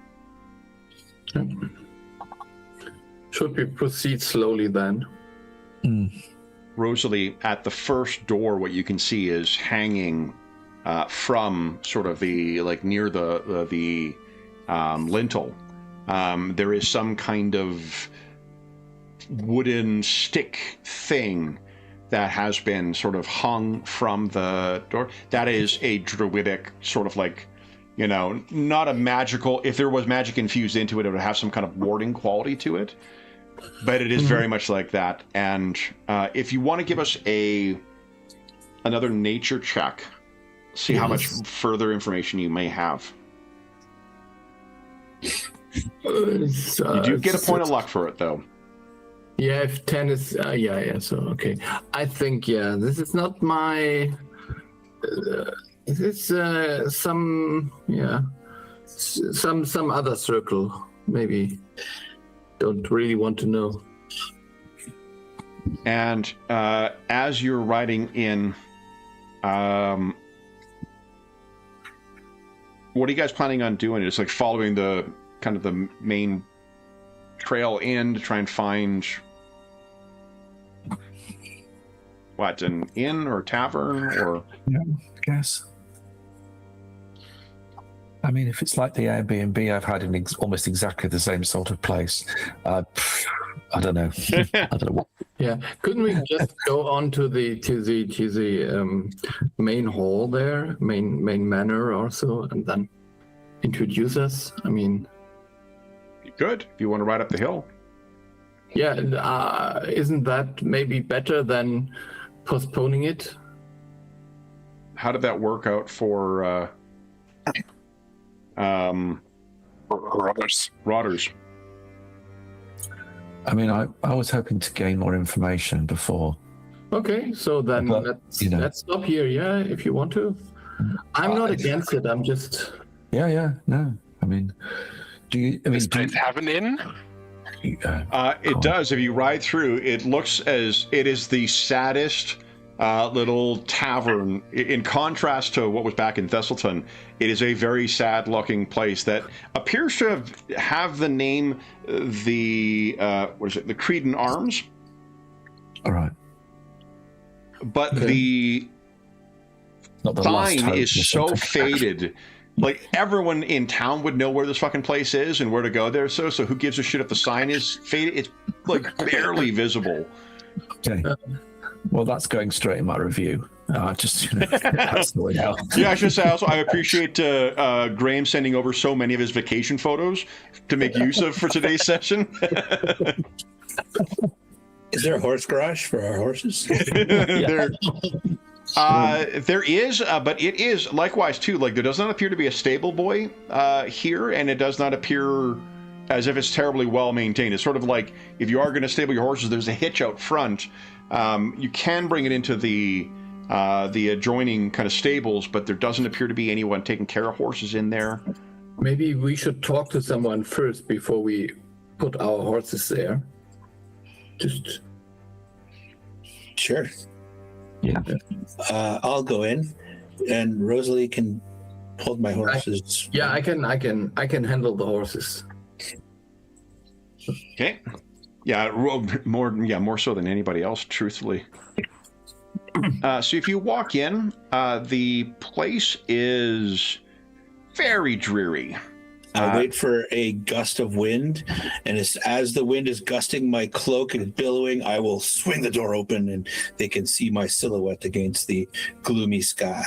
should we proceed slowly then? Rosalie, at the first door, what you can see is hanging from sort of the, like near the lintel. There is some kind of wooden stick thing that has been sort of hung from the door. That is a druidic sort of like, you know, not a magical, if there was magic infused into it, it would have some kind of warding quality to it. But it is very much like that. And if you want to give us another nature check, see how much further information you may have. You do get a point of luck for it, though. Yeah, if 10 is so okay. I think this is not my. It's some other circle maybe. Don't really want to know. And as you're riding in, what are you guys planning on doing? It's like following the kind of the main trail in to try and find what, an inn or tavern or? Yeah, I guess. I mean, if it's like the Airbnb I've had in almost exactly the same sort of place, I don't know. I don't know what. Yeah, couldn't we just go on to the main hall there, main manor or so, and then introduce us? I mean, You could, if you want to ride up the hill. yeah, isn't that maybe better than postponing it? How did that work out for Rodders? I mean, I was hoping to gain more information before. Okay, so then But, let's stop here. Yeah, if you want to. I'm not against it. I'm just. Yeah. No, I mean, Does it have an inn? It does. If you ride through, it looks as it is the saddest little tavern. In contrast to what was back in Thistleton, it is a very sad-looking place that appears to have the name, the Creedon Arms. All right. But Okay. the Not the last sign hope is or so something. faded. Like, everyone in town would know where this fucking place is and where to go there, so who gives a shit if the sign is faded? It's, like, barely visible. Okay. Well, that's going straight in my review. Just that's the way out. Yeah, I should say also, I appreciate Graham sending over so many of his vacation photos to make use of for today's session. Is there a horse garage for our horses? There is, but it is likewise too. Like, there does not appear to be a stable boy here, and it does not appear as if it's terribly well maintained. It's sort of like if you are going to stable your horses, there's a hitch out front. You can bring it into the adjoining kind of stables, but there doesn't appear to be anyone taking care of horses in there. Maybe we should talk to someone first before we put our horses there. Just Sure. Yeah. I'll go in, and Rosalie can hold my horses. yeah, I can handle the horses. Okay. Yeah, more so than anybody else, truthfully. So if you walk in, the place is very dreary. I wait for a gust of wind, and as the wind is gusting, my cloak and billowing, I will swing the door open, and they can see my silhouette against the gloomy sky.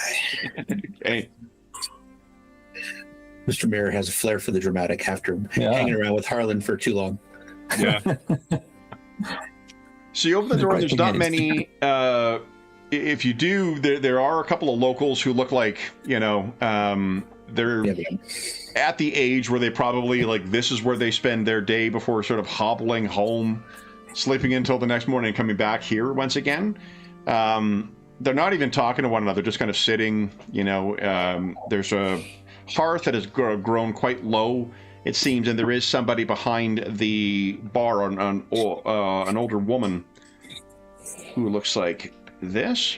Okay. Mr. Mirror has a flair for the dramatic after hanging around with Harlan for too long. Yeah. So you open the door, and there's not many. If you do, there are a couple of locals who look like, they're at the age where they probably, like, this is where they spend their day before sort of hobbling home, sleeping until the next morning and coming back here once again. They're not even talking to one another, just kind of sitting, there's a hearth that has grown quite low, it seems, and there is somebody behind the bar, an older woman who looks like this.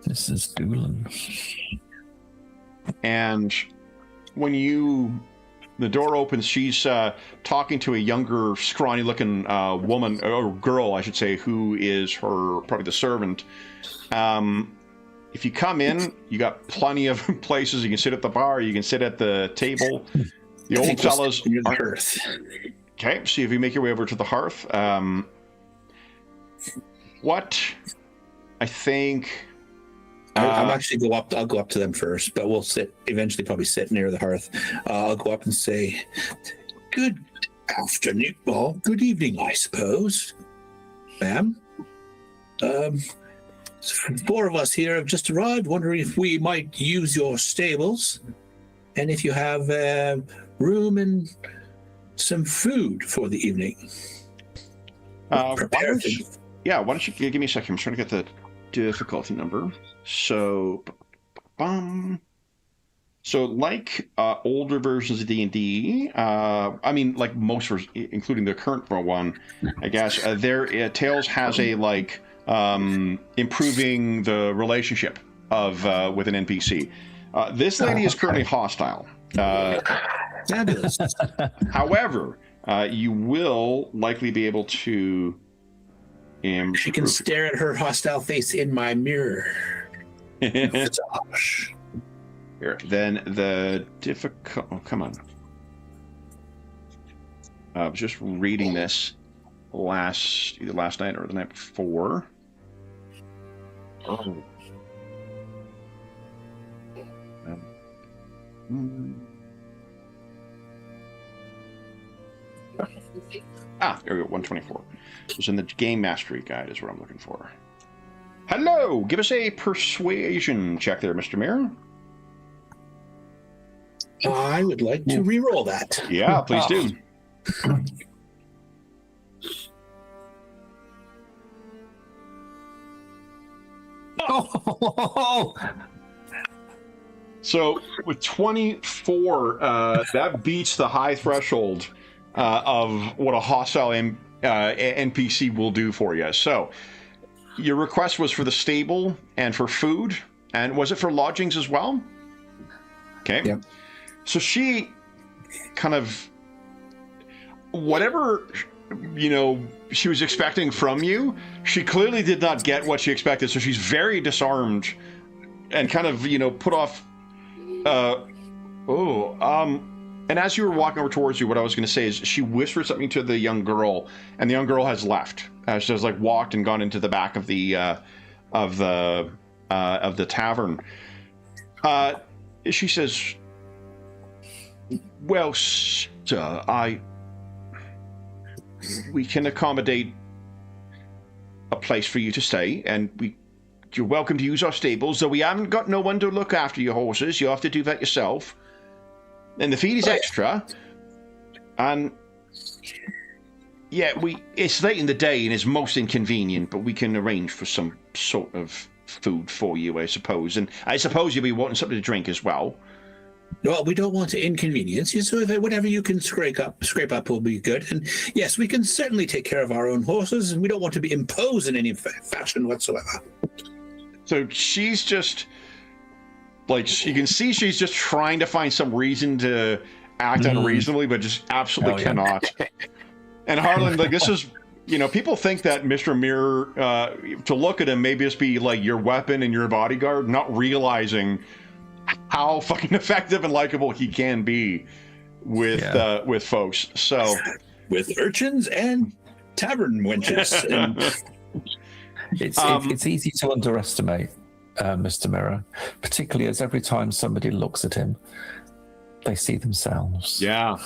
This is Gulen. And when the door opens, she's talking to a younger, scrawny-looking woman, or girl, I should say, who is probably the servant. If you come in, you got plenty of places. You can sit at the bar, you can sit at the table. The old fellas near the hearth. Okay, so if you make your way over to the hearth, what I think. I'll actually go up. I'll go up to them first, but we'll eventually probably sit near the hearth. I'll go up and say, "Good afternoon, well, good evening, I suppose, ma'am. Four of us here have just arrived, wondering if we might use your stables, and if you have room and some food for the evening." Why don't you give me a second? I'm trying to get the difficulty number. So like older versions of D&D, I mean, like most versions, including the current one, I guess, Tales has a, like, improving the relationship with an NPC. This lady is currently hostile. Fabulous. However, you will likely be able to improve. She can stare at her hostile face in my mirror. Here, then the difficult. Oh, come on. I was just reading this either last night or the night before. Oh. There we go. 124. It's in the Game Mastery Guide is what I'm looking for. Hello! Give us a persuasion check there, Mr. Mirror. I would like to re-roll that. Yeah, please do. So with 24, that beats the high threshold of what a hostile NPC will do for you. So your request was for the stable and for food, and was it for lodgings as well? Okay. Yep. So she kind of, whatever, she was expecting from you, she clearly did not get what she expected, so she's very disarmed and kind of, put off, and as you were walking over towards you, what I was going to say is she whispered something to the young girl, and the young girl has left. She has walked and gone into the back of the tavern. She says, "Well, sir, we can accommodate a place for you to stay, and you're welcome to use our stables, though we haven't got no one to look after your horses. You have to do that yourself. And the feed is extra. And yeah, it's late in the day and it's most inconvenient, but we can arrange for some sort of food for you, I suppose. And I suppose you'll be wanting something to drink as well." Well, we don't want to inconvenience you, so whatever you can scrape up will be good. And yes, we can certainly take care of our own horses, and we don't want to be imposed in any fashion whatsoever. So she's just, you can see she's just trying to find some reason to act unreasonably, but just absolutely cannot. And Harlan, this is, people think that Mr. Mirror, to look at him, may just be your weapon and your bodyguard, not realizing how fucking effective and likable he can be with folks. So with urchins and tavern wenches. It's easy to underestimate Mr. Mirror, particularly as every time somebody looks at him, they see themselves. Yeah.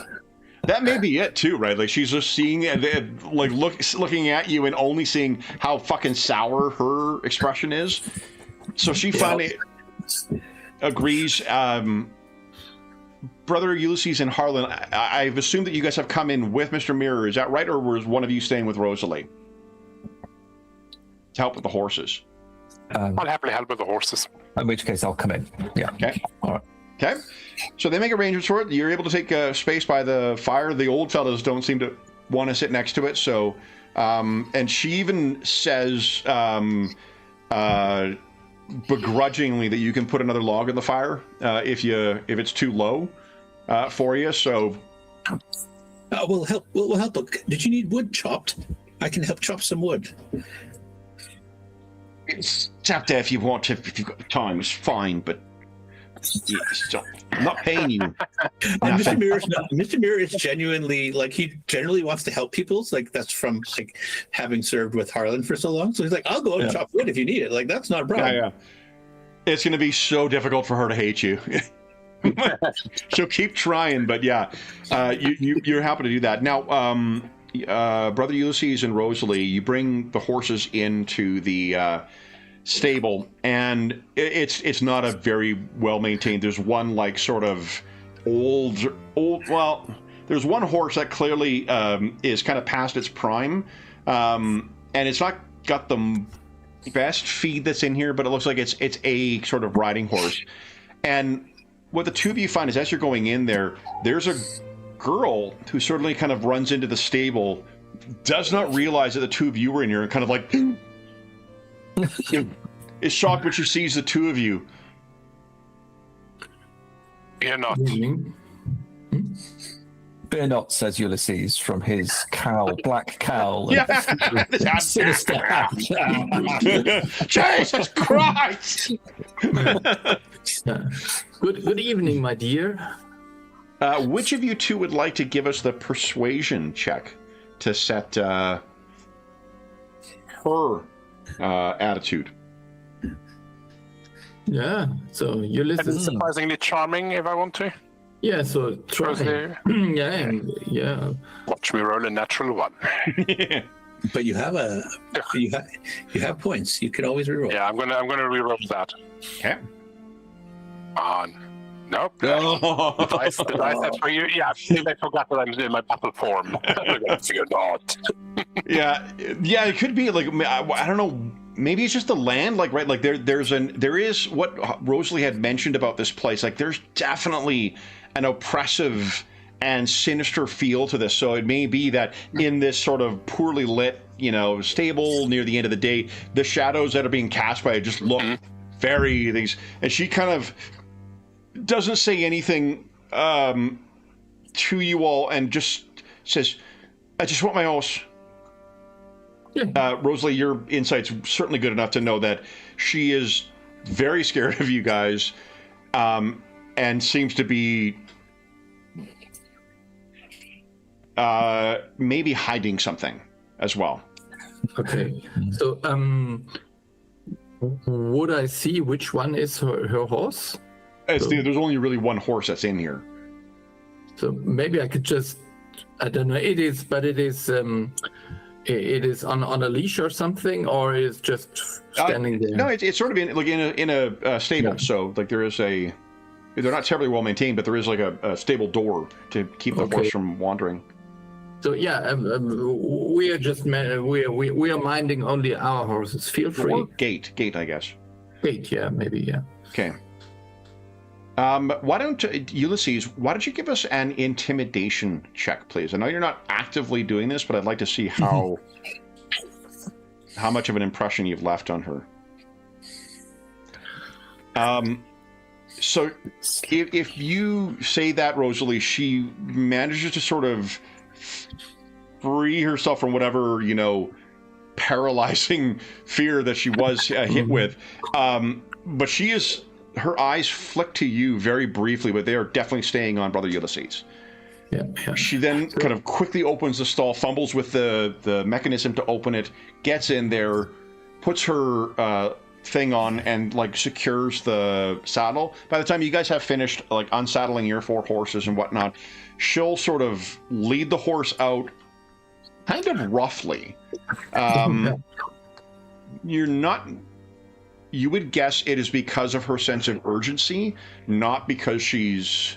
That may be it too, right? She's just seeing it, looking at you and only seeing how fucking sour her expression is. So she finally agrees. Brother Ulysses and Harlan, I've assumed that you guys have come in with Mr. Mirror. Is that right, or was one of you staying with Rosalie to help with the horses? I'll happily help with the horses. In which case, I'll come in. Yeah. Okay. All right. Okay. So they make arrangements for it. You're able to take space by the fire. The old fellows don't seem to want to sit next to it. So, and she even says, begrudgingly, that you can put another log in the fire if it's too low for you. So, we'll help. We'll help. Did you need wood chopped? I can help chop some wood. It's out there if you want to. If you've got time, it's fine. But I'm not paying you. Mr. Mirror is genuinely he generally wants to help people. That's from having served with Harlan for so long. So he's I'll go and chop wood if you need it. That's not a problem. Yeah. It's going to be so difficult for her to hate you. She'll keep trying, but you're happy to do that. Now, Brother Ulysses and Rosalie, you bring the horses into the stable, and it's not a very well maintained. There's one sort of old. Well, there's one horse that clearly is kind of past its prime, and it's not got the best feed that's in here, but it looks like it's a sort of riding horse. And what the two of you find is as you're going in there's a girl who suddenly kind of runs into the stable, does not realize that the two of you are in here, and kind of is shocked when she sees the two of you. Fear not. Fear not, says Ulysses from his black cowl. Sinister hat. Jesus Christ! Good evening, my dear. Which of you two would like to give us the persuasion check to set her attitude? Yeah, so Ulysses. Surprisingly charming, if I want to. Yeah, so try. Yeah. Watch me roll a natural one. But you have you have points. You can always reroll. Yeah, I'm gonna reroll that. Okay. Nope. The dice that's for you. Yeah, I forgot that I'm in my battle form. Fear not. Yeah, it could be I don't know. Maybe it's just the land, there is what Rosalie had mentioned about this place. There's definitely an oppressive and sinister feel to this. So it may be that in this sort of poorly lit, stable near the end of the day, the shadows that are being cast by it just look very things. And she kind of doesn't say anything to you all and just says, I just want my horse. Rosalie, your insight's certainly good enough to know that she is very scared of you guys and seems to be maybe hiding something as well. Okay. So, would I see which one is her horse? There's only really one horse that's in here. So maybe I could just, I don't know. It is on a leash or something, or is just standing there? No, it's sort of in a stable. Yeah. So like they're not terribly well maintained, but there is like a stable door to keep the horse from wandering. So yeah, we are just we are minding only our horses. Feel free. Or gate, I guess. Gate, yeah, maybe, yeah. Okay. Why don't Ulysses? Why don't you give us an intimidation check, please? I know you're not actively doing this, but I'd like to see how much of an impression you've left on her. So if you say that, Rosalie, she manages to sort of free herself from whatever, paralyzing fear that she was hit with. But her eyes flick to you very briefly, but they are definitely staying on Brother Ulysses. Yeah. She then kind of quickly opens the stall, fumbles with the mechanism to open it, gets in there, puts her thing on, and secures the saddle. By the time you guys have finished unsaddling your 4 horses and whatnot, she'll sort of lead the horse out kind of roughly. You would guess it is because of her sense of urgency, not because she's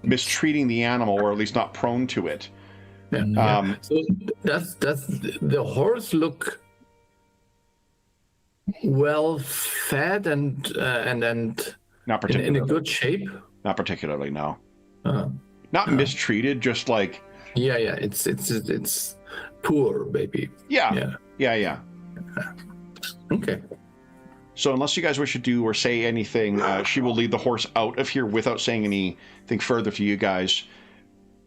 mistreating the animal, or at least not prone to it. So does the horse look well fed and not particularly in a good shape? Not particularly, no. Not mistreated, just it's poor, baby. Yeah. Okay. So unless you guys wish to do or say anything, she will lead the horse out of here without saying anything further to you guys.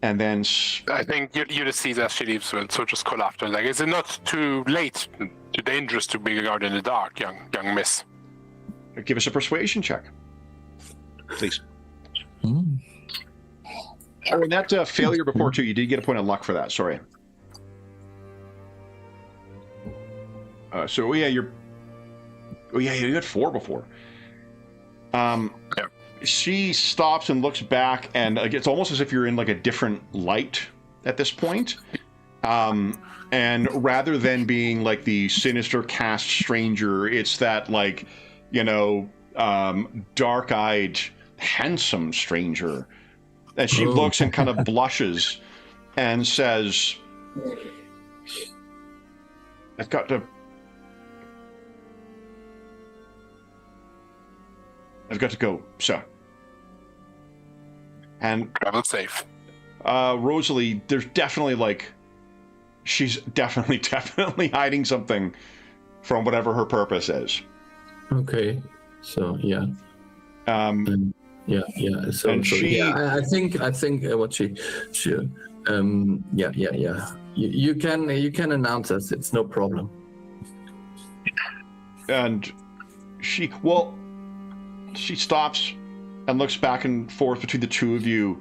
And then I think Ulysses, as she leaves, will so just call after, is it not too late, too dangerous to be out in the dark, young miss? Give us a persuasion check, please. Oh, and that failure before too, you did get a point of luck for that. Sorry. You had 4 before. She stops and looks back, and it's almost as if you're in a different light at this point. And rather than being the sinister cast stranger, it's that dark-eyed, handsome stranger. And she looks and kind of blushes and says, I've got to go, sir. And travel safe. Rosalie, there's definitely she's definitely hiding something from whatever her purpose is. Okay. So yeah. So she, I think what she you can announce us. It's no problem. And she stops and looks back and forth between the two of you,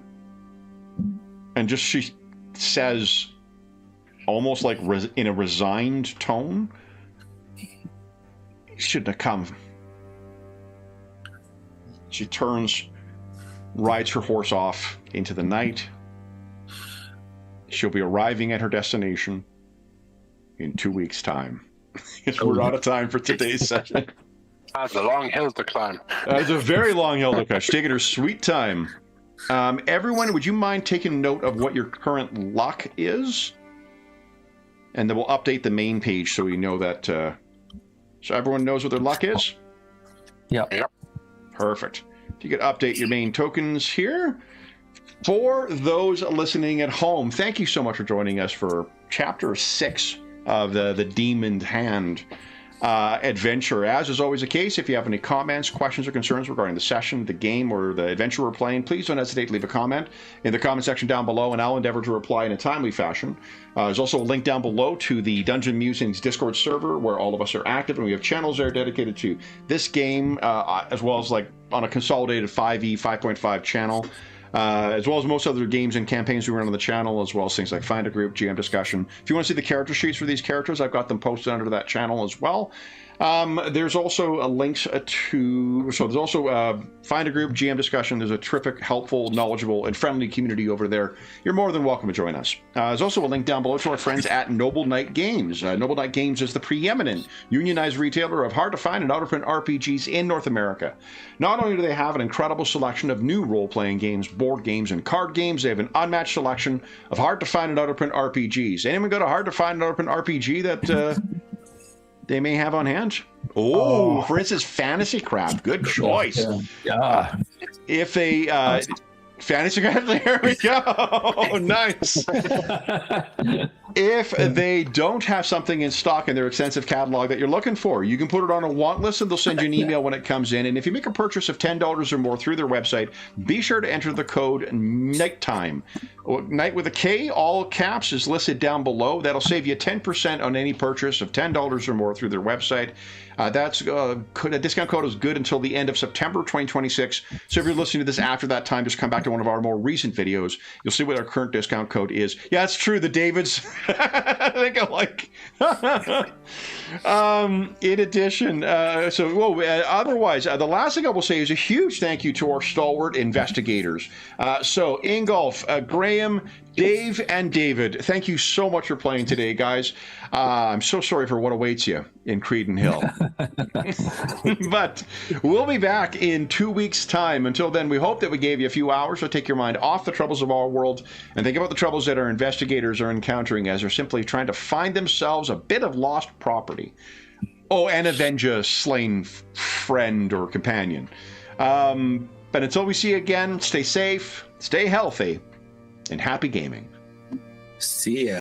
and she says, almost in a resigned tone, "You shouldn't have come." She turns, rides her horse off into the night. She'll be arriving at her destination in 2 weeks' time. Because we're out of time for today's session. That's a long hill to climb. It's a very long hill to climb. She's taking her sweet time. Everyone, would you mind taking note of what your current luck is? And then we'll update the main page so we know that, so everyone knows what their luck is? Yep. Perfect. If you could update your main tokens here. For those listening at home, thank you so much for joining us for Chapter 6 of the Demon's Hand adventure. As is always the case, if you have any comments, questions, or concerns regarding the session, the game, or the adventure we're playing, please don't hesitate to leave a comment in the comment section down below, and I'll endeavor to reply in a timely fashion. There's also a link down below to the Dungeon Musings Discord server, where all of us are active, and we have channels there dedicated to this game, as well as like on a consolidated 5e 5.5 channel. As well as most other games and campaigns we run on the channel, as well as things like Find a Group, GM Discussion. If you want to see the character sheets for these characters, I've got them posted under that channel as well. There's also links to... So there's also Find a Group, GM Discussion. There's a terrific, helpful, knowledgeable, and friendly community over there. You're more than welcome to join us. There's also a link down below to our friends at Noble Knight Games. Noble Knight Games is the preeminent unionized retailer of hard-to-find and out-of-print RPGs in North America. Not only do they have an incredible selection of new role-playing games, board games, and card games, they have an unmatched selection of hard-to-find and out-of-print RPGs. Anyone got a hard-to-find and out-of-print RPG that... they may have on hand? For instance, Fantasy Craft. Good choice. Yeah. If they... Fantasy Craft, there we go. Nice. If they don't have something in stock in their extensive catalog that you're looking for, you can put it on a want list and they'll send you an email when it comes in. And if you make a purchase of $10 or more through their website, be sure to enter the code NIGHTTIME. Night with a K, all caps, is listed down below. That'll save you 10% on any purchase of $10 or more through their website. That's a discount code is good until the end of September 2026. So if you're listening to this after that time, just come back to one of our more recent videos. You'll see what our current discount code is. Yeah, it's true. The Davids, I think I like. In addition, otherwise, the last thing I will say is a huge thank you to our stalwart investigators. So Ingolf, Graham, Dave, and David, thank you so much for playing today, guys. I'm so sorry for what awaits you in Creedon Hill. But we'll be back in 2 weeks' time. Until then, we hope that we gave you a few hours to take your mind off the troubles of our world and think about the troubles that our investigators are encountering as they're simply trying to find themselves a bit of lost property. Oh, and avenge a slain friend or companion. But until we see you again, stay safe, stay healthy, and happy gaming. See ya.